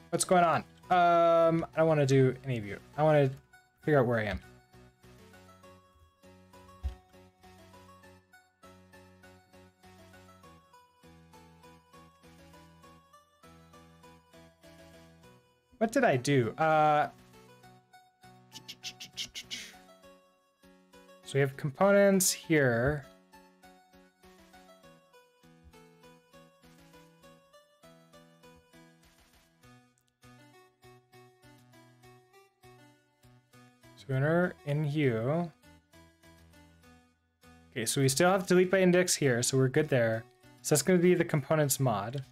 What's going on? I don't want to do any of you. I want to figure out where I am. What did I do? So we have components here. Sooner in you. Okay, so we still have delete by index here, so we're good there. So that's going to be the components mod.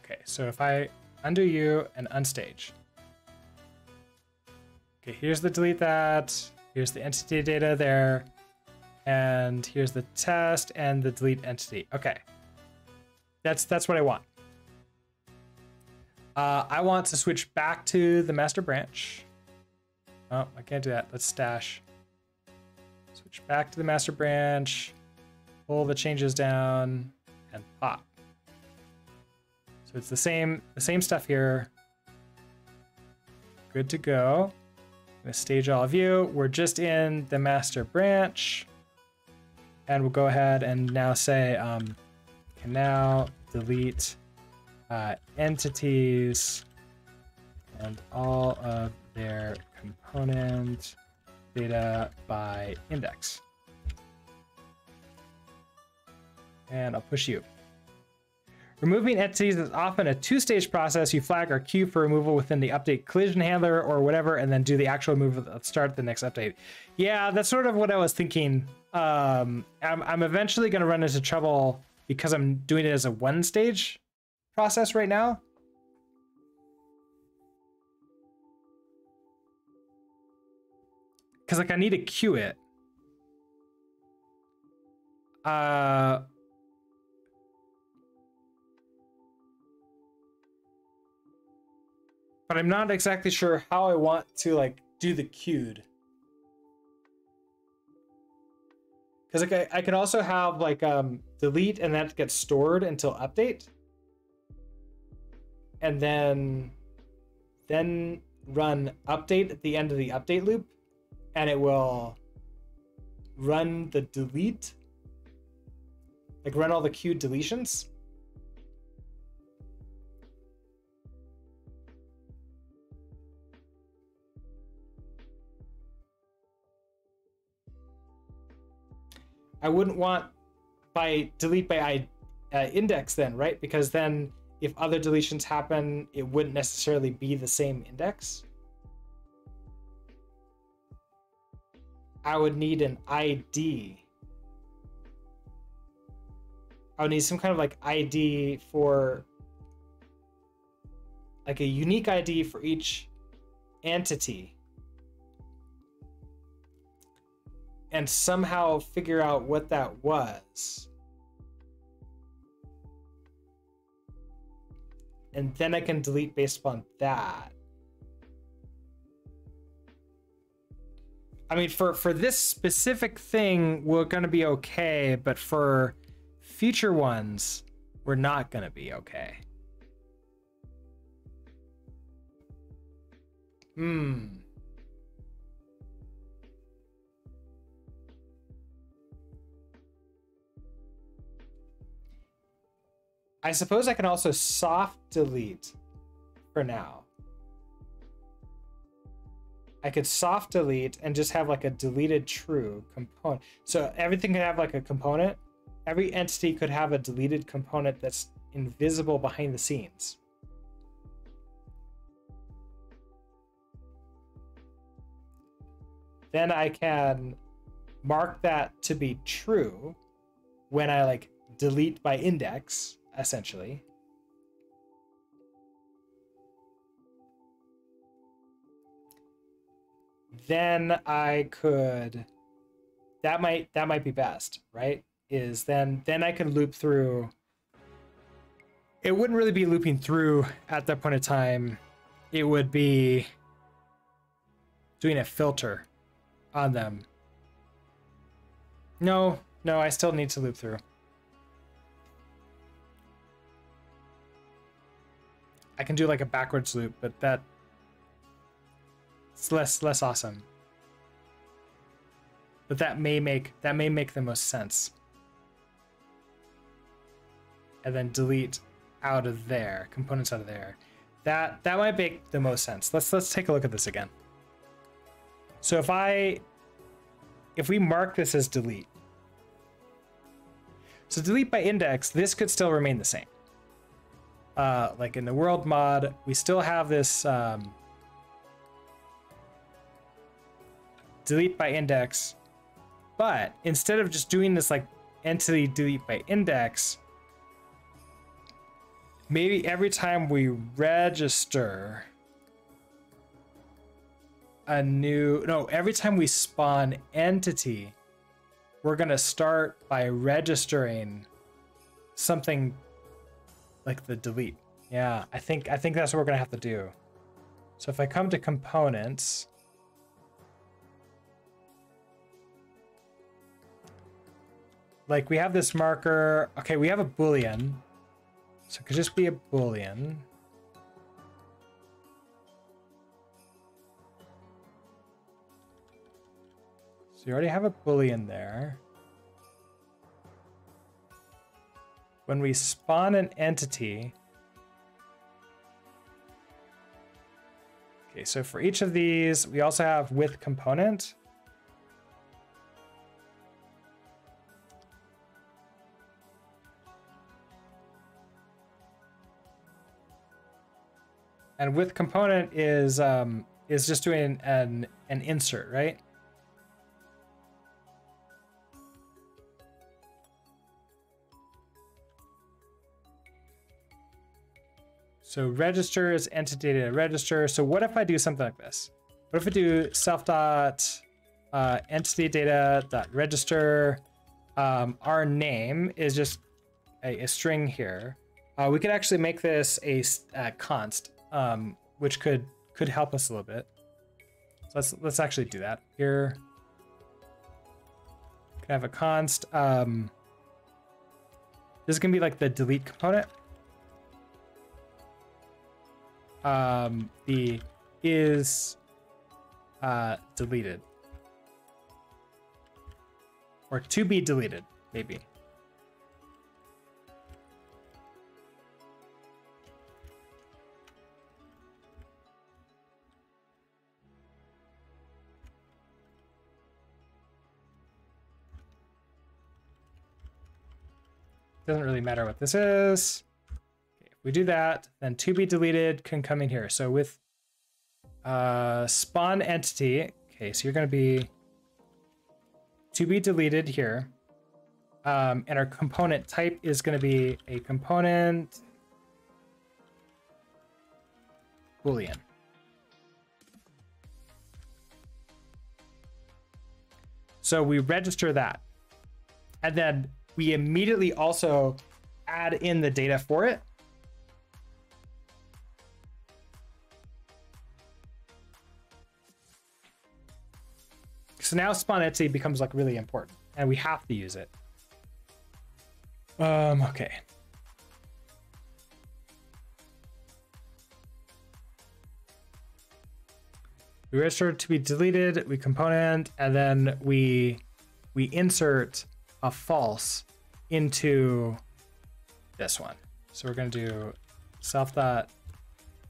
Okay, so if I undo you and unstage. Okay, here's the delete that. Here's the entity data there. And here's the test and the delete entity. Okay. That's what I want. I want to switch back to the master branch. Oh, I can't do that. Let's stash. Switch back to the master branch. Pull the changes down and pop. So it's the same stuff here. Good to go. I'm gonna stage all of you. We're just in the master branch. And we'll go ahead and now say, can now delete entities and all of their component data by index. And I'll push you. Removing entities is often a two-stage process. You flag or queue for removal within the update collision handler or whatever, and then do the actual removal at the start of the next update. Yeah, that's sort of what I was thinking. I'm eventually going to run into trouble because I'm doing it as a one stage process right now. Because like I need to queue it. But I'm not exactly sure how I want to like do the queued. Because like I can also have like delete and that gets stored until update. And then run update at the end of the update loop, and it will run the delete, like run all the queued deletions. I wouldn't want by delete by index then, right? Because then if other deletions happen, it wouldn't necessarily be the same index. I would need an ID. I would need some kind of like ID for, like a unique ID for each entity. And somehow figure out what that was. And then I can delete based upon that. I mean, for this specific thing, we're going to be okay, but for future ones, we're not going to be okay. I suppose I can also soft delete for now. I could soft delete and just have like a deleted true component. So everything could have like a component. Every entity could have a deleted component that's invisible behind the scenes. Then I can mark that to be true when I like delete by index, essentially. Then I could, that might be best, right? Is then I can loop through. It wouldn't really be looping through at that point in time. It would be doing a filter on them. No, I still need to loop through. I can do like a backwards loop, but it's less awesome. But that may make the most sense. And then delete out of there, components out of there. That might make the most sense. Let's take a look at this again. So if we mark this as delete. So delete by index, this could still remain the same. Like in the world mod, we still have this delete by index, but instead of just doing this like entity delete by index, maybe every time we register every time we spawn entity, we're gonna start by registering something like the delete. Yeah, I think that's what we're gonna have to do. So if I come to components, like we have this marker. Okay, we have a Boolean. So it could just be a Boolean. So you already have a Boolean there. When we spawn an entity. Okay, so for each of these, we also have with component. And with component is just doing an insert, right? So register is entity data register. So what if I do something like this? What if I do self dot entity data dot register? Our name is just a string here. We could actually make this a const, which could help us a little bit. So let's actually do that here. Can have a const. This is gonna be like the delete component. The is deleted, or to be deleted, maybe. Doesn't really matter what this is. Okay, if we do that, then to be deleted can come in here. So with spawn entity, okay, so you're going to be to be deleted here. And our component type is going to be a component Boolean. So we register that. And then we immediately also add in the data for it. So now spawn entity becomes like really important and we have to use it. Okay. We register to be deleted, we component, and then we insert a false into this one. So we're going to do self dot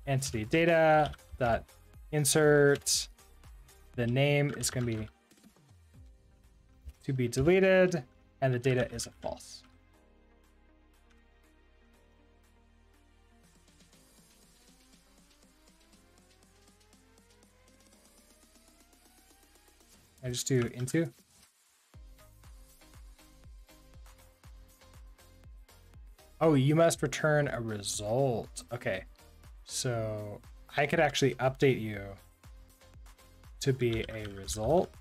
entity data dot insert. The name is going to be deleted, and the data is a false. I just do into. Oh, you must return a result. Okay, so I could actually update you to be a result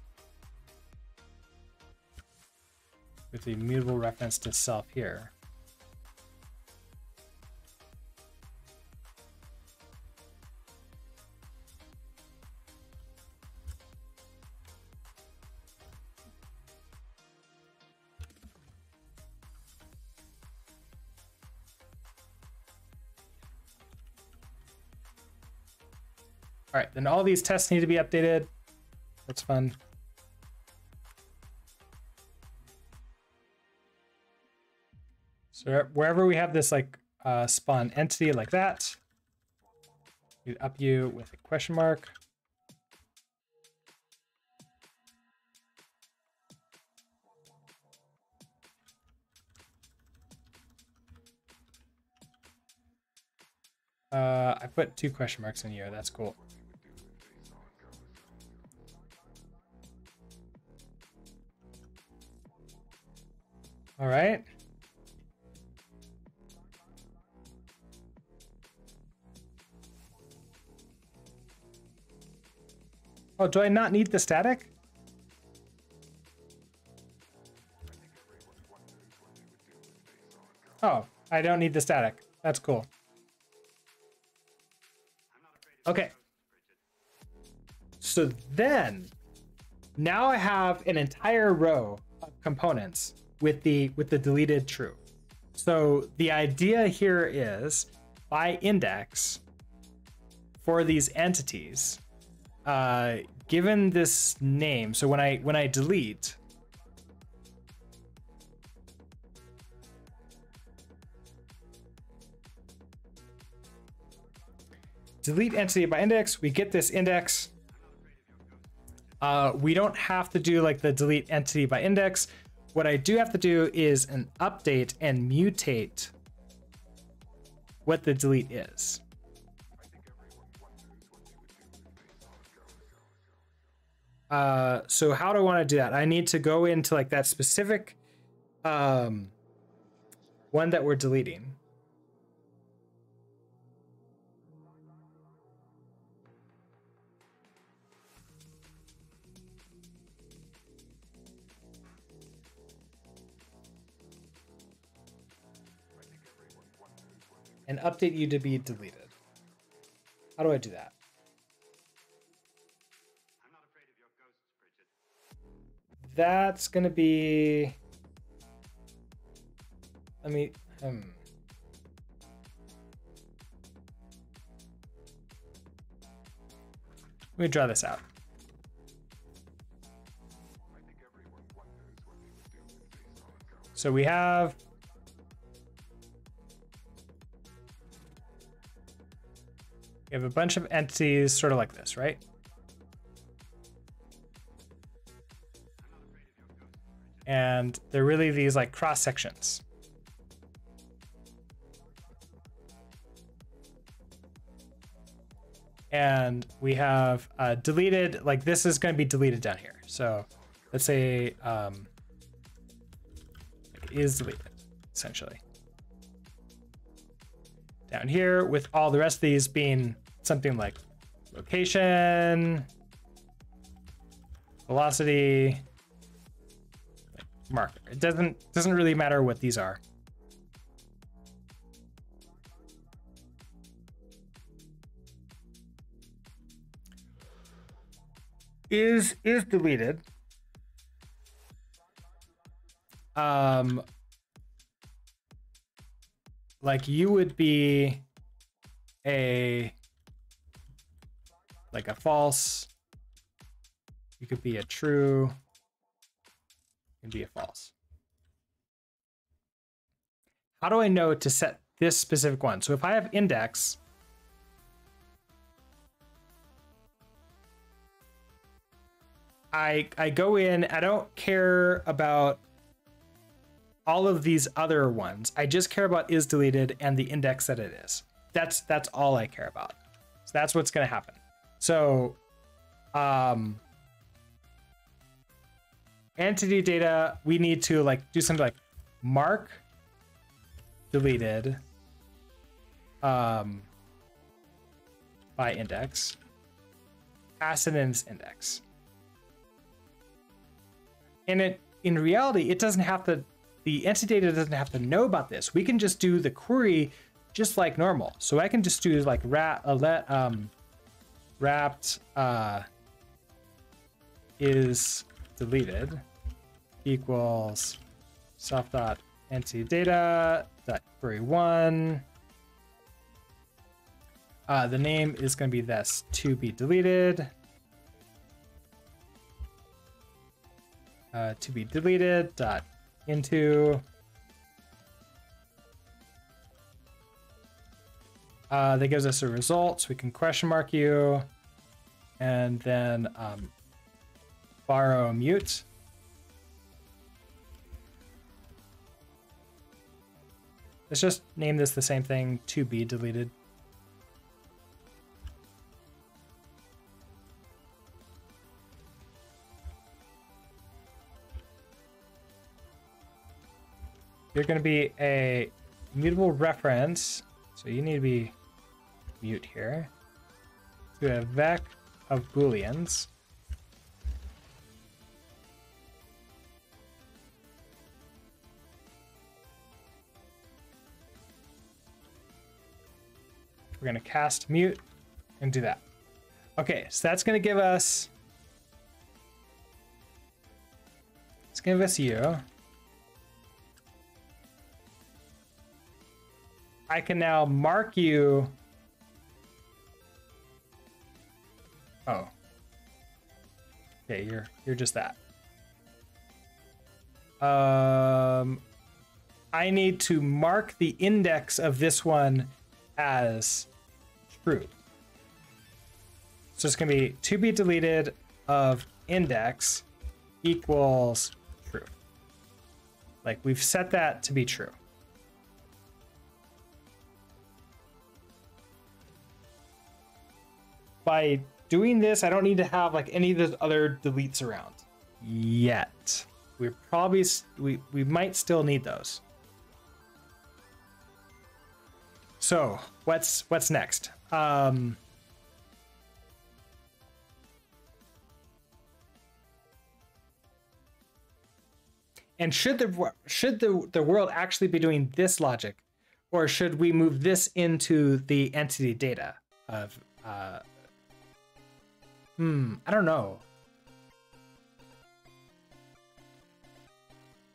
with the immutable reference to self here. All right, then all these tests need to be updated. That's fun. So wherever we have this like spawn entity like that, we up you with a question mark. I put 2 question marks in here. That's cool. All right. Oh, do I not need the static? Oh, I don't need the static. That's cool. Okay. So then, now I have an entire row of components with the deleted true. So the idea here is by index for these entities, given this name. So when I delete, entity by index, we get this index. We don't have to do like the delete entity by index. What I do have to do is an update and mutate what the delete is. So how do I want to do that? I need to go into like that specific one that we're deleting. and update you to be deleted. How do I do that? I'm not afraid of your ghosts, Bridget. That's gonna be. Let me. Let me draw this out. So we have. We have a bunch of entities sort of like this, right? And they're really these like cross sections. And we have deleted, like this is going to be deleted down here. So let's say it is deleted, essentially. Down here with all the rest of these being something like location, velocity, marker. It doesn't really matter what these are. Is deleted. Like you would be a false. You could be a true. And be a false. How do I know to set this specific one? So if I have index, I go in, I don't care about all of these other ones. I just care about is deleted and the index that it is. That's all I care about. So that's what's going to happen. So entity data, we need to like do something like mark deleted by index, pass it in its index. And in reality, it doesn't have to, the entity data doesn't have to know about this. We can just do the query just like normal. So I can just do like wrapped is deleted equals self.entity data dot query one. The name is going to be this to be deleted. To be deleted dot into. That gives us a result, so we can question mark you, and then borrow mute. Let's just name this the same thing, to be deleted. You're going to be a mutable reference, so you need to be mute here, to a vec of booleans. We're going to cast mute and do that. Okay, so that's going to give us, let's give us you. I can now mark you. Oh. Okay, you're just that. I need to mark the index of this one as true. So it's going to be deleted of index equals true. Like we've set that to be true. By doing this, I don't need to have like any of those other deletes around yet. We might still need those. So what's next? And should the world actually be doing this logic, Or should we move this into the entity data of, I don't know.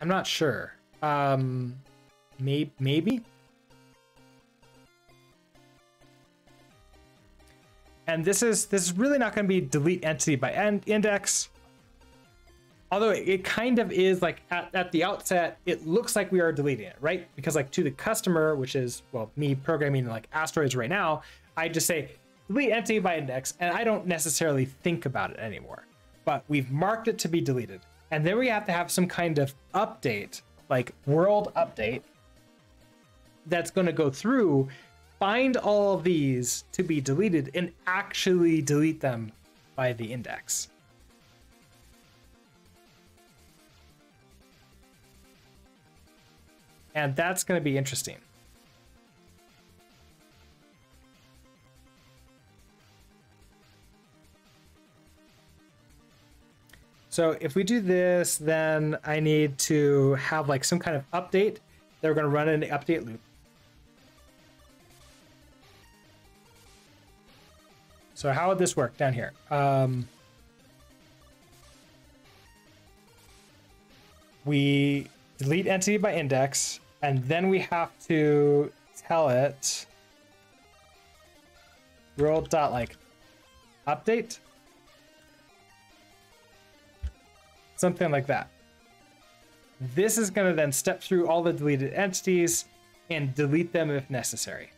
I'm not sure. Maybe. And this is really not going to be delete entity by index. Although it kind of is, like, at the outset, it looks like we are deleting it, right? Because, like, to the customer, which is, well, me programming like Asteroids right now, I just say delete entity by index, and I don't necessarily think about it anymore. But we've marked it to be deleted. And then we have to have some kind of update, like world update, that's going to go through, find all of these to be deleted, and actually delete them by the index. And that's going to be interesting. So if we do this, then I need to have like some kind of update that we're going to run in the update loop. So how would this work down here? We delete entity by index, and then we have to tell it world.like update. Something like that. This is going to then step through all the deleted entities and delete them if necessary.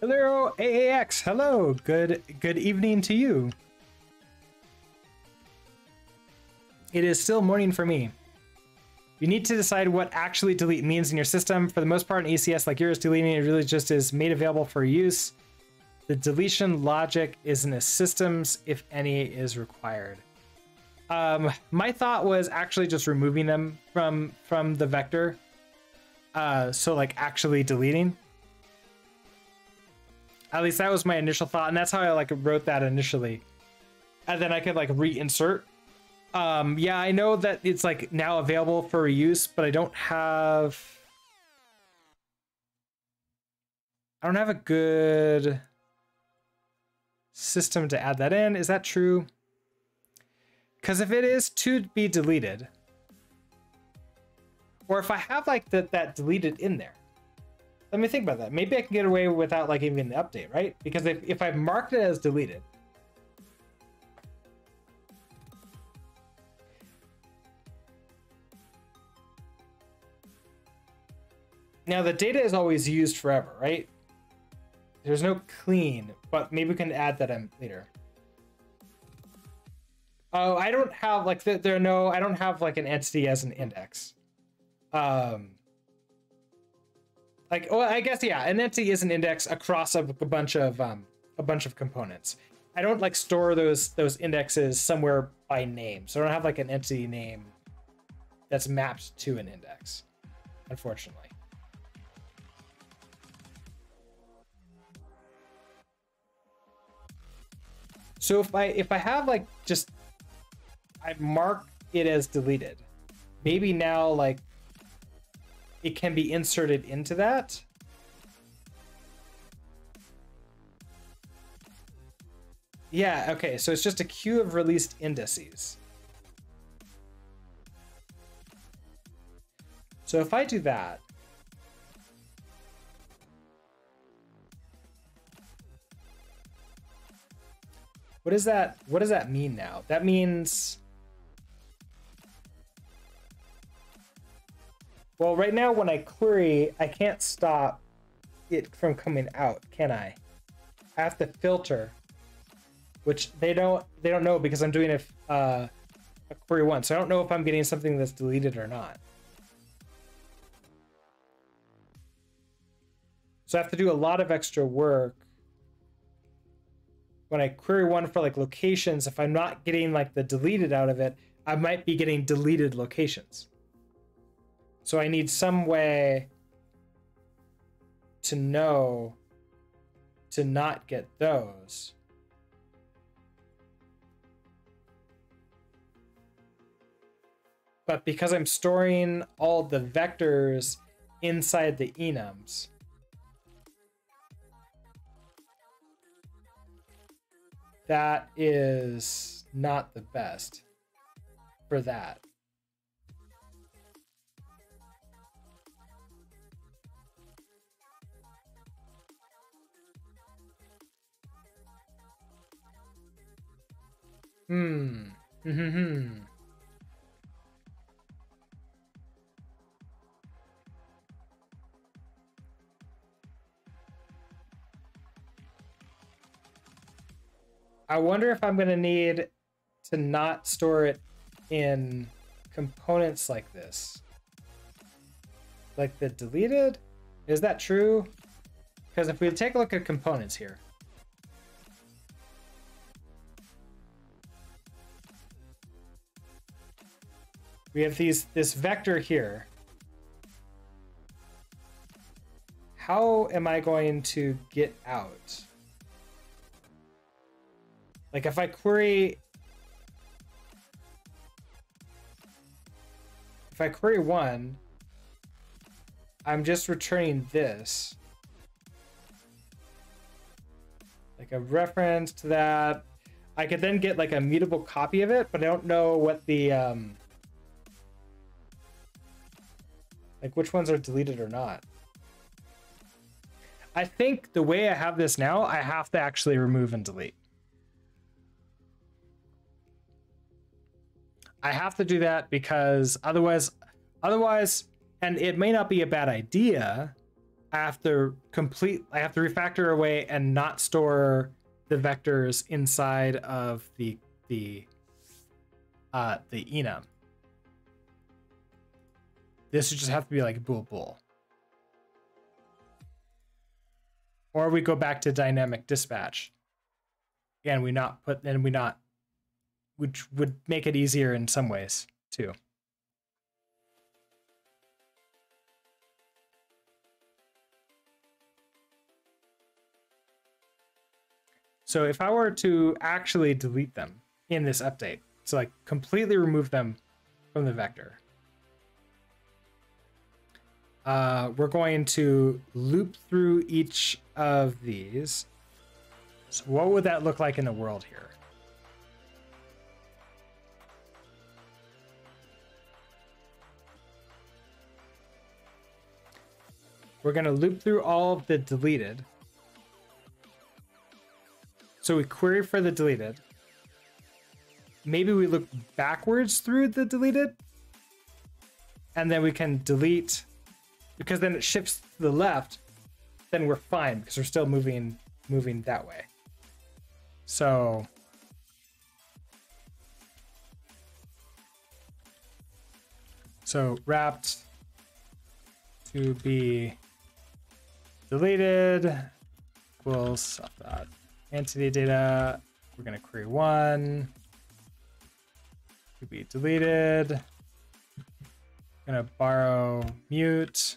Hello, AAX. Hello. Good evening to you. It is still morning for me. You need to decide what actually delete means in your system. For the most part, in ECS like yours, deleting it really just is made available for use. The deletion logic is in the systems, if any is required. My thought was actually just removing them from the vector. So like actually deleting. At least that was my initial thought, and that's how I like wrote that initially. And then I could like reinsert. Yeah, I know that it's like now available for reuse, but I don't have a good system to add that in. Is that true? Because if it is to be deleted, or if I have like that deleted in there, let me think about that. Maybe I can get away without like even the update, right? Because if I've marked it as deleted, now the data is always used forever, right? There's no clean, but maybe we can add that in later. Oh, I don't have like I don't have like an entity as an index. Like, well, I guess, yeah, an entity is an index across a bunch of components. I don't like store those indexes somewhere by name. So I don't have like an entity name that's mapped to an index, unfortunately. So if I have like just I mark it as deleted, maybe now like it can be inserted into that. Yeah, okay, so it's just a queue of released indices. So if I do that, what does that mean now? That means, well, right now when I query, I can't stop it from coming out, can I? I have to filter. which they don't know because I'm doing a query 1. So I don't know if I'm getting something that's deleted or not. So I have to do a lot of extra work when I query 1 for like locations. If I'm not getting like the deleted out of it, I might be getting deleted locations. So I need some way to know to not get those. But because I'm storing all the vectors inside the enums, that is not the best for that. I wonder if I'm going to need to not store it in components like this. Like the deleted? Is that true? Because if we take a look at components here. We have this vector here. How am I going to get out? Like if I query 1, I'm just returning this. Like a reference to that. I could then get like a mutable copy of it, but I don't know what the like which ones are deleted or not. I think the way I have this now, I have to actually remove and delete. I have to do that because otherwise, and it may not be a bad idea, I have to refactor away and not store the vectors inside of the enum. This would just have to be like bool. Or we go back to dynamic dispatch. Again, which would make it easier in some ways too. So if I were to actually delete them in this update, so like completely remove them from the vector, we're going to loop through each of these. So what would that look like in the world here? We're going to loop through all of the deleted. So we query for the deleted. Maybe we look backwards through the deleted. And then we can delete, because then it shifts to the left. Then we're fine because we're still moving that way. So wrapped to be deleted equals entity data. We're going to query 1 to be deleted. I'm going to borrow mute.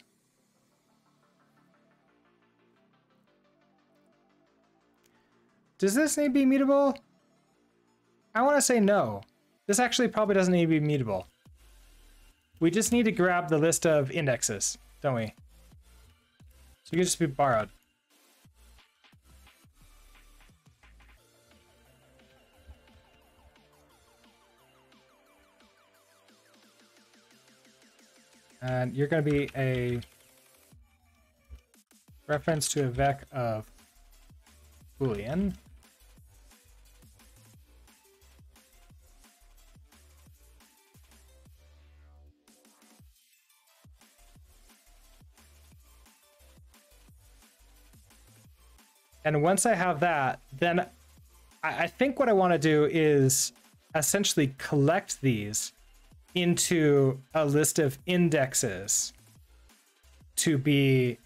Does this need to be mutable? I want to say no. This actually probably doesn't need to be mutable. We just need to grab the list of indexes, don't we? So it can just be borrowed. And you're going to be a reference to a vec of Boolean. And once I have that, then I think what I want to do is essentially collect these into a list of indexes to be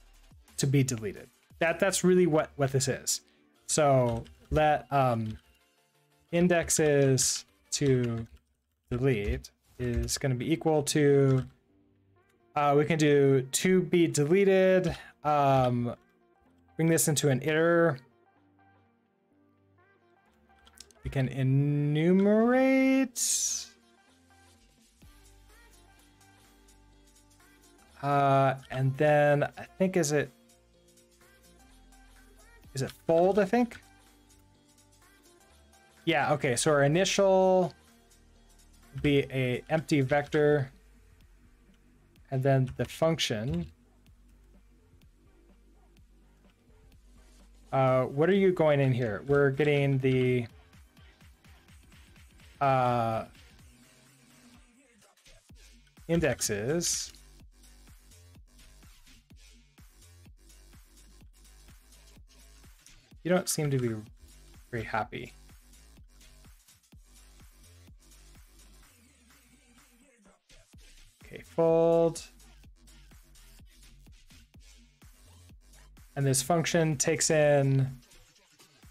deleted. That's really what this is. So let indexes to delete is going to be equal to we can do to be deleted, bring this into an iter. We can enumerate and then I think is it fold, I think? Yeah, okay, so our initial will be a empty vector, and then the function. What are you going in here? We're getting the indexes. You don't seem to be very happy. Okay, fold. And this function takes in,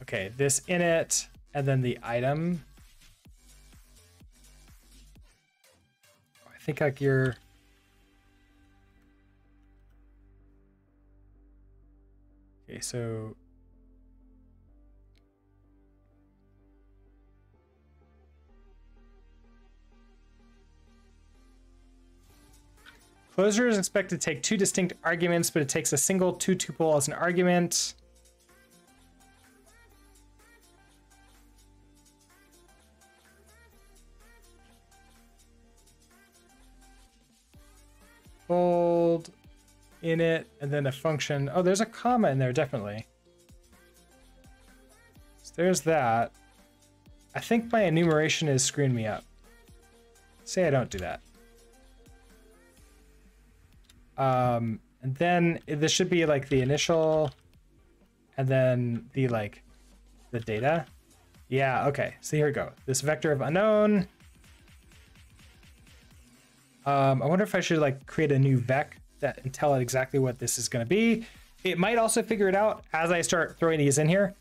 okay, this init, and then the item. I think like you're, okay, so closure is expected to take two distinct arguments, but it takes a single two tuple as an argument. Fold, init, and then a function. Oh, there's a comma in there, definitely. So there's that. I think my enumeration is screwing me up. Say I don't do that. And then this should be like the initial, and then the like the data. Yeah, okay. So here we go. This vector of unknown. I wonder if I should like create a new vec that and tell it exactly what this is going to be. It might also figure it out as I start throwing these in here.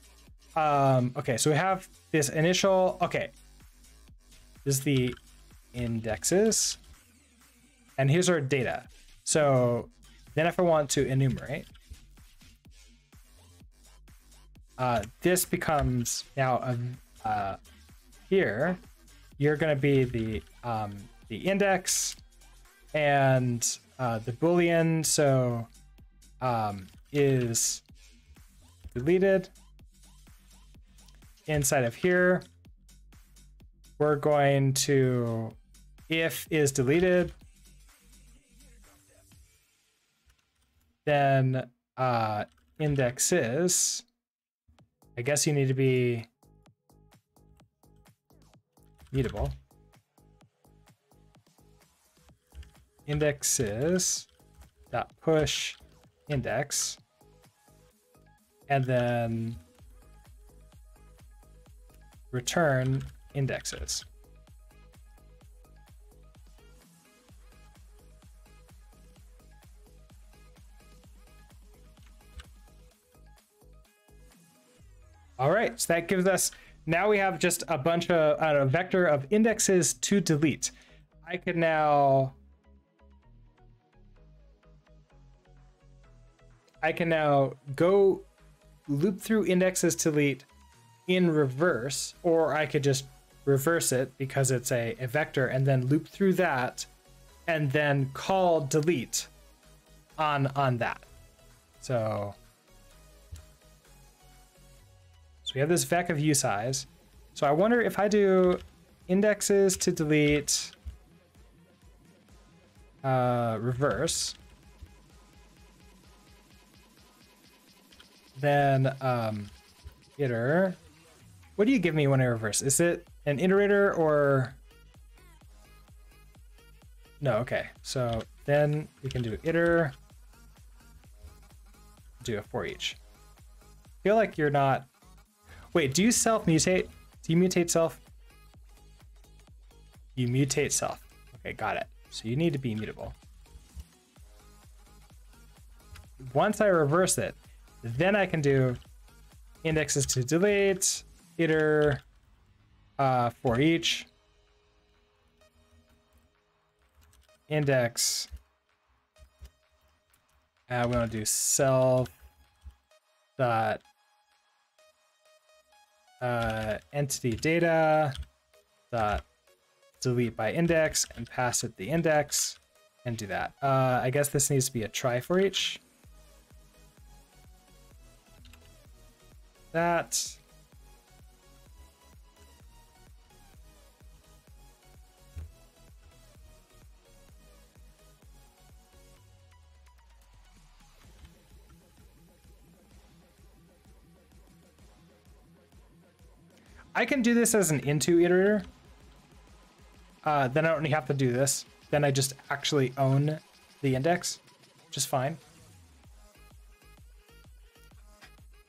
Okay, so we have this initial. Okay, this is the indexes, and here's our data. So then if I want to enumerate, this becomes now here. You're going to be the index and the boolean. So is deleted. Inside of here, we're going to if is deleted. Then indexes, I guess you need to be mutable. Indexes dot push index, and then return indexes. All right, so that gives us, now we have just a bunch of, a vector of indexes to delete. I could now, go loop through indexes to delete in reverse, or I could just reverse it because it's a vector and then loop through that and then call delete on that. So we have this vec of usize. So I wonder if I do indexes to delete reverse, then iter. What do you give me when I reverse? Is it an iterator or no? Okay, so then we can do iter, do a for each. I feel like you're not. Wait, do you self mutate? Do you mutate self? You mutate self. Okay, got it. So you need to be mutable. Once I reverse it, then I can do indexes to delete, iter for each, index. We want to do self dot entity data dot delete by index and pass it the index and do that. I guess this needs to be a try for each. That. I can do this as an into iterator. Then I don't have to do this. Then I just actually own the index, which is fine.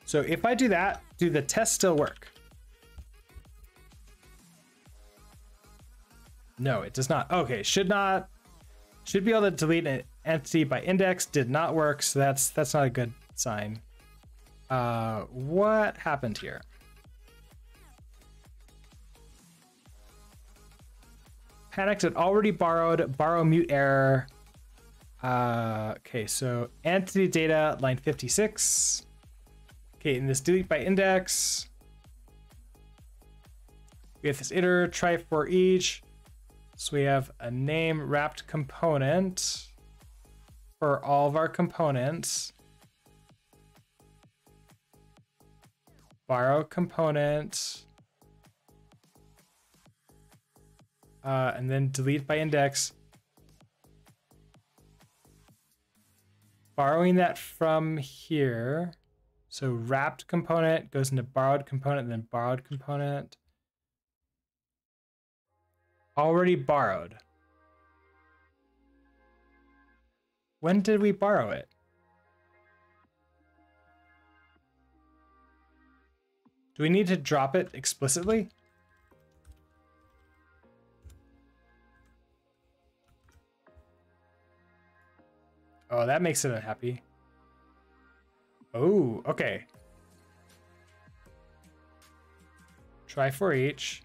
So if I do that, do the test still work? No, it does not. Okay, should be able to delete an entity by index. Did not work, so that's not a good sign. What happened here? Panicked had already borrowed, borrow mute error. Okay, so entity data line 56. Okay, in this delete by index, we have this iter, try for each. So we have a name wrapped component for all of our components. Borrow component. And then delete by index. Borrowing that from here. So wrapped component goes into borrowed component, and then borrowed component. Already borrowed. When did we borrow it? Do we need to drop it explicitly? Oh, that makes it unhappy. Oh, okay. Try for each.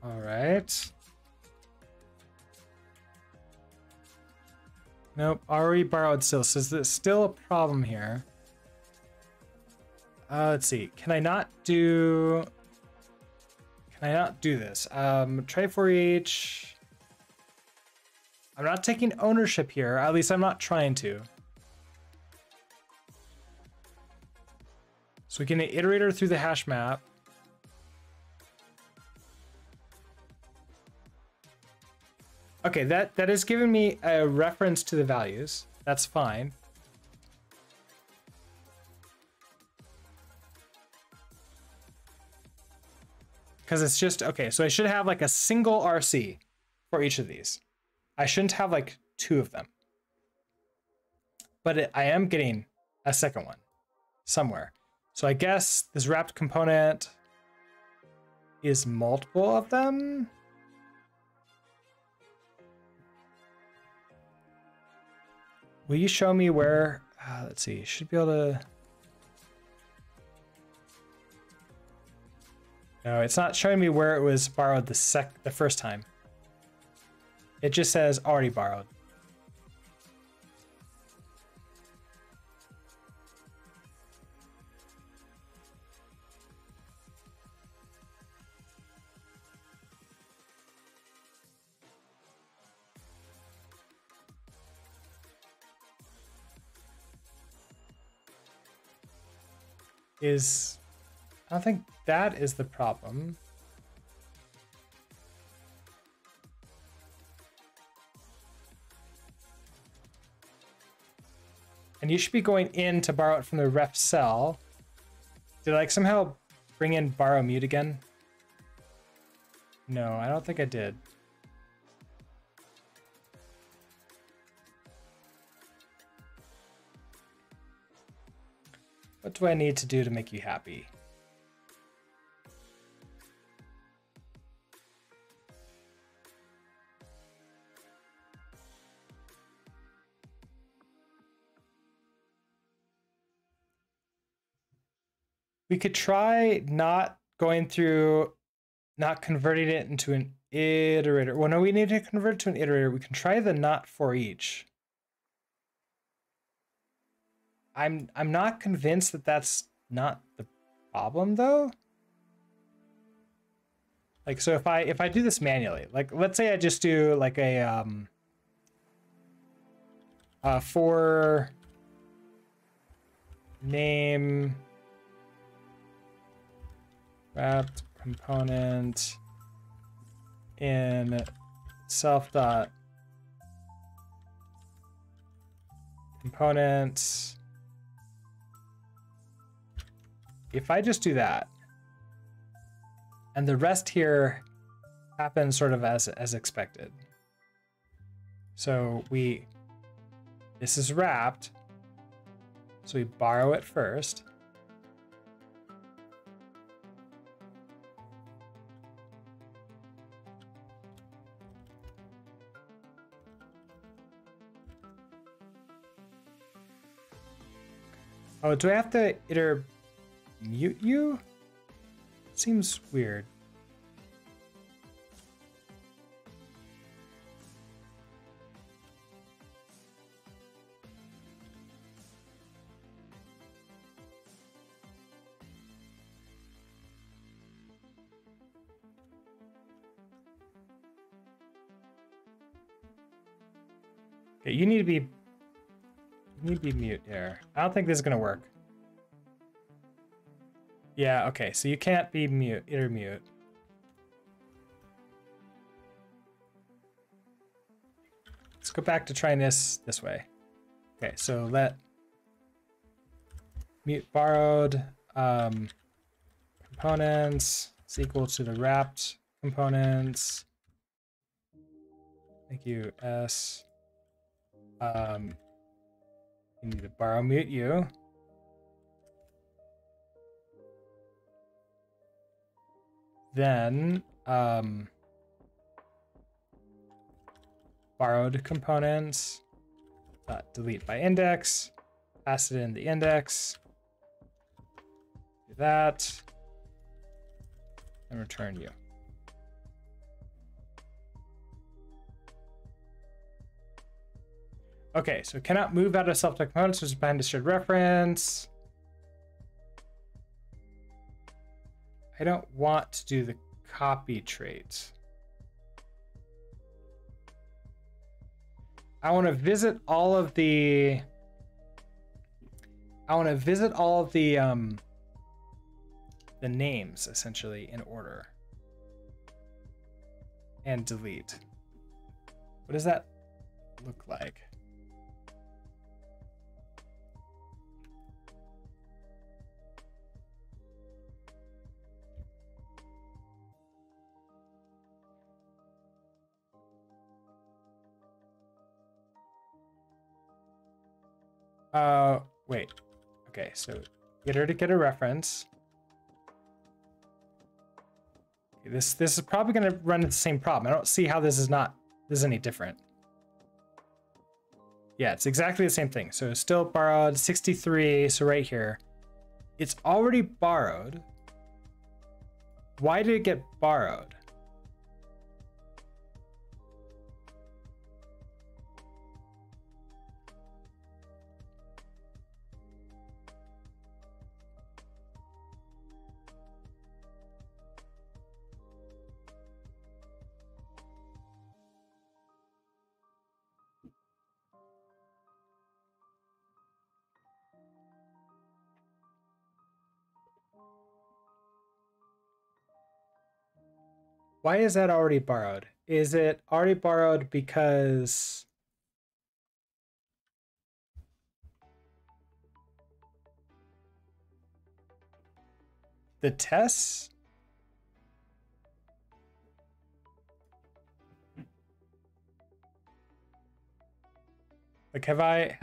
All right. Nope, already borrowed still. So there's still a problem here. Let's see. Can I not do this? Try for each. I'm not taking ownership here. At least I'm not trying to. So we can iterator through the hash map. Okay, that is giving me a reference to the values. That's fine. Because it's just, okay, so I should have like a single RC for each of these. I shouldn't have like two of them. But I am getting a second one somewhere. So I guess this wrapped component is multiple of them. Will you show me where, let's see, should be able to. No, it's not showing me where it was borrowed the first time. It just says already borrowed. I don't think that is the problem. And you should be going in to borrow it from the ref cell. Did I like somehow bring in borrow mute again? No, I don't think I did. What do I need to do to make you happy? We could try not going through, not converting it into an iterator. Well, no, we need to convert it to an iterator. We can try the not for each. I'm not convinced that that's not the problem though. Like, so if I do this manually, like let's say I just do like a for name wrapped component in self dot components. If I just do that, and the rest here happens sort of as expected. So this is wrapped, so we borrow it first. Oh, do I have to mute you? Seems weird. Okay, you need to be mute here. I don't think this is gonna work. Yeah, okay, so you can't be mute, mute. Let's go back to trying this way. Okay, so let mute borrowed components is equal to the wrapped components. Thank you, S. You need to borrow mute you. Then borrowed components, delete by index, pass it in the index, do that, and return you. Okay, so cannot move out of self-dot components, which is behind the shared reference. I don't want to do the copy trait. I want to visit all of the names essentially in order and delete. What does that look like? Wait. Okay, so get her to get a reference. Okay, this is probably going to run into the same problem. I don't see how this is any different. Yeah, it's exactly the same thing. So still borrowed 63. So right here, it's already borrowed. Why did it get borrowed? Why is that already borrowed? Is it already borrowed because the tests? Like, have I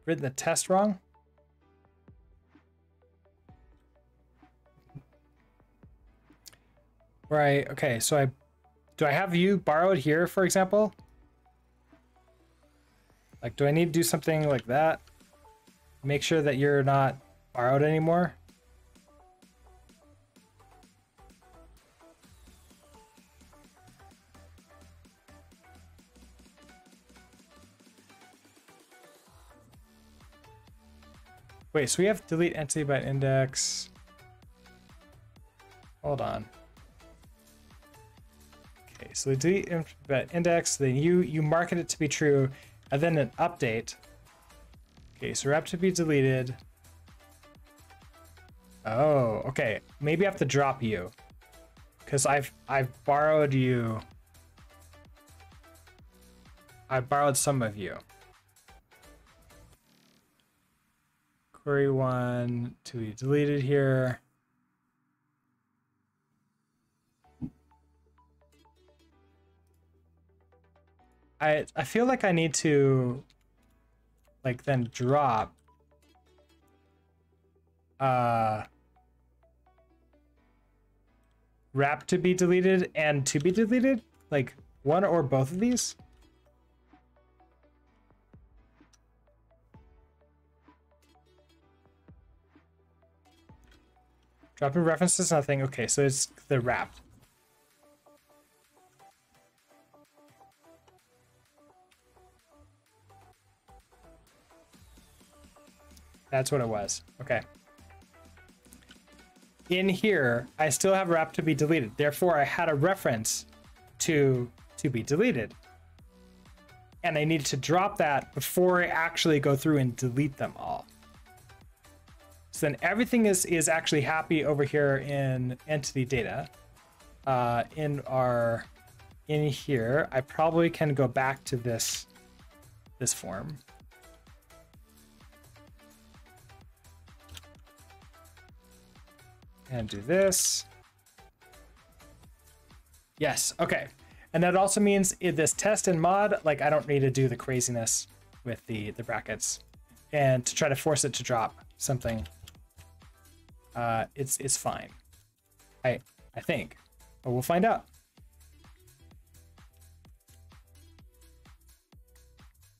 written the test wrong? Right, okay, so do I have you borrowed here, for example? Like, do I need to do something like that? Make sure that you're not borrowed anymore? Wait, so we have delete entity by index. Hold on. Okay, so delete by index, then you market it to be true, and then an update. Okay, so wrap to be deleted. Oh, okay. Maybe I have to drop you. Because I've borrowed you. I borrowed some of you. Query 1 to be deleted here. I feel like I need to like then drop wrap to be deleted and to be deleted, like one or both of these. Dropping references, nothing. Okay, so it's the wrap. That's what it was. Okay. In here, I still have wrap to be deleted. Therefore, I had a reference to be deleted. And I needed to drop that before I actually go through and delete them all. So then everything is actually happy over here in entity data. In here, I probably can go back to this form. And do this. Yes, okay. And that also means in this test and mod, like I don't need to do the craziness with the brackets and to try to force it to drop something. It's fine. I think, but we'll find out.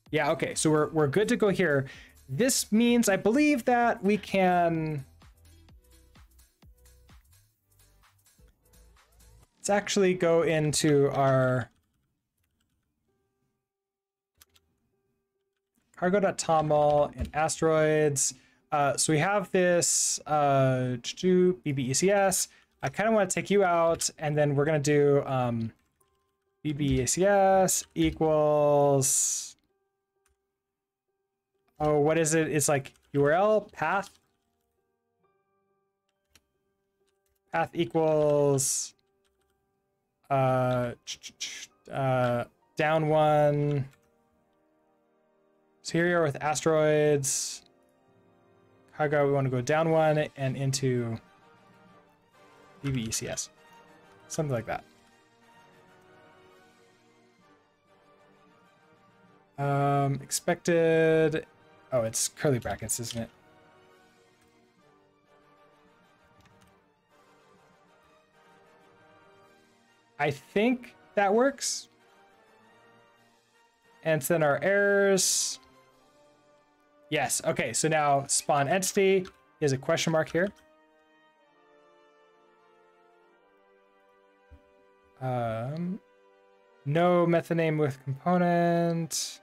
Yeah, okay, so we're good to go here. This means I believe that we can. Let's actually go into our cargo.toml and asteroids. So we have this BBECS. I kind of want to take you out, and then we're going to do BBECS equals. Oh, what is it? It's like URL path. Path equals down one. So here we are with asteroids. Cargo, we want to go down one and into BBECS. Something like that. Expected. Oh, it's curly brackets, isn't it? I think that works. And then our errors. Yes, okay, so now spawn entity is a question mark here. No method name with component.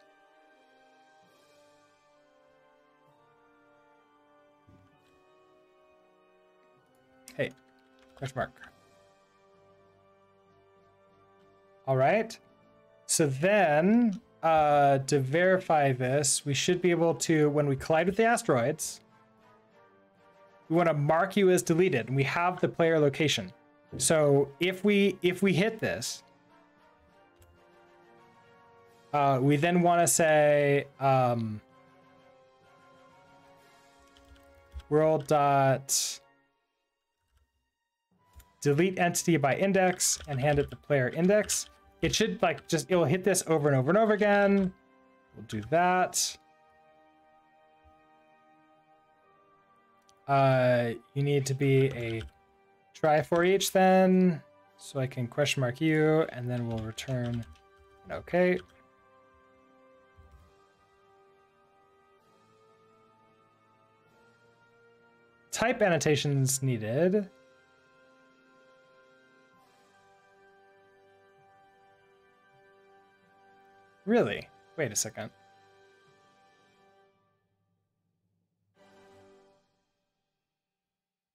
Hey, question mark. All right, so then to verify this, we should be able to, when we collide with the asteroids, we want to mark you as deleted, and we have the player location. So if we hit this, we then want to say world dot delete entity by index and hand it the player index. It should like just, it'll hit this over and over and over again. We'll do that. You need to be a try for each then. So I can question mark you, and then we'll return an okay. Type annotations needed. Really? Wait a second.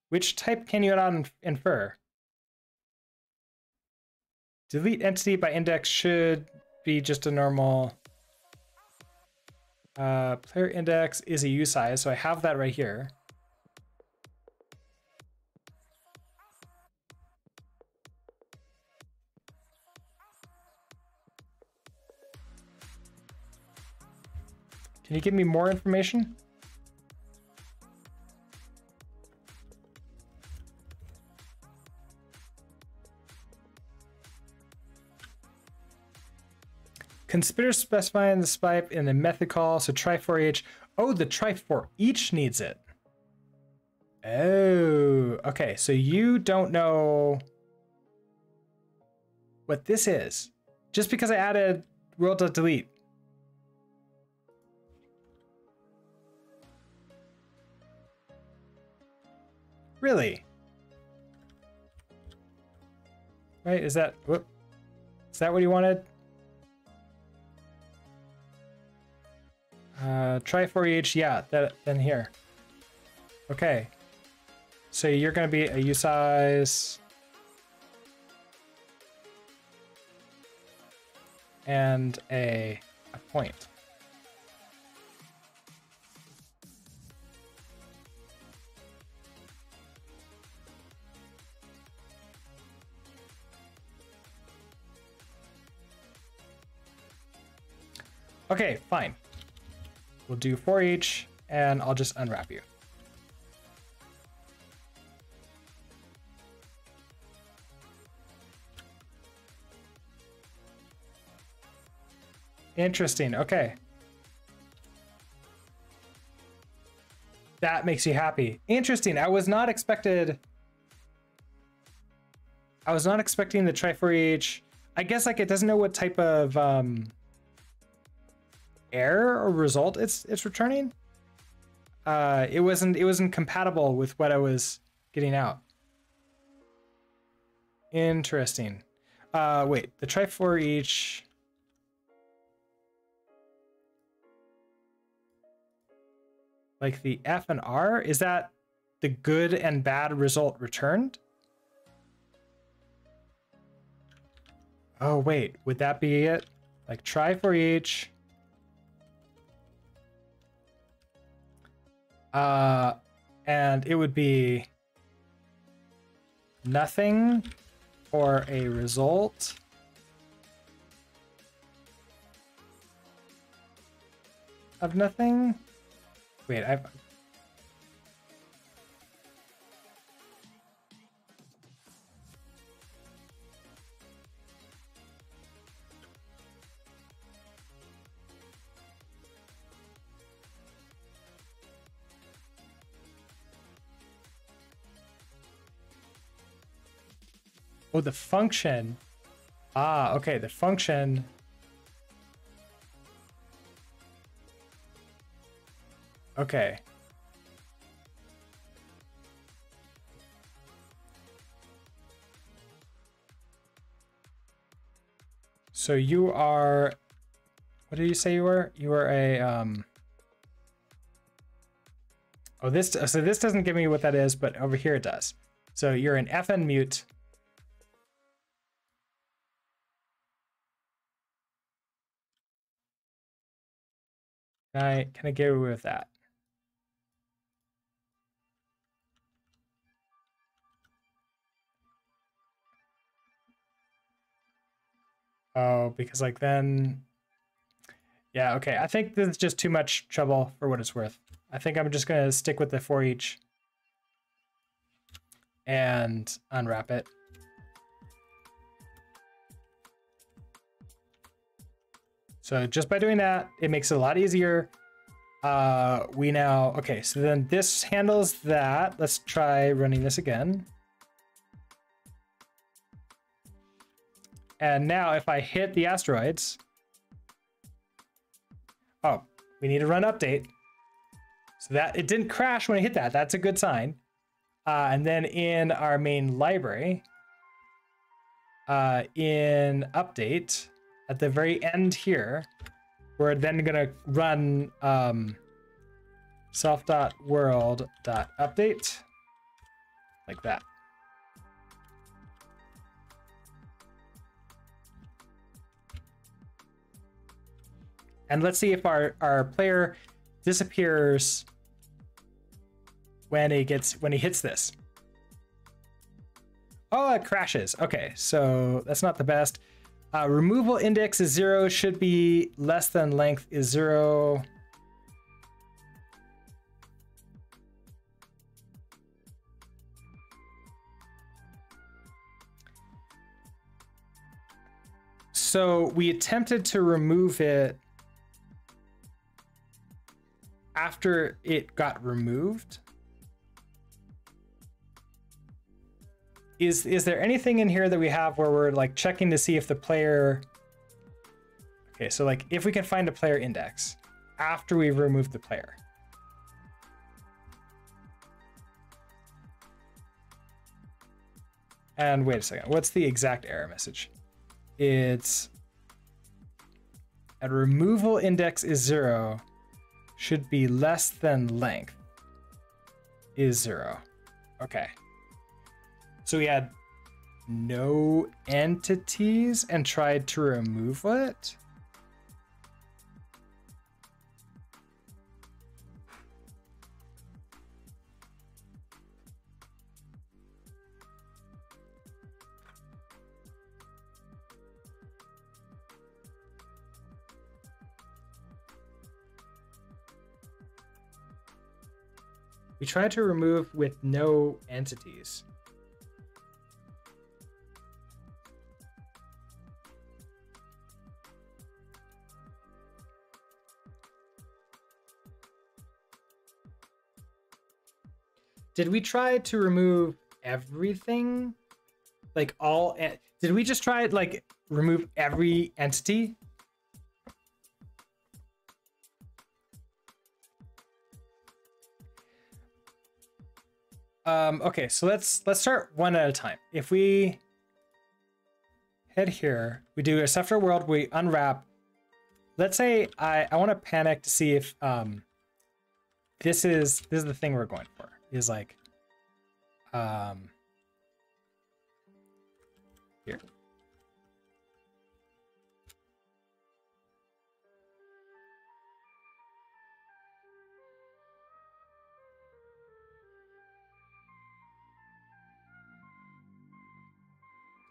Which type can you not infer? Delete entity by index should be just a normal player index is a usize, so I have that right here. Can you give me more information? Consider specifying the pipe in the method call. So try for each. Oh, the try for each needs it. Oh, okay. So you don't know what this is. Just because I added world.delete. Really? Right? Is that what you wanted? Try for each, yeah, then here. Okay. So you're gonna be a usize and a point. Okay, fine. We'll do for each, and I'll just unwrap you. Interesting, okay. That makes you happy. Interesting, I was not expecting the try for each. I guess like it doesn't know what type of error or result it's returning. It wasn't compatible with what I was getting out. Interesting. Wait, the try for each. Like the F and R, is that the good and bad result returned? Oh wait, would that be it? Like try for each. And it would be nothing or a result of nothing. Wait, oh, the function. Ah, okay, the function. Okay. So you are, what did you say you were? You were a, oh, so this doesn't give me what that is, but over here it does. So you're an FN mute. Can I get away with that? Oh, because like then, yeah, okay. I think this is just too much trouble for what it's worth. I think I'm just gonna stick with the for each and unwrap it. So just by doing that, it makes it a lot easier. Okay, so then this handles that. Let's try running this again. And now if I hit the asteroids, oh, we need to run update. So that it didn't crash when I hit that. That's a good sign. And then in our main library, in update, at the very end here, we're then gonna run self.world.update like that. And let's see if our player disappears when he hits this. Oh, it crashes. Okay, so that's not the best. Removal index is 0, should be less than length is 0. So we attempted to remove it after it got removed. Is there anything in here that we have where we're like checking to see if the player... Okay, so like if we can find a player index after we've removed the player. And wait a second, what's the exact error message? It's at removal index is 0, should be less than length is 0. Okay. So we had no entities and tried to remove it. We tried to remove with no entities. Did we try to remove everything? Like all, did we just try like remove every entity? Okay, so let's start one at a time. If we head here, we do a software world, we unwrap. Let's say I want to panic to see if this is the thing we're going for. Is like here.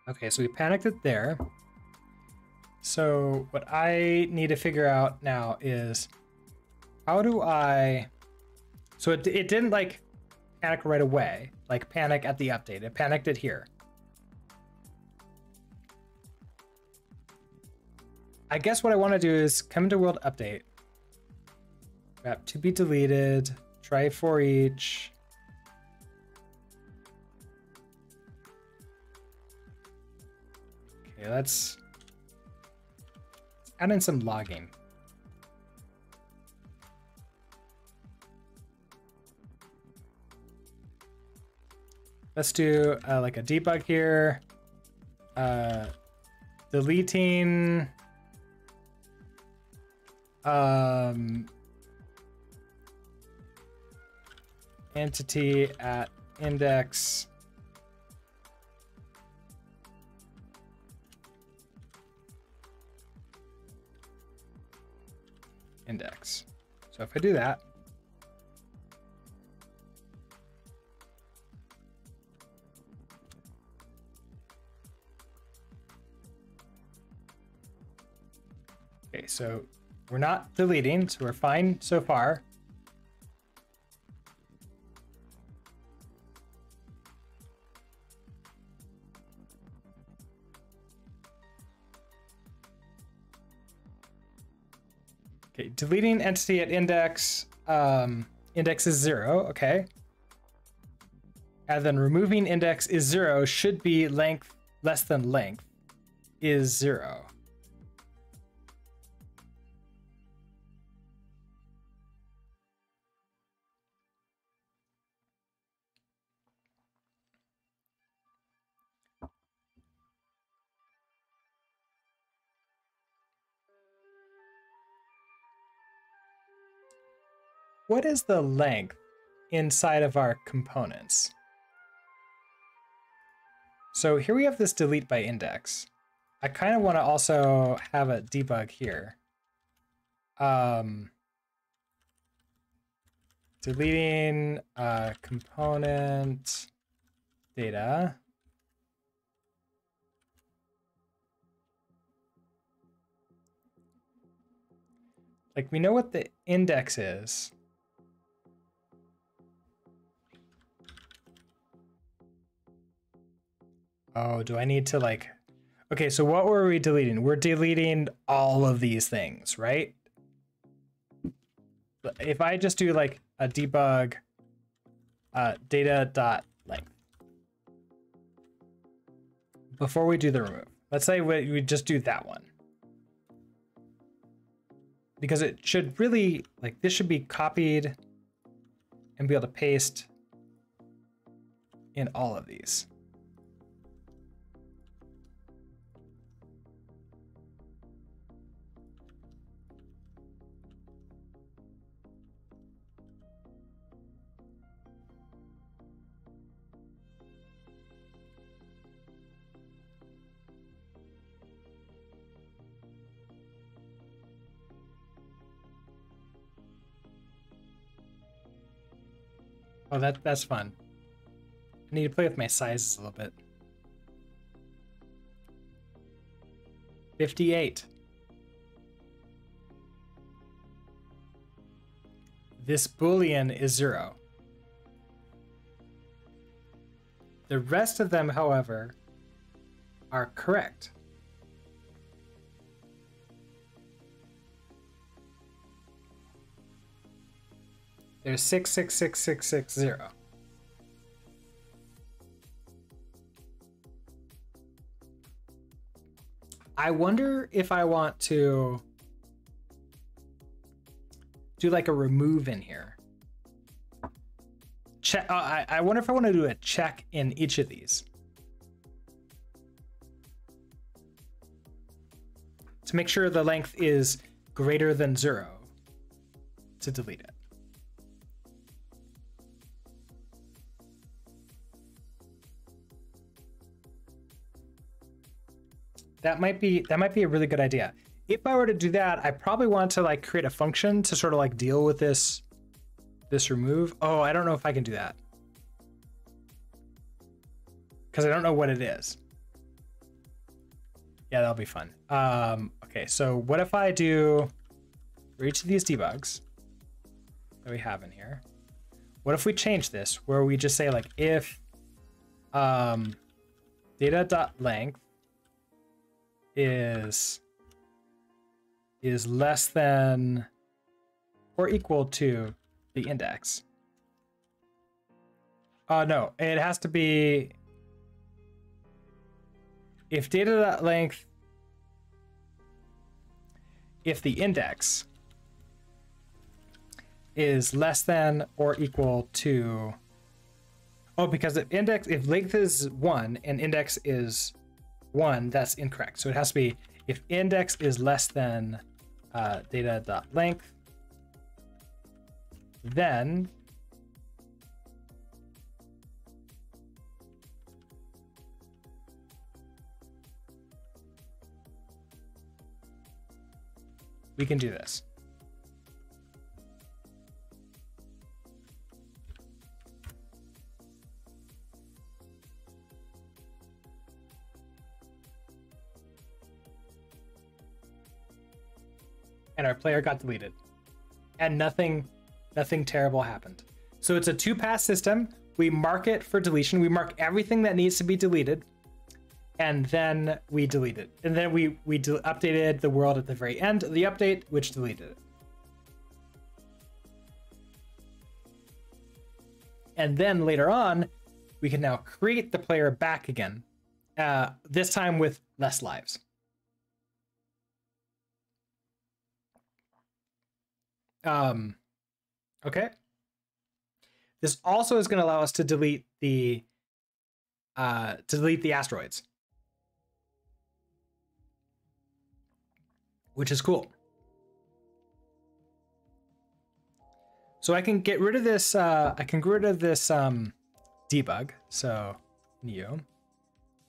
Okay, so we panicked it there. So what I need to figure out now is how do I... So it didn't like panic right away, like panic at the update. It panicked it here. I guess what I want to do is come into world update. Wrap to be deleted, try for each. Okay, let's add in some logging. Let's do like a debug here. Deleting entity at index index. So if I do that, okay, so we're not deleting, so we're fine so far. Okay, deleting entity at index, index is 0, okay. And then removing index is 0, should be length less than length. is 0. What is the length inside of our components? So here we have this delete by index. I kind of want to also have a debug here. Deleting component data. Like we know what the index is. Oh, do I need to like, okay, so what were we deleting? We're deleting all of these things, right? If I just do like a debug data.length before we do the remove, let's say we just do that one. Because it should really, like this should be copied and be able to paste in all of these. Oh, that's fun. I need to play with my sizes a little bit. 58. This Boolean is 0. The rest of them, however, are correct. There's 666660. I wonder if I want to do like a remove in here. Check. I wonder if I want to do a check in each of these to make sure the length is greater than 0 to delete it. That might be a really good idea. If I were to do that, I probably want to like create a function to sort of like deal with this remove. Oh, I don't know if I can do that because I don't know what it is. Yeah, that'll be fun. Okay, so what if I do for each of these debugs that we have in here? What if we change this where we just say like if data.length is less than or equal to the index. No, it has to be if data.length, if the index is less than or equal to, oh, because if length is 1 and index is 1, that's incorrect. So it has to be if index is less than data.length, then we can do this. And our player got deleted. And nothing terrible happened. So it's a 2-pass system. We mark it for deletion. We mark everything that needs to be deleted. And then we delete it. And then we updated the world at the very end of the update, which deleted it. And then later on, we can now create the player back again. This time with less lives. Okay. This also is going to allow us to delete the asteroids, which is cool. So I can get rid of this. I can get rid of this debug. So you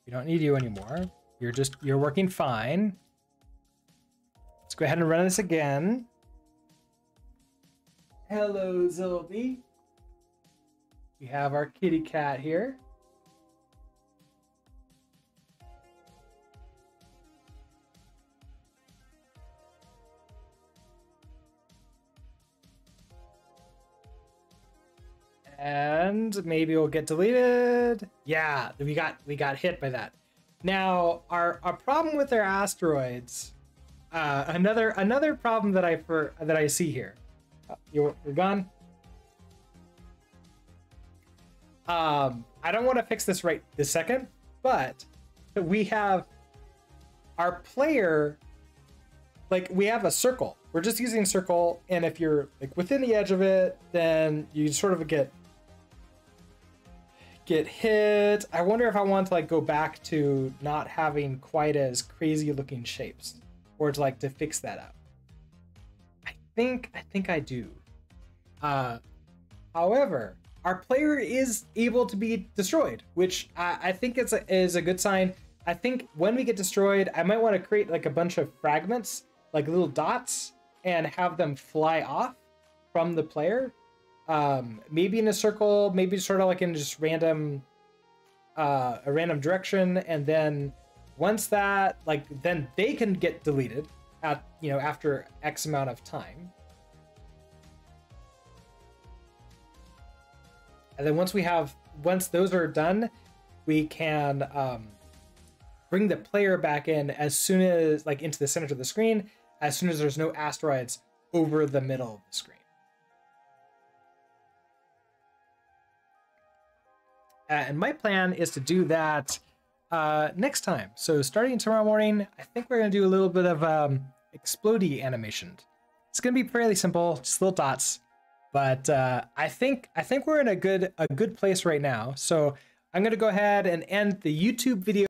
don't need you anymore. You're working fine. Let's go ahead and run this again. Hello, Zilby. We have our kitty cat here. And maybe it'll get deleted. Yeah, we got hit by that. Now our problem with our asteroids, another problem that I see here. You're gone. I don't want to fix this right this second, but we have our player, like we have a circle. We're just using circle, and if you're like within the edge of it, then you sort of get hit. I wonder if I want to like go back to not having quite as crazy looking shapes, or to like to fix that up. I think I do. However, our player is able to be destroyed, which I think is a good sign. I think when we get destroyed, I might want to create like a bunch of fragments, like little dots, and have them fly off from the player. Maybe in a circle, maybe sort of like in just random, a random direction, and then once that, like, then they can get deleted at, after X amount of time. And then once those are done, we can bring the player back in as soon as, like, into the center of the screen, as soon as there's no asteroids over the middle of the screen. And my plan is to do that next time. So starting tomorrow morning, I think we're going to do a little bit of explodey animation. It's going to be fairly simple, just little dots. But I think we're in a good place right now. So I'm going to go ahead and end the YouTube video